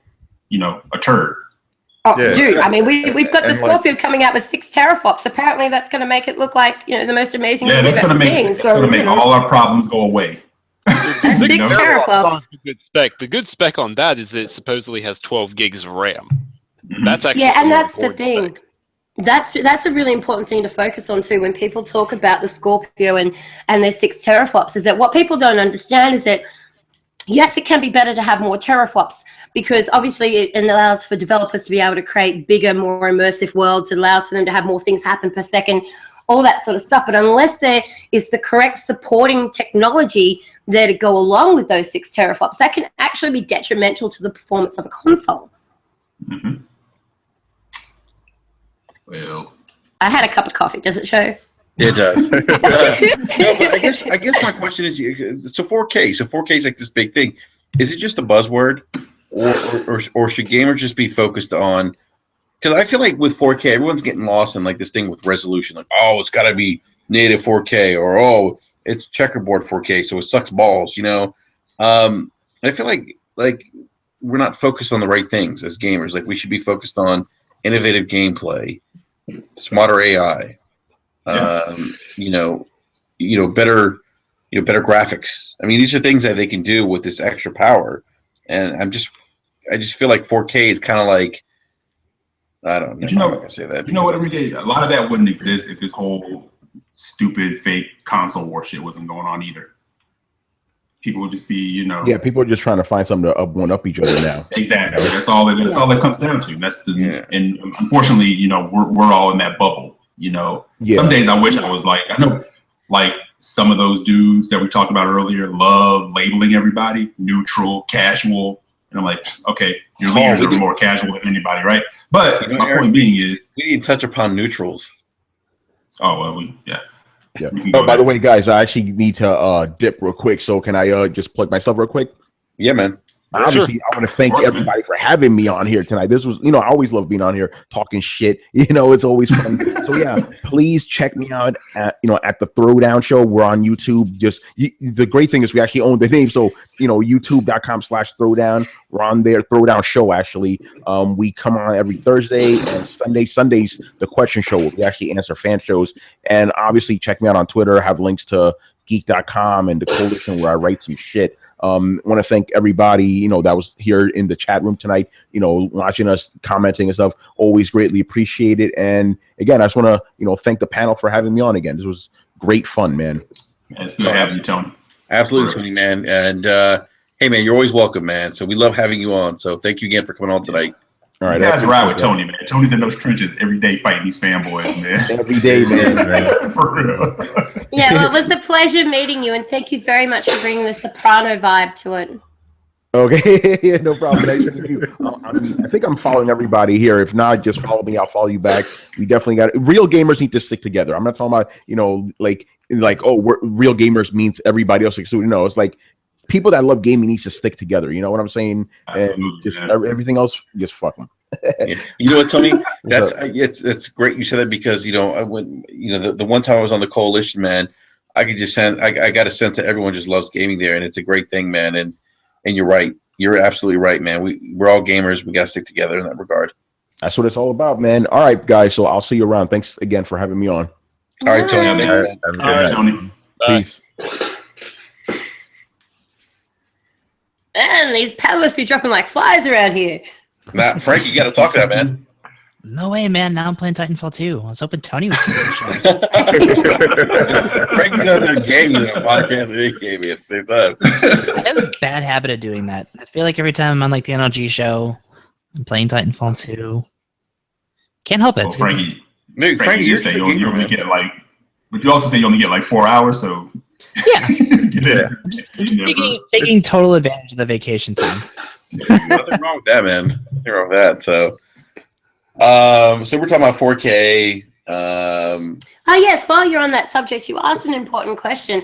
a turd? Oh, dude! I mean, we've got the Scorpio coming out with 6 teraflops. Apparently, that's going to make it look like the most amazing thing we've ever seen. It's going to make all our problems go away. 6 teraflops. The good spec on that is that it supposedly has 12 gigs of RAM. That's actually and that's the thing. Spec. That's a really important thing to focus on too when people talk about the Scorpio and their 6 teraflops. Is that what people don't understand is that yes, it can be better to have more teraflops because obviously it allows for developers to be able to create bigger, more immersive worlds. It allows for them to have more things happen per second, all that sort of stuff. But unless there is the correct supporting technology there to go along with those 6 teraflops, that can actually be detrimental to the performance of a console. Mm-hmm. Well, I had a cup of coffee. Does it show? It does. No, but I guess my question is, so 4K. So 4K is like this big thing. Is it just a buzzword? or should gamers just be focused on? Because I feel like with 4K, everyone's getting lost in like this thing with resolution. Like, oh, it's got to be native 4K, or oh, it's checkerboard 4K, so it sucks balls. I feel like we're not focused on the right things as gamers. Like we should be focused on innovative gameplay, smarter AI, better graphics. I mean, these are things that they can do with this extra power, and I just feel like 4K is kind of like, I don't know. But you know, I'm not gonna say that. You know what? A lot of that wouldn't exist if this whole stupid fake console war shit wasn't going on either. People would just be, Yeah, people are just trying to find something to one up each other now. Exactly. That's all that comes down to. And unfortunately, we're all in that bubble. Some days I wish I was like, I know, like some of those dudes that we talked about earlier love labeling everybody neutral, casual, and I'm like, okay, your leaders are more casual than anybody, right? But my point being is, we need to touch upon neutrals. Oh well, yeah. Oh, by the way, guys, I actually need to dip real quick. So can I just plug myself real quick? Yeah, man. Obviously, I want to thank everybody for having me on here tonight. This was, I always love being on here talking shit. It's always fun. So yeah, please check me out at the Throwdown Show. We're on YouTube. The great thing is we actually own the name. So youtube.com/throwdown. We're on there. Throwdown Show actually. We come on every Thursday and Sunday. Sundays the question show where we actually answer fan shows. And obviously check me out on Twitter. I have links to geek.com and the Coalition where I write some shit. Want to thank everybody, that was here in the chat room tonight, watching us, commenting and stuff. Always greatly appreciate it. And again, I just want to, thank the panel for having me on again. This was great fun, man. It's good having you, Tony. Absolutely, Tony, man. And hey, man, you're always welcome, man. So we love having you on. So thank you again for coming on tonight. All right, you guys ride with Tony, man. Tony's in those trenches every day fighting these fanboys, man. Every day, man. For real. Yeah, well, it was a pleasure meeting you, and thank you very much for bringing the soprano vibe to it. Okay, yeah, no problem. I think I'm following everybody here. If not, just follow me. I'll follow you back. We definitely got real gamers need to stick together. I'm not talking about real gamers means everybody else. So it's like people that love gaming needs to stick together. You know what I'm saying? Absolutely, and just everything else, just fuck them. Yeah. You know what, Tony? It's great you said that because when the one time I was on the Coalition, man, I could just I got a sense that everyone just loves gaming there, and it's a great thing, man. And you're right, you're absolutely right, man. We're all gamers. We gotta stick together in that regard. That's what it's all about, man. All right, guys. So I'll see you around. Thanks again for having me on. All right, Tony. All right, Tony. Peace. Man, these paddlers be dropping like flies around here. Matt, Frank, you got to talk to that, man. No way, man. Now I'm playing Titanfall 2. I was hoping Tony was going to Frank's out there gaming on a podcast and he gave me at the same time. I have a bad habit of doing that. I feel like every time I'm on like the NLG show, I'm playing Titanfall 2. Can't help it. Well, Frankie, you say you only get but you also say you only get 4 hours, so yeah. I'm just taking total advantage of the vacation time. Nothing wrong with that, man. Nothing wrong with that. So we're talking about 4K. Yes, while you're on that subject, you asked an important question,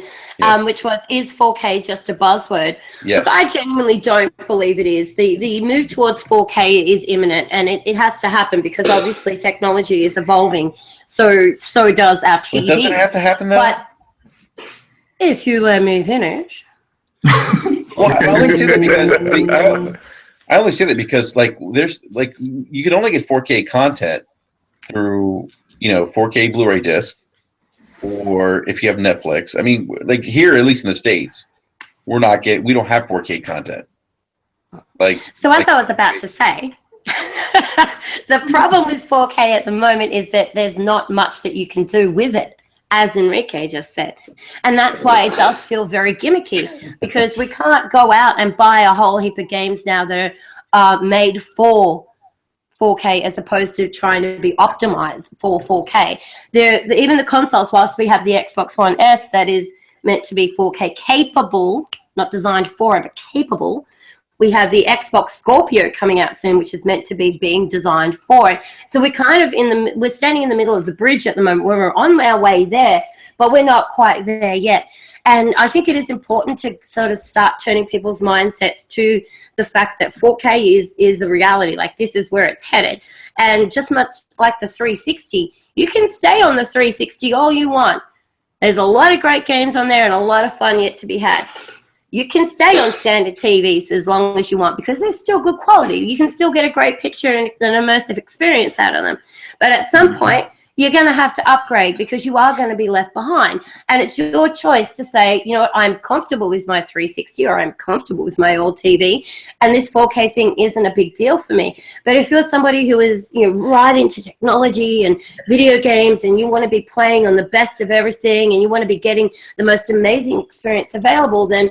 which was, is 4K just a buzzword? Yes. Look, I genuinely don't believe it is. The move towards 4K is imminent, and it has to happen because obviously technology is evolving. So does our TV. It doesn't have to happen, though. But if you let me finish. Well, I only say that because there's you can only get 4K content through 4K Blu-ray disc, or if you have Netflix. I mean, here, at least in the States, we don't have 4K content. So as I was about to say, the problem with 4K at the moment is that there's not much that you can do with it, as Enrique just said. And that's why it does feel very gimmicky, because we can't go out and buy a whole heap of games now that are made for 4K as opposed to trying to be optimized for 4K. Even the consoles, whilst we have the Xbox One S that is meant to be 4K capable, not designed for it, but capable, We have the Xbox Scorpio coming out soon, which is meant to be being designed for it. So we're kind of we're standing in the middle of the bridge at the moment where we're on our way there, but we're not quite there yet. And I think it is important to sort of start turning people's mindsets to the fact that 4K is a reality. Like, this is where it's headed. And just much like the 360, you can stay on the 360 all you want. There's a lot of great games on there and a lot of fun yet to be had. You can stay on standard TVs as long as you want because they're still good quality. You can still get a great picture and an immersive experience out of them. But at some point, you're going to have to upgrade because you are going to be left behind. And it's your choice to say, you know what, I'm comfortable with my 360 or I'm comfortable with my old TV, and this 4K thing isn't a big deal for me. But if you're somebody who is, you know, right into technology and video games and you want to be playing on the best of everything and you want to be getting the most amazing experience available, then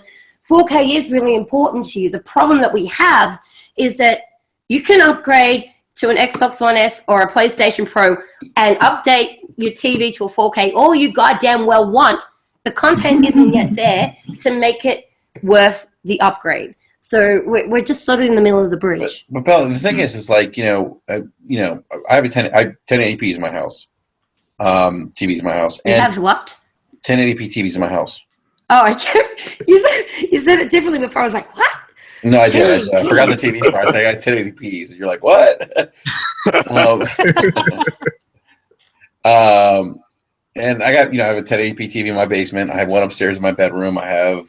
4K is really important to you. The problem that we have is that you can upgrade to an Xbox One S or a PlayStation Pro and update your TV to a 4K all you goddamn well want. The content isn't yet there to make it worth the upgrade. So we're just sort of in the middle of the bridge. But Bella, the thing is like, I have a 1080p in my house. TVs in my house. You have what? 1080p TVs in my house. Oh, you said it differently before. I was like, what? No, I did. I forgot the TV price. I got 1080p's. And you're like, what? And I got, I have a 1080p TV in my basement. I have one upstairs in my bedroom. I have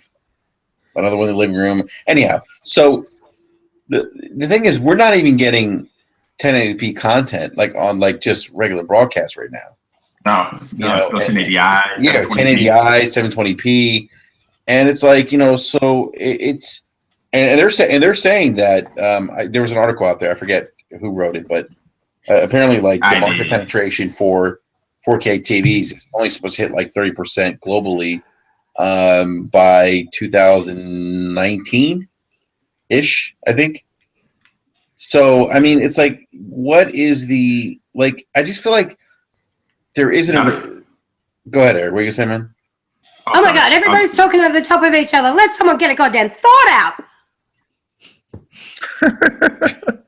another one in the living room. Anyhow, so the thing is, we're not even getting 1080p content like on like just regular broadcast right now. No, it's 1080i. Yeah, 1080i, 720p, and it's like so it's. And they're saying that there was an article out there. I forget who wrote it, but apparently, like the market penetration for 4K TVs is only supposed to hit like 30% globally by 2019 ish, I think. So I mean, it's like, what is the like? I just feel like there isn't. Go ahead, Eric. What are you saying, man? Oh my God! Everybody's talking over the top of each other. Let someone get a goddamn thought out.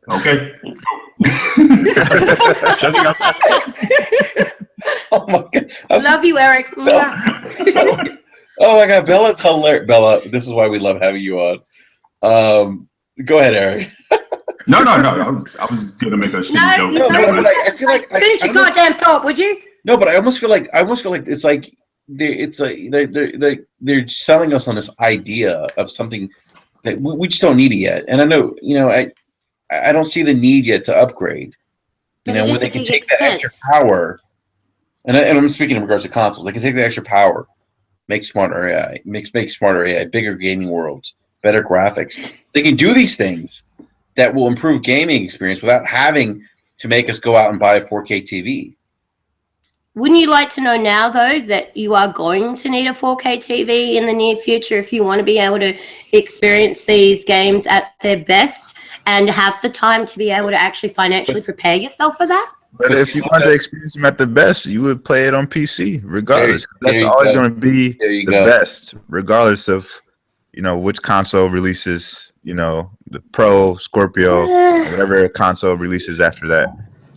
Okay. Oh my God! Love you, Eric. Oh my God, Bella's hilarious. Bella, this is why we love having you on. Go ahead, Eric. No. I was gonna make a shitty joke. No, but I feel like finish your goddamn thought, would you? No, but I almost feel like it's like they're selling us on this idea of something that we just don't need it yet. And I know, I don't see the need yet to upgrade. When they can take that extra power, and I'm speaking in regards to consoles, they can take the extra power, make smarter AI, make smarter AI, bigger gaming worlds, better graphics. They can do these things that will improve gaming experience without having to make us go out and buy a 4K TV. Wouldn't you like to know now, though, that you are going to need a 4K TV in the near future if you want to be able to experience these games at their best and have the time to be able to actually financially prepare yourself for that? But if you want to experience them at the best, you would play it on PC, regardless. That's always going to be the best, regardless of, which console releases, the Pro, Scorpio, whatever console releases after that.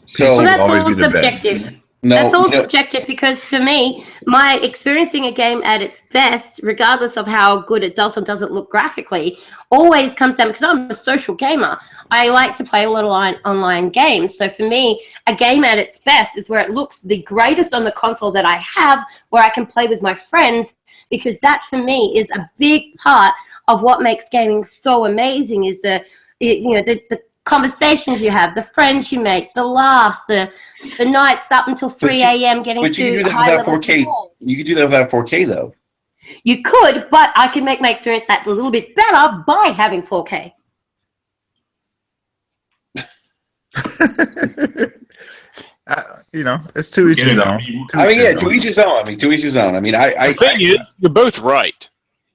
So that's all subjective. That's all subjective because for me, my experiencing a game at its best, regardless of how good it does or doesn't look graphically, always comes down because I'm a social gamer. I like to play a lot of online games. So for me, a game at its best is where it looks the greatest on the console that I have, where I can play with my friends, because that for me is a big part of what makes gaming so amazing is the conversations you have, the friends you make, the laughs, the nights up until 3 a.m. getting to high levels of 4K. You could do that without 4K, though. You could, but I can make my experience that a little bit better by having 4K. It's to each his own. To each his own. To each his own. The thing is, you're both right.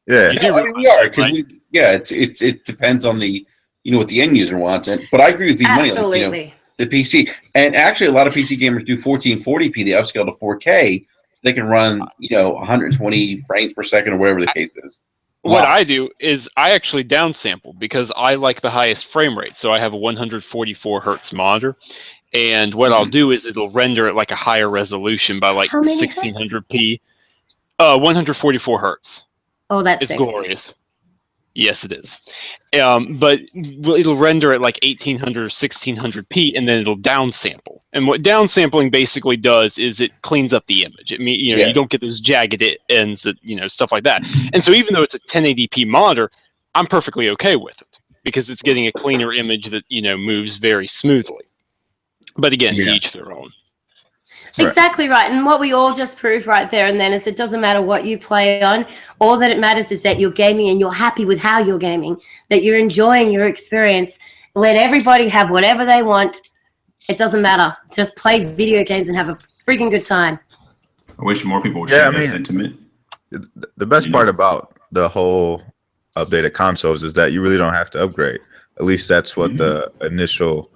Yeah, we are because it depends on the what the end user wants, but I agree with you. Absolutely. The PC, and actually a lot of PC gamers do 1440p. They upscale to 4K. They can run 120 frames per second or whatever the case is. What I do is I actually downsample because I like the highest frame rate. So I have a 144 hertz monitor, and what I'll do is it'll render at like a higher resolution by like How many 1600p. 144 hertz. Oh, that's It's sexy. glorious. Yes, it is. But it'll render at like 1800 or 1600p, and then it'll downsample. And what downsampling basically does is it cleans up the image. It mean you don't get those jagged ends, that stuff like that. And so even though it's a 1080p monitor, I'm perfectly okay with it because it's getting a cleaner image that moves very smoothly. But again, to each their own. Exactly right. And what we all just proved right there and then is it doesn't matter what you play on. All that it matters is that you're gaming and you're happy with how you're gaming, that you're enjoying your experience. Let everybody have whatever they want. It doesn't matter. Just play video games and have a freaking good time. I wish more people would share that sentiment. The best part about the whole updated consoles is that you really don't have to upgrade. At least that's what the initial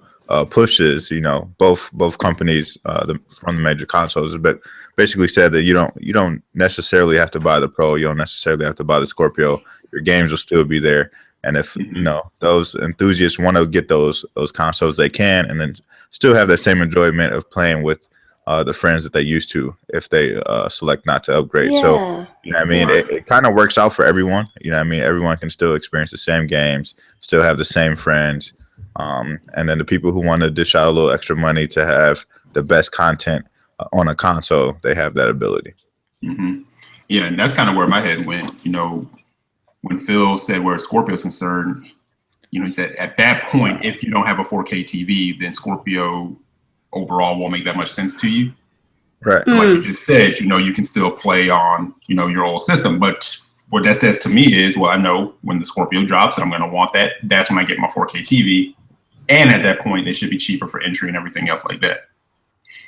pushes, both companies from the major consoles, but basically said that you don't necessarily have to buy the Pro, you don't necessarily have to buy the Scorpio. Your games will still be there, and if those enthusiasts want to get those consoles, they can, and then still have that same enjoyment of playing with the friends that they used to if they select not to upgrade. Yeah. So it kind of works out for everyone. Everyone can still experience the same games, still have the same friends. And then the people who want to dish out a little extra money to have the best content on a console, they have that ability. Yeah, and that's kind of where my head went. When Phil said where Scorpio is concerned, he said at that point, if you don't have a 4K TV, then Scorpio overall won't make that much sense to you. Right. Like you just said, you can still play on, your old system. But what that says to me is, well, I know when the Scorpio drops and I'm going to want that, that's when I get my 4K TV. And at that point, they should be cheaper for entry and everything else like that.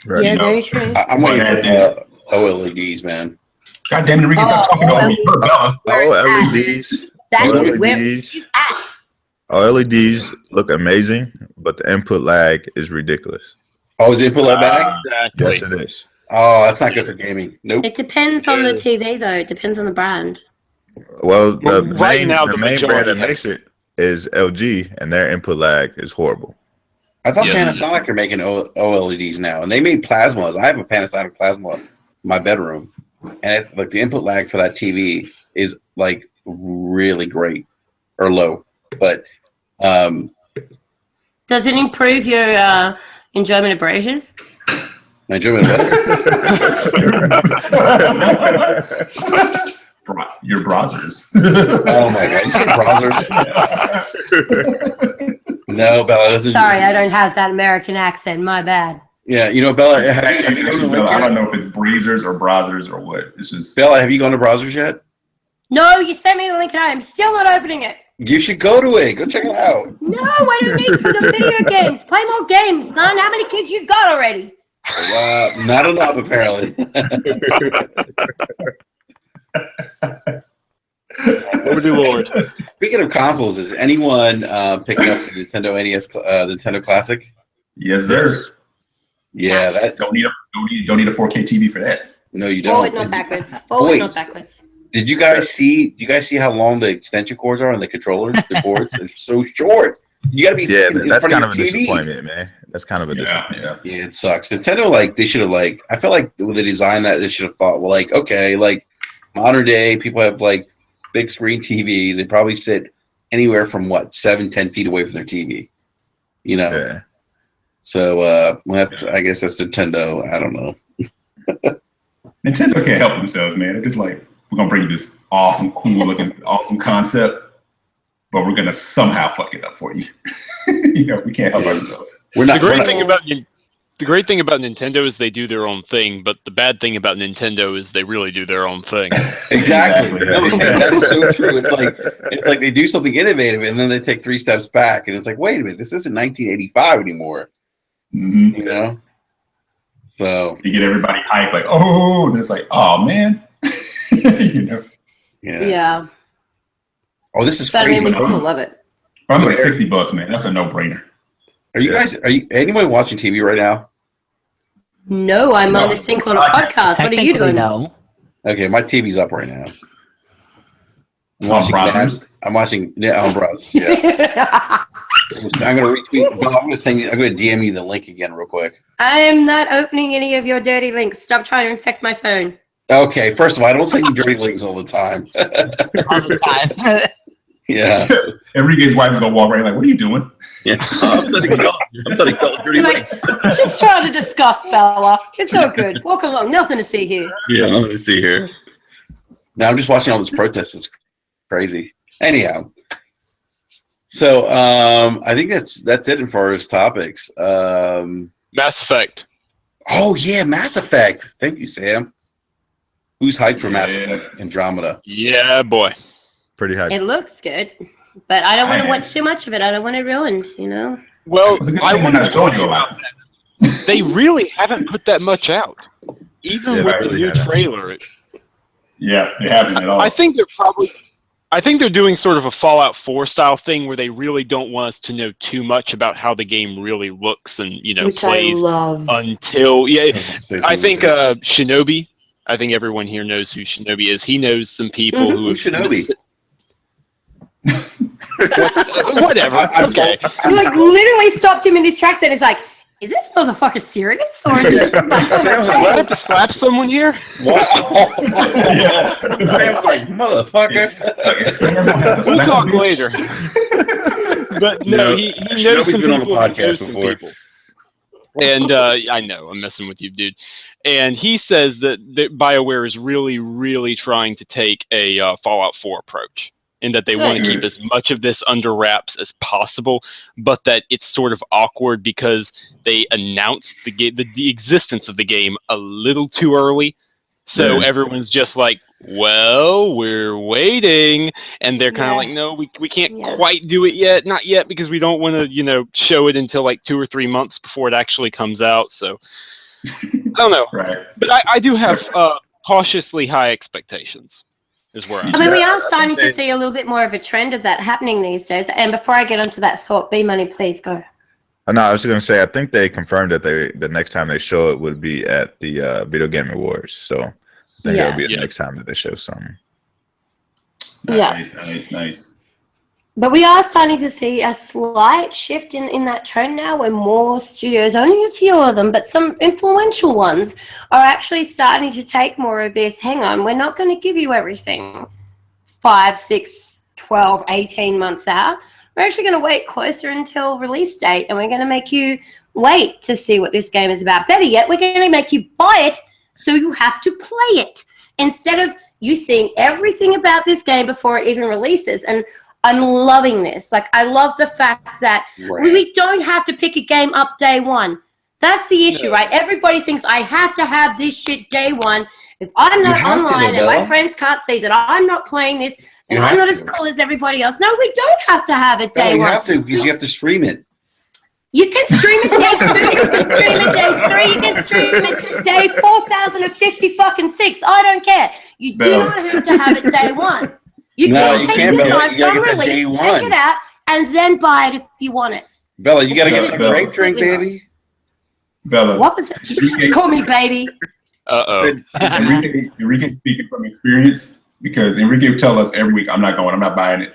Right. Yeah, very true. I'm waiting for OLEDs, man. God damn it, Ricky, stop talking over me. OLEDs. OLEDs look amazing, but the input lag is ridiculous. Oh, is input lag bad? Exactly. Yes, it is. Oh, that's not good for gaming. Nope. It depends on the TV, though. It depends on the brand. Well, the right now, the the main brand majority that makes it is LG, and their input lag is horrible. I thought Panasonic are making OLEDs now, and they made plasmas. I have a Panasonic plasma in my bedroom, and it's like the input lag for that TV is like really great or low. But does it improve your enjoyment of braziers? my enjoyment of Your browsers. Oh my god, you said browsers? No, Bella doesn't. Sorry, I don't have that American accent. My bad. Yeah, Bella. I don't know if it's breezers or browsers or what. It's just Bella, have you gone to browsers yet? No, you sent me the link and I am still not opening it. You should go to it. Go check it out. No, I don't need for the video games. Play more games, son. How many kids you got already? Not enough, apparently. Oh, dear Lord. Speaking of consoles, is anyone picking up the Nintendo NES, Nintendo Classic? yes, sir. Yeah, that. Don't need a 4K TV for that. No, you don't. Forward, not backwards. Forward, not backwards. Did you guys see? Do you guys see how long the extension cords are on the controllers? The cords are so short. You gotta be. That's kind of a disappointment, man. That's kind of a disappointment. Yeah, it sucks. Nintendo, they should have I feel like with the design that they should have thought, well, okay, modern day people have big screen TVs. They probably sit anywhere from 7-10 feet away from their TV. Yeah. So I guess that's Nintendo. I don't know. Nintendo can't help themselves, man. They're just we're gonna bring you this awesome, cool looking, awesome concept, but we're gonna somehow fuck it up for you. We can't help ourselves. The great thing about Nintendo is they do their own thing, but the bad thing about Nintendo is they really do their own thing. Exactly. That is so true. It's like they do something innovative and then they take 3 steps back, and it's like, wait a minute, this isn't 1985 anymore. Mm-hmm. So you get everybody hyped, and it's oh man. Yeah. Oh, this is But crazy. I still love it. Probably $60, man. That's a no-brainer. Are anyone watching TV right now? No, I'm on this thing called a podcast. What are you doing? No. Okay, my TV's up right now. I'm watching Brazzers. I'm watching Brazzers. Yeah. I'm gonna retweet. Bella, I'm gonna DM you the link again real quick. I am not opening any of your dirty links. Stop trying to infect my phone. Okay, first of all, I don't send you dirty links all the time. All the time. Yeah. Enrique's wife is gonna walk right like, what are you doing? Yeah. I'm sending dirty links. Just trying to discuss, Bella. It's so good. Walk along. Nothing to see here. Yeah, nothing to see here. Now I'm just watching all this protest. It's crazy. Anyhow, so I think that's it as far as topics. Mass Effect. Oh yeah, Mass Effect. Thank you, Sam. Who's hyped for Mass Effect Andromeda? Yeah, boy. Pretty high. It looks good, but I don't want to watch too much of it. I don't want it ruined, you know? Well, I want to showing you a lot. They really haven't put that much out. Even Yeah, with they the really new haven't. trailer. Yeah, they haven't at all. I think they're doing sort of a Fallout 4 style thing where they really don't want us to know too much about how the game really looks and, Which plays I love. until I think Shinobi. I think everyone here knows who Shinobi is. He knows some people who Who's Shinobi? Whatever. Okay. He literally stopped him in his tracks and he's like, is this motherfucker serious? Or is this Do I have to slap someone here? Wow. Sam's like, motherfucker. We'll talk later. But no, he knows Shinobi's some been on the people, podcast he knows some before. people. And I know, I'm messing with you, dude. And he says that BioWare is really, really trying to take a Fallout 4 approach, and that they want to keep as much of this under wraps as possible, but that it's sort of awkward because they announced the existence of the game a little too early. So everyone's just like, well, we're waiting. And they're kind of like, no, we can't quite do it yet. Not yet, because we don't want to, show it until like 2 or 3 months before it actually comes out. So I don't know. Right. But I do have cautiously high expectations. Is where I mean, we are starting to see a little bit more of a trend of that happening these days. And before I get onto that thought, B-Money, please go. No, I was going to say, I think they confirmed that the next time they show it would be at the Video Game Awards. So I think that'll be the next time that they show something. Nice. But we are starting to see a slight shift in that trend now where more studios, only a few of them, but some influential ones, are actually starting to take more of this. Hang on, we're not going to give you everything 5, 6, 12, 18 months out. We're actually going to wait closer until release date, and we're going to make you wait to see what this game is about. Better yet, we're going to make you buy it so you have to play it instead of you seeing everything about this game before it even releases. And I'm loving this. Like, I love the fact that we don't have to pick a game up day one. That's the issue, right? Everybody thinks I have to have this shit day one. If I'm not online and my friends can't see that I'm not playing this and I'm not as cool as everybody else. No, we don't have to have it day one. You have to, because you have to stream it. You can stream it day 2, you can stream it day 3, you can stream it day 4,050 I don't care. You do not have to have it day one. You can take your time from release, check it out, and then buy it if you want it. Bella, you gotta get the grape drink, baby. Bella. What was it? Did you just call me baby? Enrique speaking from experience, because Enrique would tell us every week, I'm not buying it.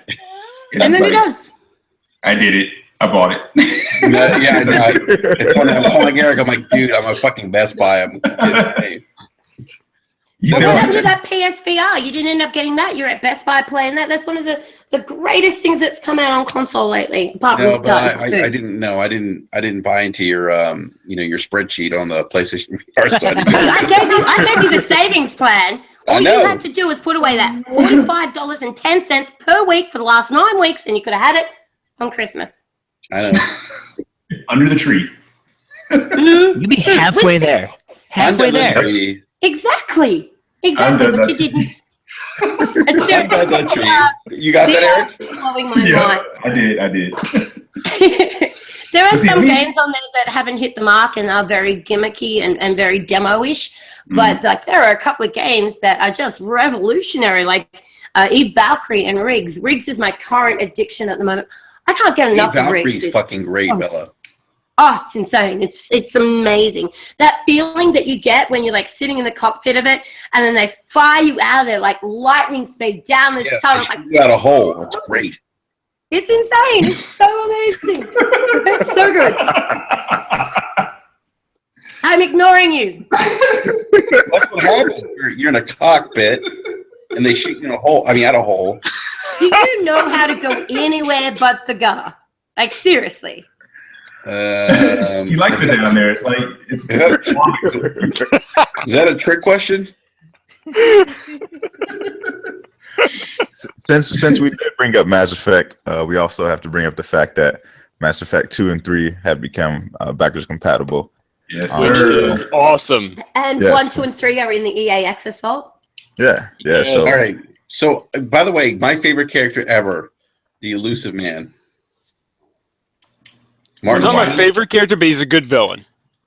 And then he does. I did it. I bought it. It's when I'm calling Eric, I'm like, dude, I'm a fucking Best Buy. I'm what happened to that PSVR? You didn't end up getting that. You're at Best Buy playing that. That's one of the greatest things that's come out on console lately. No, but I didn't know. I didn't buy into your your spreadsheet on the PlayStation VR side. I gave you the savings plan. All you had to do was put away that $45.10 per week for the last 9 weeks, and you could have had it on Christmas. I know. Under the tree. You'd be halfway there. Halfway there. Exactly, but you didn't. Under the tree. You got that, Eric? Blowing my mind. I did. There are some games on there that haven't hit the mark and are very gimmicky and very demo-ish, but like there are a couple of games that are just revolutionary, like Eve Valkyrie and Riggs. Riggs is my current addiction at the moment. I can't get enough of Riggs. Valkyrie's fucking great, Bella. Oh, it's insane. It's amazing. That feeling that you get when you're like sitting in the cockpit of it and then they fire you out of there like lightning speed down this tunnel. Like, you got a hole. It's great. It's insane. It's so amazing. It's so good. I'm ignoring you. That's what happens. You're in a cockpit and they shoot you in a hole. I mean, at a hole. Do you know how to go anywhere but the gunner? Like, seriously. He likes it down there. It's like it's. Is that a trick question? Since we did bring up Mass Effect, we also have to bring up the fact that Mass Effect 2 and 3 have become backwards compatible. Yes, sir. Awesome. And Yes. 1, 2, and 3 are in the EA Access Vault. Yeah. So All right. So, by the way, my favorite character ever, the Elusive Man. He's not my favorite character, but he's a good villain.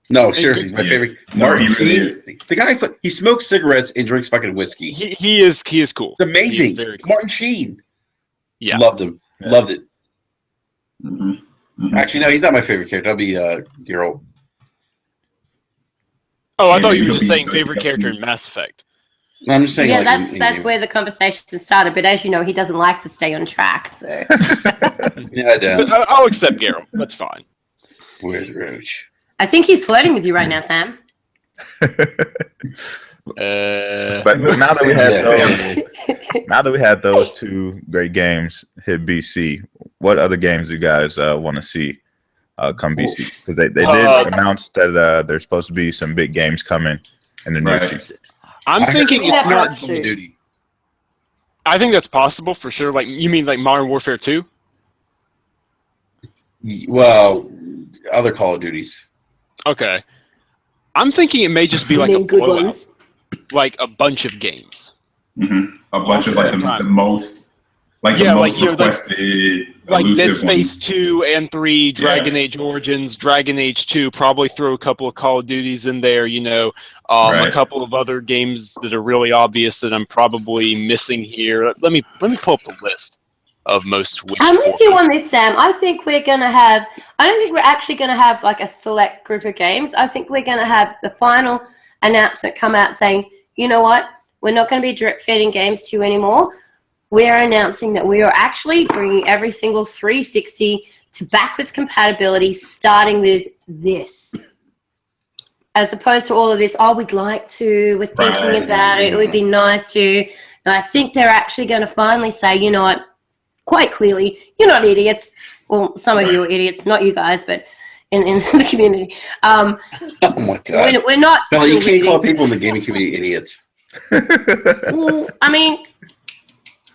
No, seriously, he's my favorite. No, Martin he really Sheen, is. the guy, he smokes cigarettes and drinks fucking whiskey. He is cool. It's amazing. He's very cool. Martin Sheen. Yeah. Loved him. Yeah. Loved it. Mm-hmm. Actually, no, he's not my favorite character. That'll be Geralt. Oh, I Yeah, thought you were he'll just be saying good. favorite character in Mass Effect. No, I'm just saying. Yeah, like, that's where the conversation started. But as you know, he doesn't like to stay on track. So Yeah, I don't. But I'll accept Geralt. That's fine. Where's Roach? I think he's flirting with you right now, Sam. but now that we had those two great games hit BC, what other games do you guys want to see come BC? Because they did announce that there's supposed to be some big games coming in the near future. I'm thinking it's Call not. of Duty. I think that's possible for sure. Like, you mean like Modern Warfare 2? Well, other Call of Duties. Okay. I'm thinking it may just be like a good blowout, ones. like a bunch of games. Mm-hmm. A bunch of like the most, like Yeah, the most like, you know, requested, Like Dead elusive Space ones. 2 and 3, Dragon Age Origins, Dragon Age 2, probably throw a couple of Call of Duties in there, you know, a Right. couple of other games that are really obvious that I'm probably missing here. Let me pull up the list of most wished I'm with for. you on this, Sam. I think we're going to have, I don't think we're actually going to have like a select group of games. I think we're going to have the final announcement come out saying, you know what, we're not going to be drip feeding games to you anymore. We're announcing that we are actually bringing every single 360 to backwards compatibility, starting with this. As opposed to all of this, oh, we'd like to, we're thinking about it, it would be nice to. And I think they're actually going to finally say, you know what, quite clearly, you're not idiots. Well, some of you are idiots, not you guys, but in the community. Oh my god! We're not. No, you can't call people in the gaming community idiots. Well, I mean,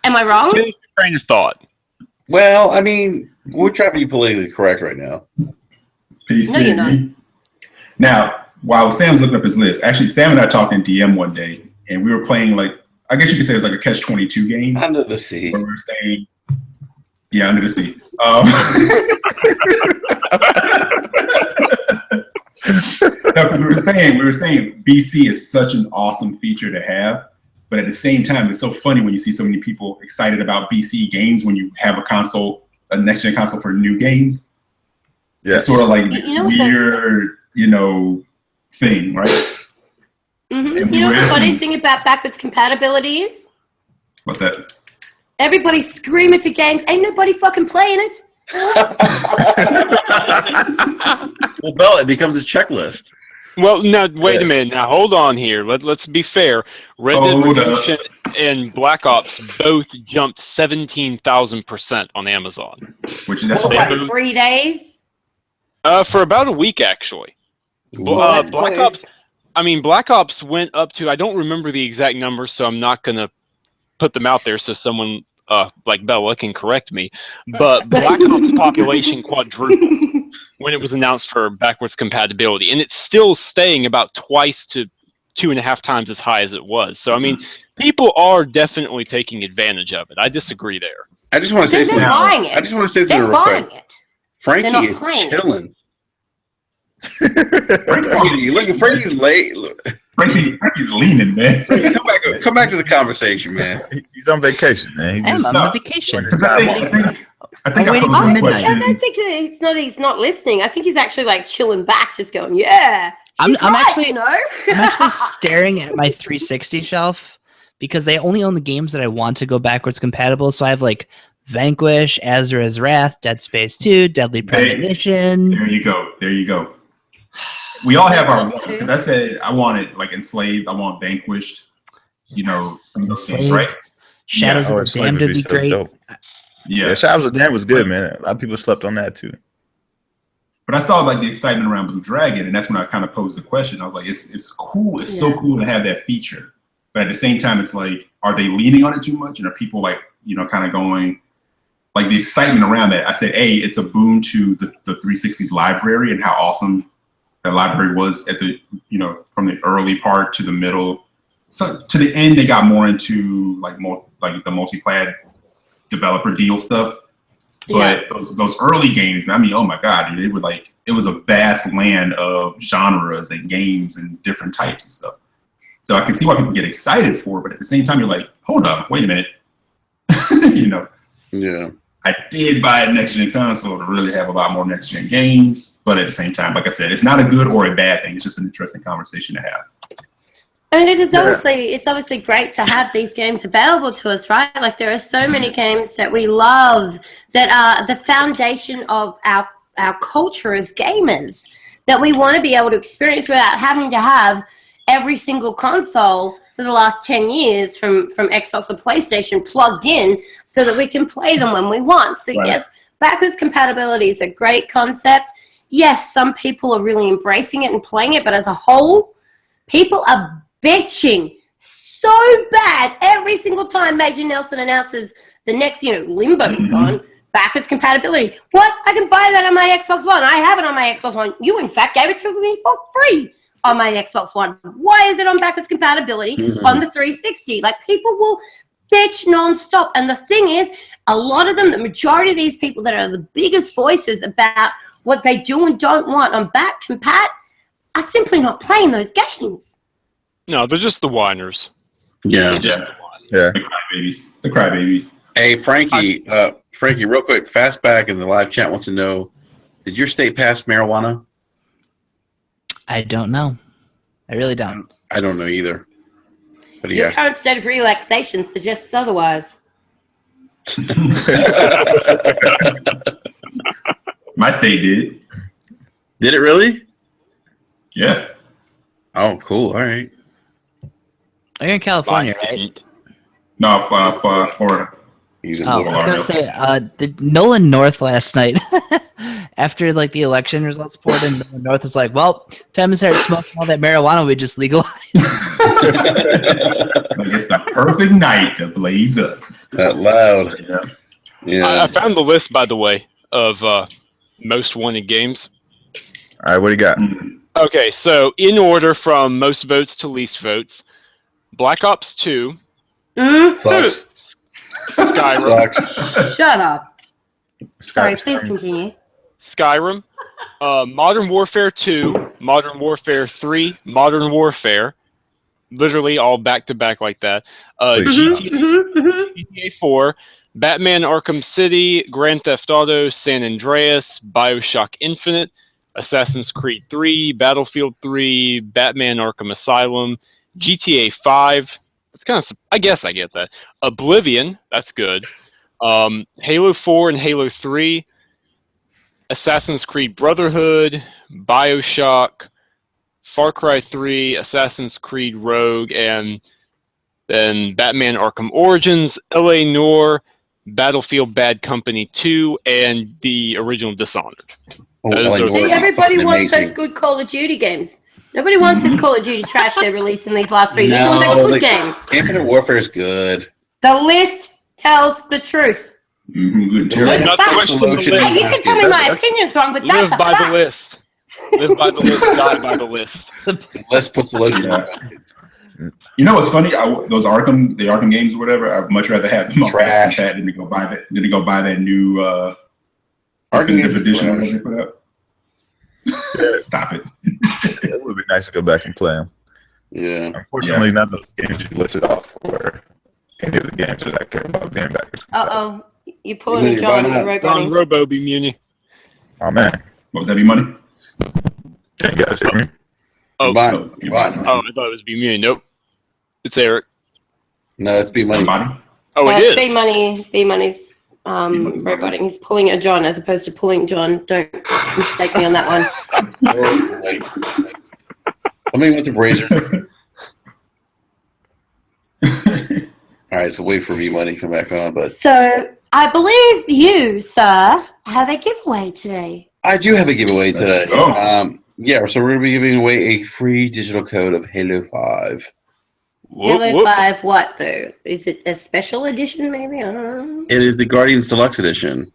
am I wrong? Finish your train of thought. Well, I mean, we're trying to be politically correct right now. PC. No, you're not. Now, while Sam's looking up his list, actually, Sam and I talked in DM one day, and we were playing like, I guess you could say it was like a Catch-22 game. Under the sea. Where we were saying, yeah, Under the Sea. No, 'cause we were saying BC is such an awesome feature to have, but at the same time, it's so funny when you see so many people excited about BC games when you have a console, a next-gen console for new games. Yeah. It's sort of like this You know what weird, thing, right? Mm-hmm. And You know we what the were- funniest thing about backwards compatibility is? What's that? Everybody's screaming for games. Ain't nobody fucking playing it. Well, Bell, it becomes a checklist. Well, now wait a minute. Now hold on here. Let's be fair. Red Dead Hold up. Redemption and Black Ops both jumped 17,000% on Amazon. Which that's What, what like 3 days? For about a week actually. That's Black close. Ops. I mean, Black Ops went up to. I don't remember the exact number, so I'm not gonna put them out there so someone like Bella can correct me. But Black Ops population quadrupled when it was announced for backwards compatibility, and it's still staying about twice to 2.5 times as high as it was. So I mean, people are definitely taking advantage of it. I disagree there. I just want to say They're something. buying it. I just want to say They're something real buying quick. it. They're Frankie not is playing it. chilling. Look, Frankie's late. Frankie's leaning, man. Come back to the conversation, man. He's on vacation, man. He just I'm on vacation. Because I think I think I'm I waiting posed for this midnight. question. I don't think he's not listening. I think he's actually like chilling back, just going, "Yeah, I'm she's right, actually- you know." I'm actually staring at my 360 shelf because I only own the games that I want to go backwards compatible. So I have like Vanquish, Azura's Wrath, Dead Space 2, Deadly Premonition. There you go. There you go. We all have our That's one true. because I said I wanted like Enslaved. I want Vanquished. You know, some of those things, Enslaved. right? Shadows Oh, of it's the Damned would be so great. dope. Yeah. Yeah, Shadows of the Damned was good, man. A lot of people slept on that too. But I saw like the excitement around Blue Dragon, and that's when I kind of posed the question. I was like, it's cool. It's so cool to have that feature. But at the same time, it's like, are they leaning on it too much? And are people like, you know, kind of going, like the excitement around that? I said, A, it's a boon to the 360's library and how awesome that library was at the, you know, from the early part to the middle. So to the end, they got more into like the multi-plat developer deal stuff. But those early games, I mean, oh my God, dude, it was a vast land of genres and games and different types and stuff. So I can see why people get excited for it, but at the same time, you're like, hold up, wait a minute. You know? Yeah. I did buy a next-gen console to really have a lot more next-gen games, but at the same time, like I said, it's not a good or a bad thing. It's just an interesting conversation to have. I mean, it's obviously great to have these games available to us, right? Like there are so many games that we love that are the foundation of our culture as gamers that we want to be able to experience without having to have every single console for the last 10 years from Xbox or PlayStation plugged in so that we can play them when we want. So yes, backwards compatibility is a great concept. Yes, some people are really embracing it and playing it, but as a whole, people are bitching so bad every single time Major Nelson announces the next, Limbo's gone. Backwards compatibility. What? I can buy that on my Xbox One. I have it on my Xbox One. You, in fact, gave it to me for free on my Xbox One. Why is it on backwards compatibility on the 360? Like, people will bitch nonstop. And the thing is, a lot of them, the majority of these people that are the biggest voices about what they do and don't want on back compat are simply not playing those games. No, they're just the whiners. Yeah. Yeah. The crybabies. Hey, Frankie, real quick, Fastback in the live chat wants to know, did your state pass marijuana? I don't know. I really don't. I don't know either. But he Your asked. current state of relaxation suggests otherwise. My state did. Did it really? Yeah. Oh, cool. All right. You're in California, right? No, Florida. He's in Oh, I Florida. was gonna say, did Nolan North last night after like the election results poured in? Nolan North was like, "Well, time to start smoking all that marijuana we just legalized." Like it's the perfect night to blaze up. That loud. Yeah. I found the list, by the way, of most wanted games. All right, what do you got? Okay, so in order from most votes to least votes, Black Ops 2, Sucks. Skyrim, Sucks. Shut up. Sorry, Sky- please continue. Skyrim, Modern Warfare 2, Modern Warfare 3, Modern Warfare, literally all back to back like that. GTA 4, Batman Arkham City, Grand Theft Auto, San Andreas, BioShock Infinite, Assassin's Creed 3, Battlefield 3, Batman Arkham Asylum, GTA 5. That's kind of, I guess I get that. Oblivion, that's good. Halo 4 and Halo 3, Assassin's Creed Brotherhood, BioShock, Far Cry 3, Assassin's Creed Rogue, and then Batman Arkham Origins, LA Noire, Battlefield Bad Company 2, and the original Dishonored. See, everybody wants those good Call of Duty games. Nobody wants this Call of Duty trash they're releasing these last 3 years. These are good games. Infinite Warfare is good. The list tells the truth. Good Like, Not that's question the the lotion list. Hey, you can tell me my opinion's wrong, but Live that's a by fact. the list. Live by the list, die by the list. Let's put the lotion on. You know what's funny? The Arkham games or whatever. I'd much rather have them on Trash. that than to go buy that. Than to go buy that new Definitive Edition or whatever they put out. Stop it. It would be nice to go back and play them. Yeah. Unfortunately, none of those games you listed off were any of the games that I care about being back. Uh-oh. You're pulling a John John Roboting. Robo be Muni. Oh man, What was that? Be money? yeah, you guys hear me? Oh, You're buying. I thought it was be Muni. Nope. It's Eric. No, it's B Money. Somebody? Oh, it It's is. B Money's roboting. He's pulling a John as opposed to pulling John. Don't mistake me on that one. Oh, wait. Let me went to Brazier. All right, so wait for B Money to come back on, but So I believe you, sir, have a giveaway today. I do have a giveaway today. go. Yeah, so we're gonna be giving away a free digital code of Halo 5. Whoop, Halo whoop. 5, what though? Is it a special edition, maybe? I don't know. It is the Guardians Deluxe Edition.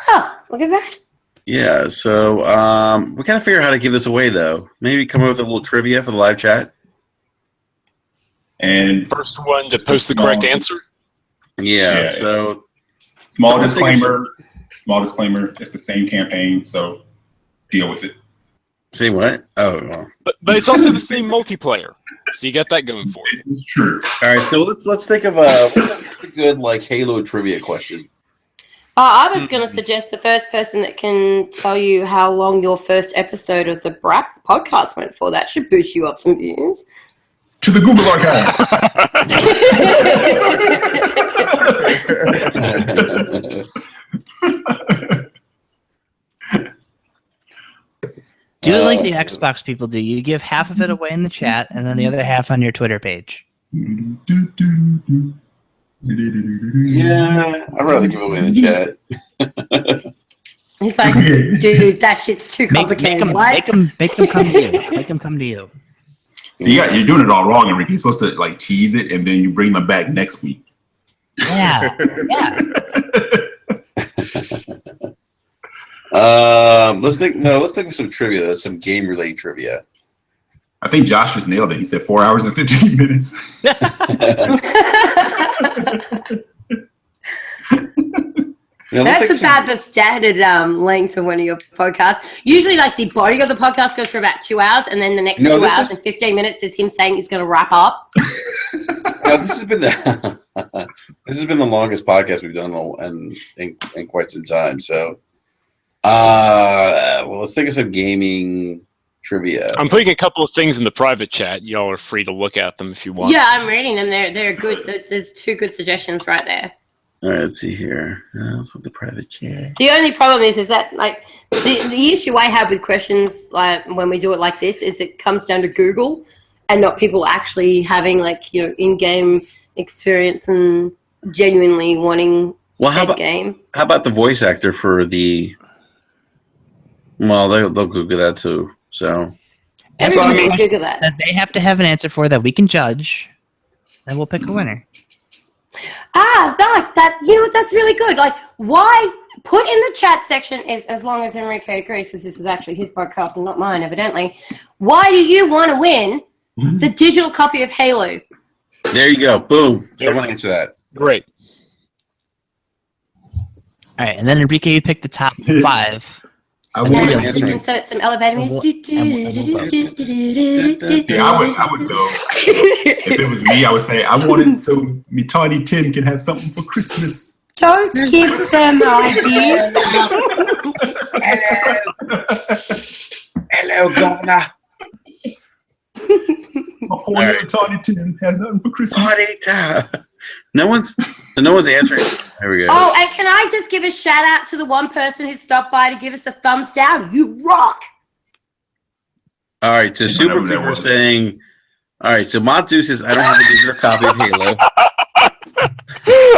Oh, look at that. Yeah, so we kind of figure out how to give this away though. Maybe come up with a little trivia for the live chat. And First one to post the correct answer. Yeah, Yeah. so small Don't think disclaimer, it's the same campaign, so deal with it. say what? Oh, well. But it's also the same multiplayer. So you got that going for you. This is true. All right. So let's think of a good like Halo trivia question. I was going to suggest the first person that can tell you how long your first episode of the BRAP podcast went for. That should boost you up some views. To the Google archive. Do it like the Xbox people do. You give half of it away in the chat, and then the other half on your Twitter page. Yeah, I'd rather give it away in the chat. He's like, dude, that shit's too Make complicated. them come to you. Make them come to you. So you're doing it all wrong, Enrique. You're supposed to like tease it, and then you bring them back next week. Yeah. Let's think of some trivia. Some game related trivia. I think Josh just nailed it. He said 4 hours and 15 minutes. That's about the standard length of one of your podcasts. Usually, like the body of the podcast goes for about 2 hours, and then the next 2 hours and 15 minutes is him saying he's going to wrap up. This has been the longest podcast we've done in quite some time. So, well, let's think of some gaming trivia. I'm putting a couple of things in the private chat. Y'all are free to look at them if you want. Yeah, I'm reading them. They're good. There's two good suggestions right there. All right, let's see here. Let's look at the private chat. The only problem is that like the issue I have with questions like when we do it like this is it comes down to Google and not people actually having like in-game experience and genuinely wanting game. How about the voice actor for the? Well, they'll Google that too. So everybody will Google that. They have to have an answer for that we can judge, and we'll pick a winner. That's really good. Like, why put in the chat section, as long as Enrique agrees, because this is actually his podcast and not mine, evidently. Why do you want to win the digital copy of Halo? There you go. Boom. Someone answer that. Great. All right, and then Enrique, you pick the top 5. I would insert some elevator music. Yeah, I would go. If it was me, I would say I want it so me Tiny Tim can have something for Christmas. Don't give them ideas. Hello, Governor. My poor little Tiny Tim has nothing for Christmas. No one's answering. There we go. Oh, and can I just give a shout out to the one person who stopped by to give us a thumbs down? You rock. All right, so Super People are saying, all right, so Matsu says, I don't have a digital copy of Halo.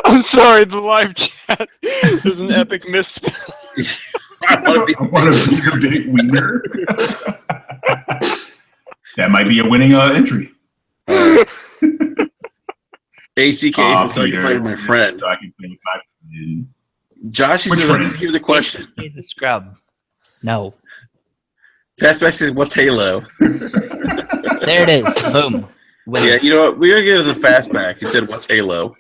I'm sorry, the live chat. There's an epic misspell. I want to be a big wiener. That might be a winning entry. ACK says, so I can play with my friend. So I can play with my friend. Josh says, I didn't hear the question. The scrub. No. Fastback says, what's Halo? There it is. Boom. Winner. Yeah, you know what? We're going to give it a fastback. He said, what's Halo?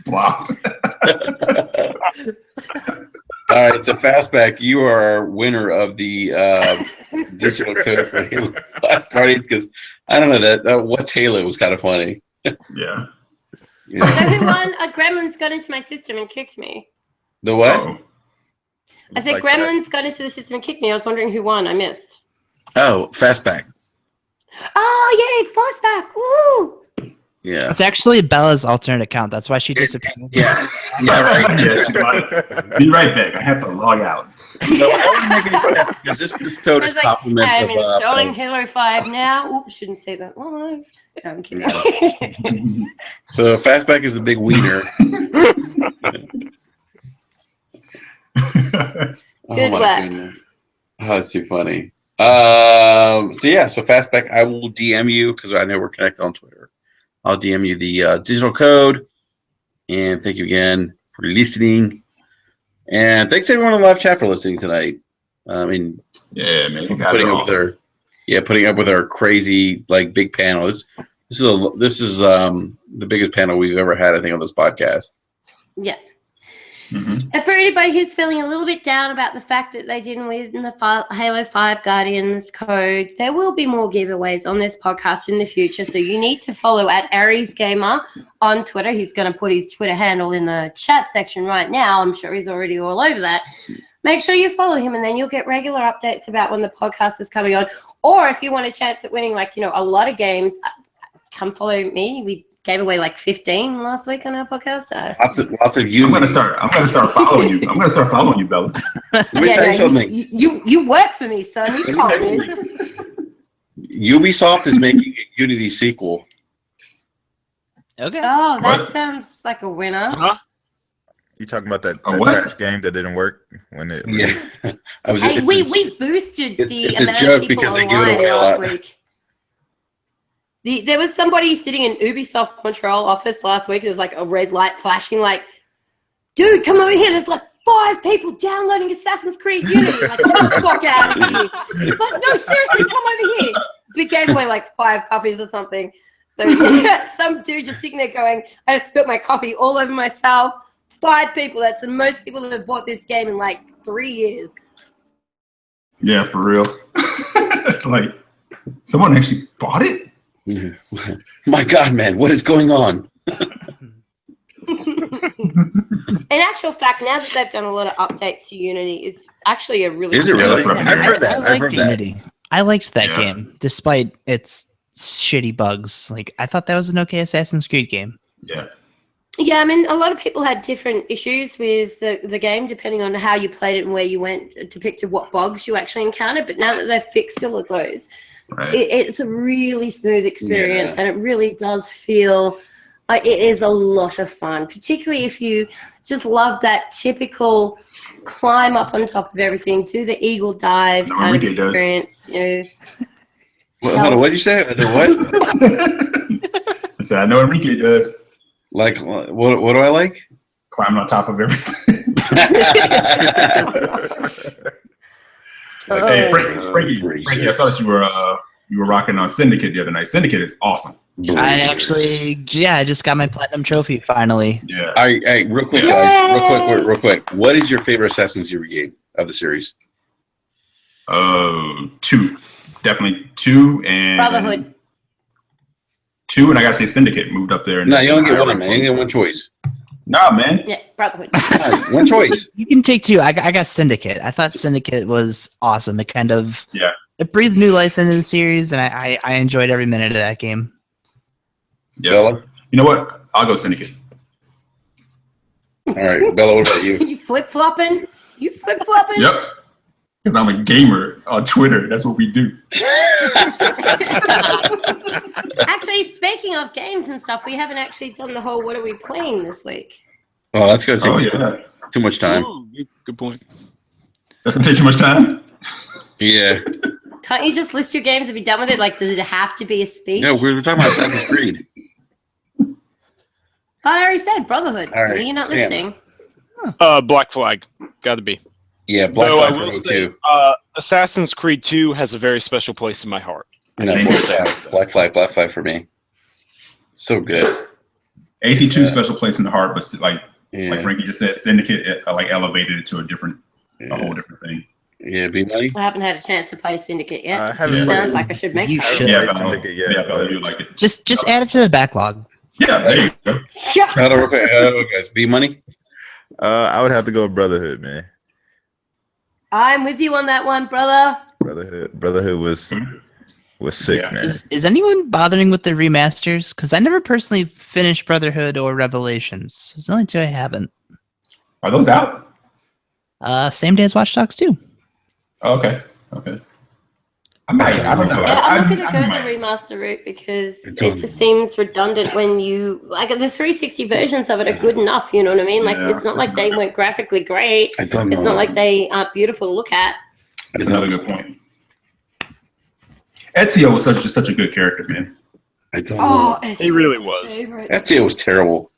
Lost. All right, so fastback, you are our winner of the digital code for Halo 5 Guardians, because I don't know that what's Halo was kind of funny. Yeah. Yeah. So who won? A Gremlin's got into my system and kicked me. The what? Oh. I said Gremlin's got into the system and kicked me. I was wondering who won. I missed. Oh, Fastback. Oh, yay, flashback. Woo! Yeah. It's actually Bella's alternate account. That's why she disappeared. Yeah. Yeah, right. Yeah, she's like, be right back. I have to log out. No, I want to make it because this code I is was like, compliments I'm of installing Halo 5 now. Oops, shouldn't say that live. No, I'm kidding. So Fastback is the big wiener. Good work. Goodness. Oh, that's too funny. So Fastback, I will DM you because I know we're connected on Twitter. I'll DM you the digital code, and thank you again for listening. And thanks everyone in the live chat for listening tonight. I mean, yeah, man, you guys putting are up awesome. putting up with our crazy like big panel. This is the biggest panel we've ever had, I think, on this podcast. Yeah. Mm-hmm. And for anybody who's feeling a little bit down about the fact that they didn't win the Halo 5 Guardians code, there will be more giveaways on this podcast in the future. So you need to follow at Aries Gamer on Twitter. He's going to put his Twitter handle in the chat section right now. I'm sure he's already all over that. Make sure you follow him, and then you'll get regular updates about when the podcast is coming on. Or if you want a chance at winning, a lot of games, come follow me. We gave away like 15 last week on our podcast. So. Lots of you. I'm gonna start following you. I'm gonna start following you, Bella. Let me tell you something. You work for me, son. You can't win. Ubisoft is making a Unity sequel. Okay. Oh, that What? sounds like a winner. Huh? You talking about that what? trash game that didn't work when it? Yeah, Hey, we boosted the it's a amount joke of people because they give it online away a last lot. week. There was somebody sitting in Ubisoft Montreal office last week. There was like a red light flashing, like, dude, come over here. There's like 5 people downloading Assassin's Creed Unity. Like, get the fuck out of here. Like, no, seriously, come over here. So we gave away like 5 copies or something. So yeah, some dude just sitting there going, I just spilled my coffee all over myself. 5 people. That's the most people that have bought this game in like 3 years. Yeah, for real. It's like someone actually bought it. My God, man, what is going on? In actual fact, now that they've done a lot of updates to Unity, it's actually a really Is it really? That's what I'm I've heard that. I I've liked heard that. Unity. I liked that Yeah. game, despite its shitty bugs. Like, I thought that was an okay Assassin's Creed game. Yeah. Yeah, I mean, a lot of people had different issues with the game, depending on how you played it and where you went to pick to what bugs you actually encountered. But now that they've fixed all of those, Right. it's a really smooth experience, and it really does feel like it is a lot of fun, particularly if you just love that typical climb up on top of everything, do the eagle dive No, kind of Enrique does. experience. Hold on, what did you say? The what? I said, I know Enrique does. Like, what do I like? Climbing on top of everything. Hey, Frankie, I saw that you were rocking on Syndicate the other night. Syndicate is awesome. I just got my platinum trophy finally. Yeah. All right, hey, real quick, guys. Real quick. What is your favorite Assassin's Creed game of the series? 2. Definitely 2 and Brotherhood. 2, and I gotta say Syndicate moved up there. No, you only get one, man. You only get one choice. Nah, man. Yeah, Brotherhood. One choice. You can take 2. I got Syndicate. I thought Syndicate was awesome. It kind of it breathed new life into the series, and I enjoyed every minute of that game. Yeah. Bella? You know what? I'll go Syndicate. All right, Bella, what about you? You flip-flopping? Yep. Because I'm a gamer on Twitter. That's what we do. Actually, speaking of games and stuff, we haven't actually done the whole what are we playing this week? Oh, that's going to Oh, take yeah. too much time. Ooh, good point. That's going to take too much time? Yeah. Can't you just list your games and be done with it? Like, does it have to be a speech? No, we're talking about Assassin's Creed. I already said Brotherhood. All right, You're not Sam. listening. Black Flag. Gotta be. Yeah, Black Though I Flag for will me say, too. Assassin's Creed 2 has a very special place in my heart. No, Black Flag for me. So good. AC2 special place in the heart, but like Yeah. Frankie just said, Syndicate like elevated it to a whole different thing. Yeah, B-Money? I haven't had a chance to play Syndicate yet. I haven't It played sounds it. like I should make You that. should. Yeah, Syndicate, Bella, you like it. Just add it to the backlog. Yeah, there you go. Yeah. Guys, B money. I would have to go with Brotherhood, man. I'm with you on that one, brother. Brotherhood was sick, Yeah. man. Is anyone bothering with the remasters? Because I never personally finished Brotherhood or Revelations. It's the only two I haven't. Are those out? Same day as Watch Dogs 2. Oh, okay. I don't know. Yeah, I'm not going to go might. the remaster route because it just seems redundant when you like the 360 versions of it are good enough. You know what I mean? Like it's not like they weren't graphically great. It's not like they aren't beautiful to look at. That's another good point. Ezio was such a good character, man. I don't know. He really was. Ezio was terrible.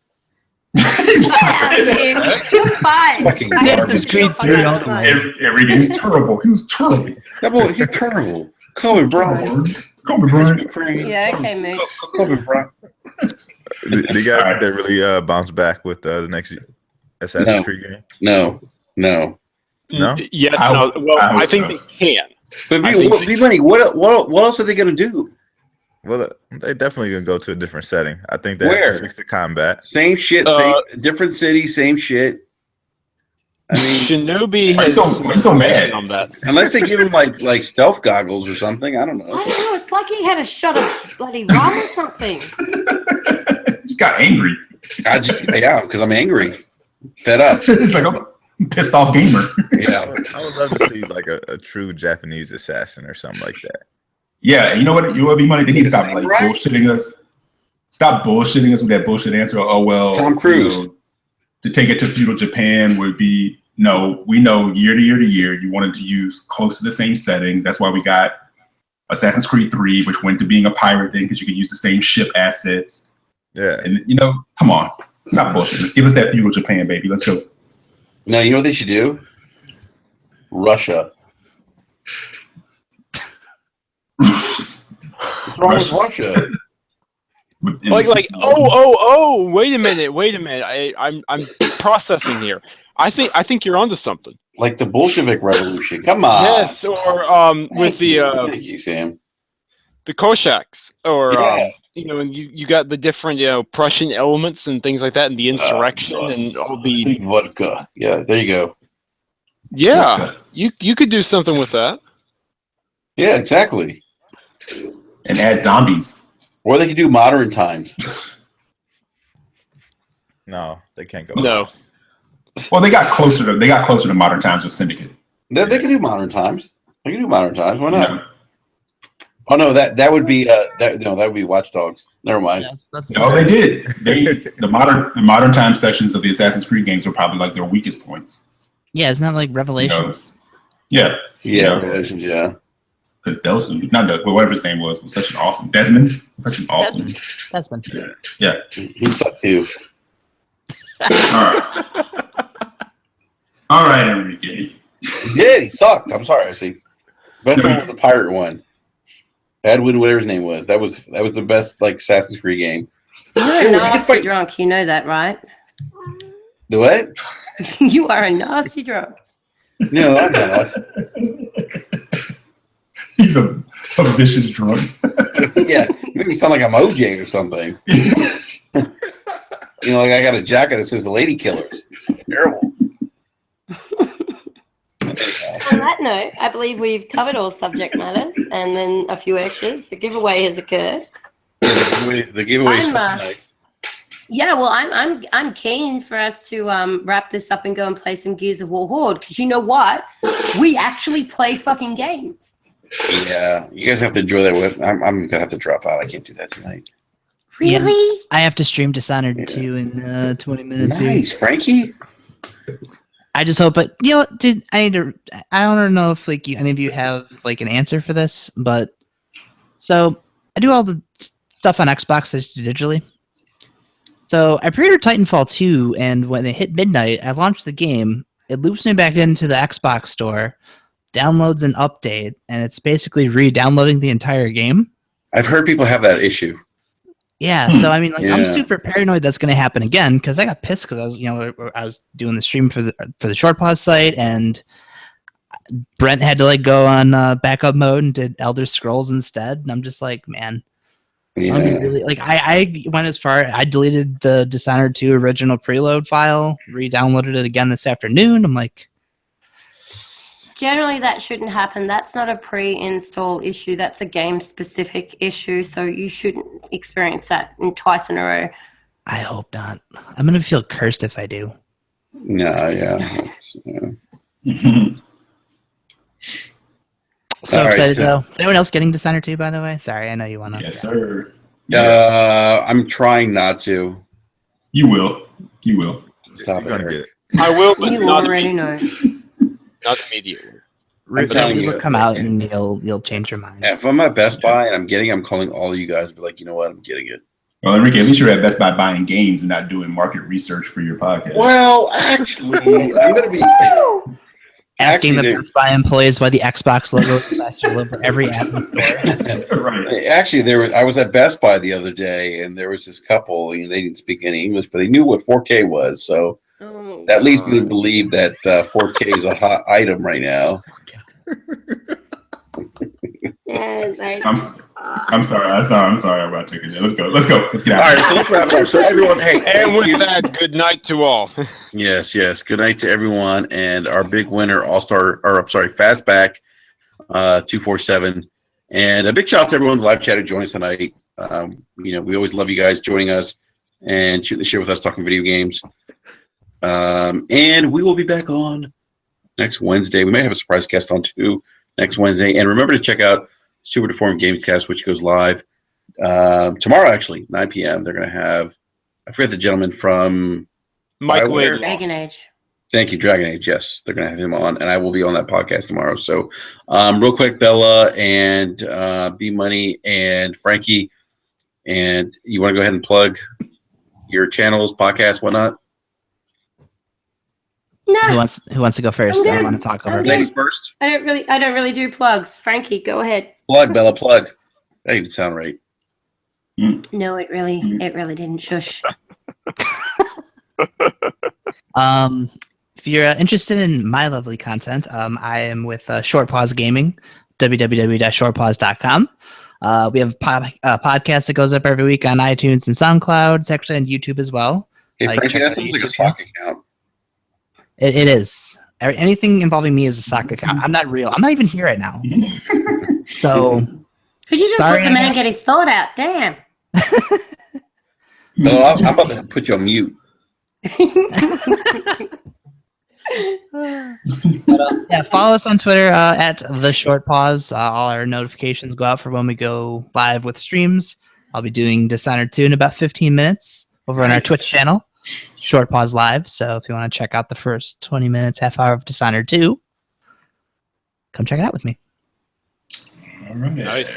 You're fine. Fucking Assassin's Creed 3 all the way. Every game was terrible. He was terrible. That boy, he's terrible. Kobe Bryant. Yeah, okay, Mooch. Kobe Bryant. Do you guys think they really bounce back with the next Assassin's Creed game? No. No? Yes, I I think they can. But B-Money, what else are they going to do? Well, they definitely gonna go to a different setting. I think they have Where? to fix the combat. Same shit, different city, same shit. I mean, Shinobi Why has so mad on that. unless they give him like stealth goggles or something, I don't know. I don't know. It's like he had a shot of bloody rum or something. just got angry. Because I'm angry, fed up. It's like I'm a pissed off gamer. Yeah, I would love to see like a true Japanese assassin or something like that. Yeah, and you know what? B-Money, they need to stop Right. bullshitting us. Stop bullshitting us with that bullshit answer. Oh well, Tom Cruise. To take it to feudal Japan would be no. We know year to year you wanted to use close to the same settings. That's why we got Assassin's Creed 3, which went to being a pirate thing because you could use the same ship assets. Yeah, And come on, stop bullshit. Let's give us that feudal Japan, baby. Let's go. no, you know what they should do? Russia. What's wrong with Russia? Wait a minute. I'm processing here. I think you're onto something. Like the Bolshevik Revolution. Come on. Yes, or with Thank you, Sam. the Cossacks, or Yeah. and you got the different Prussian elements and things like that, and the insurrection and all the vodka. Yeah, there you go. you could do something with that. Yeah, exactly. And add zombies. Or they could do modern times. no, they can't go. No, Well, they got closer to modern times with Syndicate. They can do modern times. They can do modern times. Why not? Yeah. Oh no, that would be that would be Watch Dogs. Never mind. No, they did. The modern time sections of the Assassin's Creed games were probably like their weakest points. Yeah, isn't that like Revelations? Yeah. Yeah, Revelations, yeah. Because Delson, not Doug, but whatever his name was such an awesome Desmond. Such an awesome. Desmond. Yeah. He sucked too. All right. All right, Enrique. Yeah, he sucked. I'm sorry. I see. Best one was the pirate one. Edwin, whatever his name was. That was the best like Assassin's Creed game. You're a nasty drunk. You know that, right? The what? You are a nasty drunk. No, I'm not. He's a vicious drunk. Yeah, you make me sound like I'm OJ or something. Like I got a jacket that says the Lady Killers. Terrible. On that note, I believe we've covered all subject matters and then a few extras. The giveaway has occurred. The giveaway is nice. Yeah, well, I'm keen for us to wrap this up and go and play some Gears of War Horde because you know what? We actually play fucking games. Yeah, you guys have to enjoy that with. I'm gonna have to drop out. I can't do that tonight. Really? Yeah, I have to stream Dishonored 2 in 20 minutes. Nice, Frankie. I just hope it. Dude, I don't know if any of you have an answer for this, but so I do all the stuff on Xbox digitally. So I pre-ordered Titanfall 2, and when it hit midnight, I launched the game. It loops me back into the Xbox store, downloads an update, and it's basically re-downloading the entire game. I've heard people have that issue. Yeah, so I mean, I'm super paranoid that's going to happen again because I got pissed because I was doing the stream for the Short Pause site, and Brent had to go on backup mode and did Elder Scrolls instead, and I'm just like, man, Yeah. I mean, really, like I went as far. I deleted the Dishonored 2 original preload file, re-downloaded it again this afternoon. I'm like, Generally, that shouldn't happen. That's not a pre-install issue. That's a game-specific issue. So you shouldn't experience that twice in a row. I hope not. I'm gonna feel cursed if I do. No, yeah. So All right, excited so- though. Is anyone else getting Dishonored 2, by the way? Sorry, I know you wanna. Yes, sir. I'm trying not to. You will. You will. Stop You're it, gonna Eric. get it. I will, but You not already immediately. know. Not immediately. I'm telling Reviews you. will come out and you'll change your mind. If I'm at Best Buy and I'm calling all of you guys, be like, you know what, I'm getting it. Well, Enrique, at least you're at Best Buy buying games and not doing market research for your podcast. Well, actually, I'm gonna be Asking actually, the Best Buy employees why the Xbox logo is plastered all over every app in the store. Right. Actually, I was at Best Buy the other day, and there was this couple. They didn't speak any English, but they knew what 4K was. So that leads me to believe that 4K is a hot item right now. I'm sorry. I'm sorry. I'm about to take it. Let's go. Let's get out. All right, so let's wrap up. So everyone, hey, And thank with you. that, good night to all. Yes. Good night to everyone, and our big winner, Fastback 247, and a big shout out to everyone in the live chat who joined us tonight. We always love you guys joining us and shooting the shit with us, talking video games. And we will be back on next Wednesday. We may have a surprise guest on too next Wednesday. And remember to check out Super Deformed Gamescast, which goes live tomorrow, actually, 9 p.m. They're going to have, I forget the gentleman from Mike Wire. Wade. Dragon Age. Thank you, Dragon Age. Yes, they're going to have him on, and I will be on that podcast tomorrow. So, real quick, Bella and B Money and Frankie, and you want to go ahead and plug your channels, podcasts, whatnot? No, Who wants to go first? I don't want to talk over. I'm Ladies first. I don't really do plugs. Frankie, go ahead. Plug, Bella, plug. That didn't sound right. No, it really didn't. Shush. If you're interested in my lovely content, I am with Short Pause Gaming, www.shortpause.com. We have a podcast that goes up every week on iTunes and SoundCloud. It's actually on YouTube as well. Hey, You Frankie, check that out sounds like a YouTube sock account. It is. Anything involving me is a sock account. I'm not real. I'm not even here right now. So, Could you just Sorry, let the man get his thought out? Damn. No, I'm about to put you on mute. yeah, follow us on Twitter at The Short Pause. All our notifications go out for when we go live with streams. I'll be doing Dishonored 2 in about 15 minutes over on our Twitch channel, Short Pause Live. So if you want to check out the first 20 minutes, half hour of Dishonored 2, come check it out with me. All right. Nice.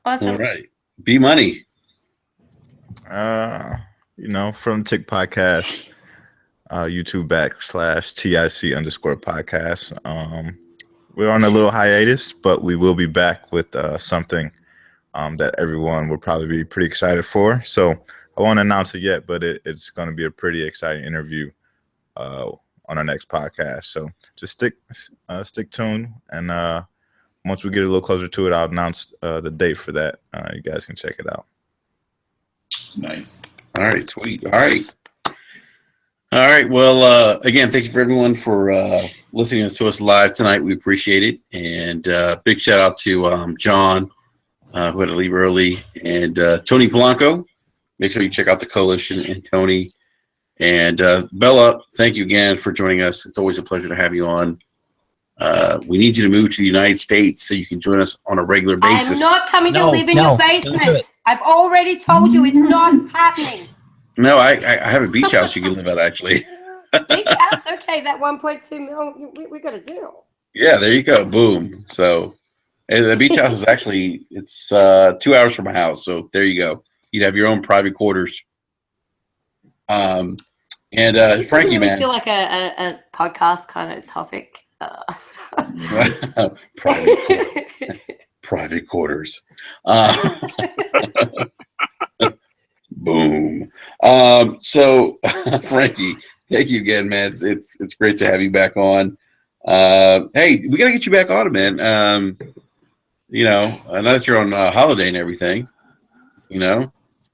Awesome. All right. B Money. From Tick Podcast, YouTube /TIC_podcast. We're on a little hiatus, but we will be back with something that everyone will probably be pretty excited for. So I won't announce it yet, but it's going to be a pretty exciting interview on our next podcast. So just stick tuned, and once we get a little closer to it, I'll announce the date for that. You guys can check it out. Nice. All right, sweet. All right. Well, again, thank you for everyone for listening to us live tonight. We appreciate it. And big shout out to John, who had to leave early, and Tony Polanco. Make sure you check out the Coalition and Tony. And Bella, thank you again for joining us. It's always a pleasure to have you on. We need you to move to the United States so you can join us on a regular basis. I'm not coming to No, live in no, your don't do basement. it. I've already told you it's not happening. No, I have a beach house you can live at, actually. Big house, okay, that 1.2 million, we got a deal. Yeah, there you go. Boom. So and the beach house is actually, it's 2 hours from my house. So there you go. You'd have your own private quarters. And This Frankie, doesn't really man. feel like a podcast kind of topic. Private quarters. Boom. So Frankie, thank you again, man. It's great to have you back on. Hey, we gotta get you back on, man. Now that you're on holiday and everything. You know,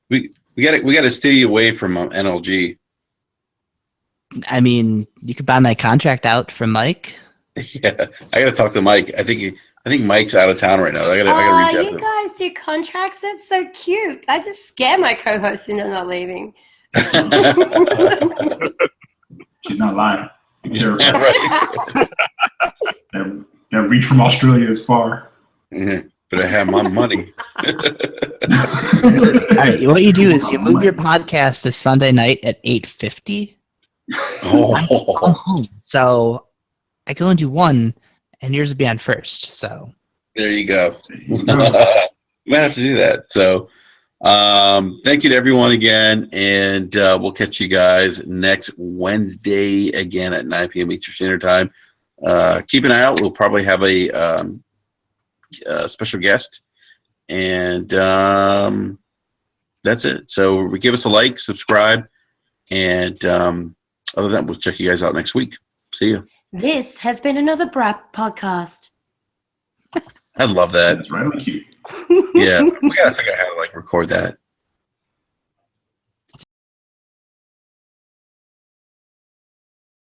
we got to steer you away from NLG. I mean, you could buy my contract out from Mike. Yeah, I got to talk to Mike. I think Mike's out of town right now. I got to reach out to You him. guys do contracts? That's so cute. I just scare my co-host into not leaving. She's not lying. Be careful. Yeah, right. That reach from Australia is far. Yeah, but I have my money. All right, what you do is you move your podcast to Sunday night at 8:50. Oh, So I can only do one, and yours will be on first. So there you go. You might have to do that. So, thank you to everyone again, and we'll catch you guys next Wednesday again at 9 p.m. Eastern Standard Time. Keep an eye out. We'll probably have a special guest, and that's it. So give us a like, subscribe, and other than that, we'll check you guys out next week. See you. This has been another Brap podcast. I love that. That's really cute. Yeah, we gotta figure out how to record that.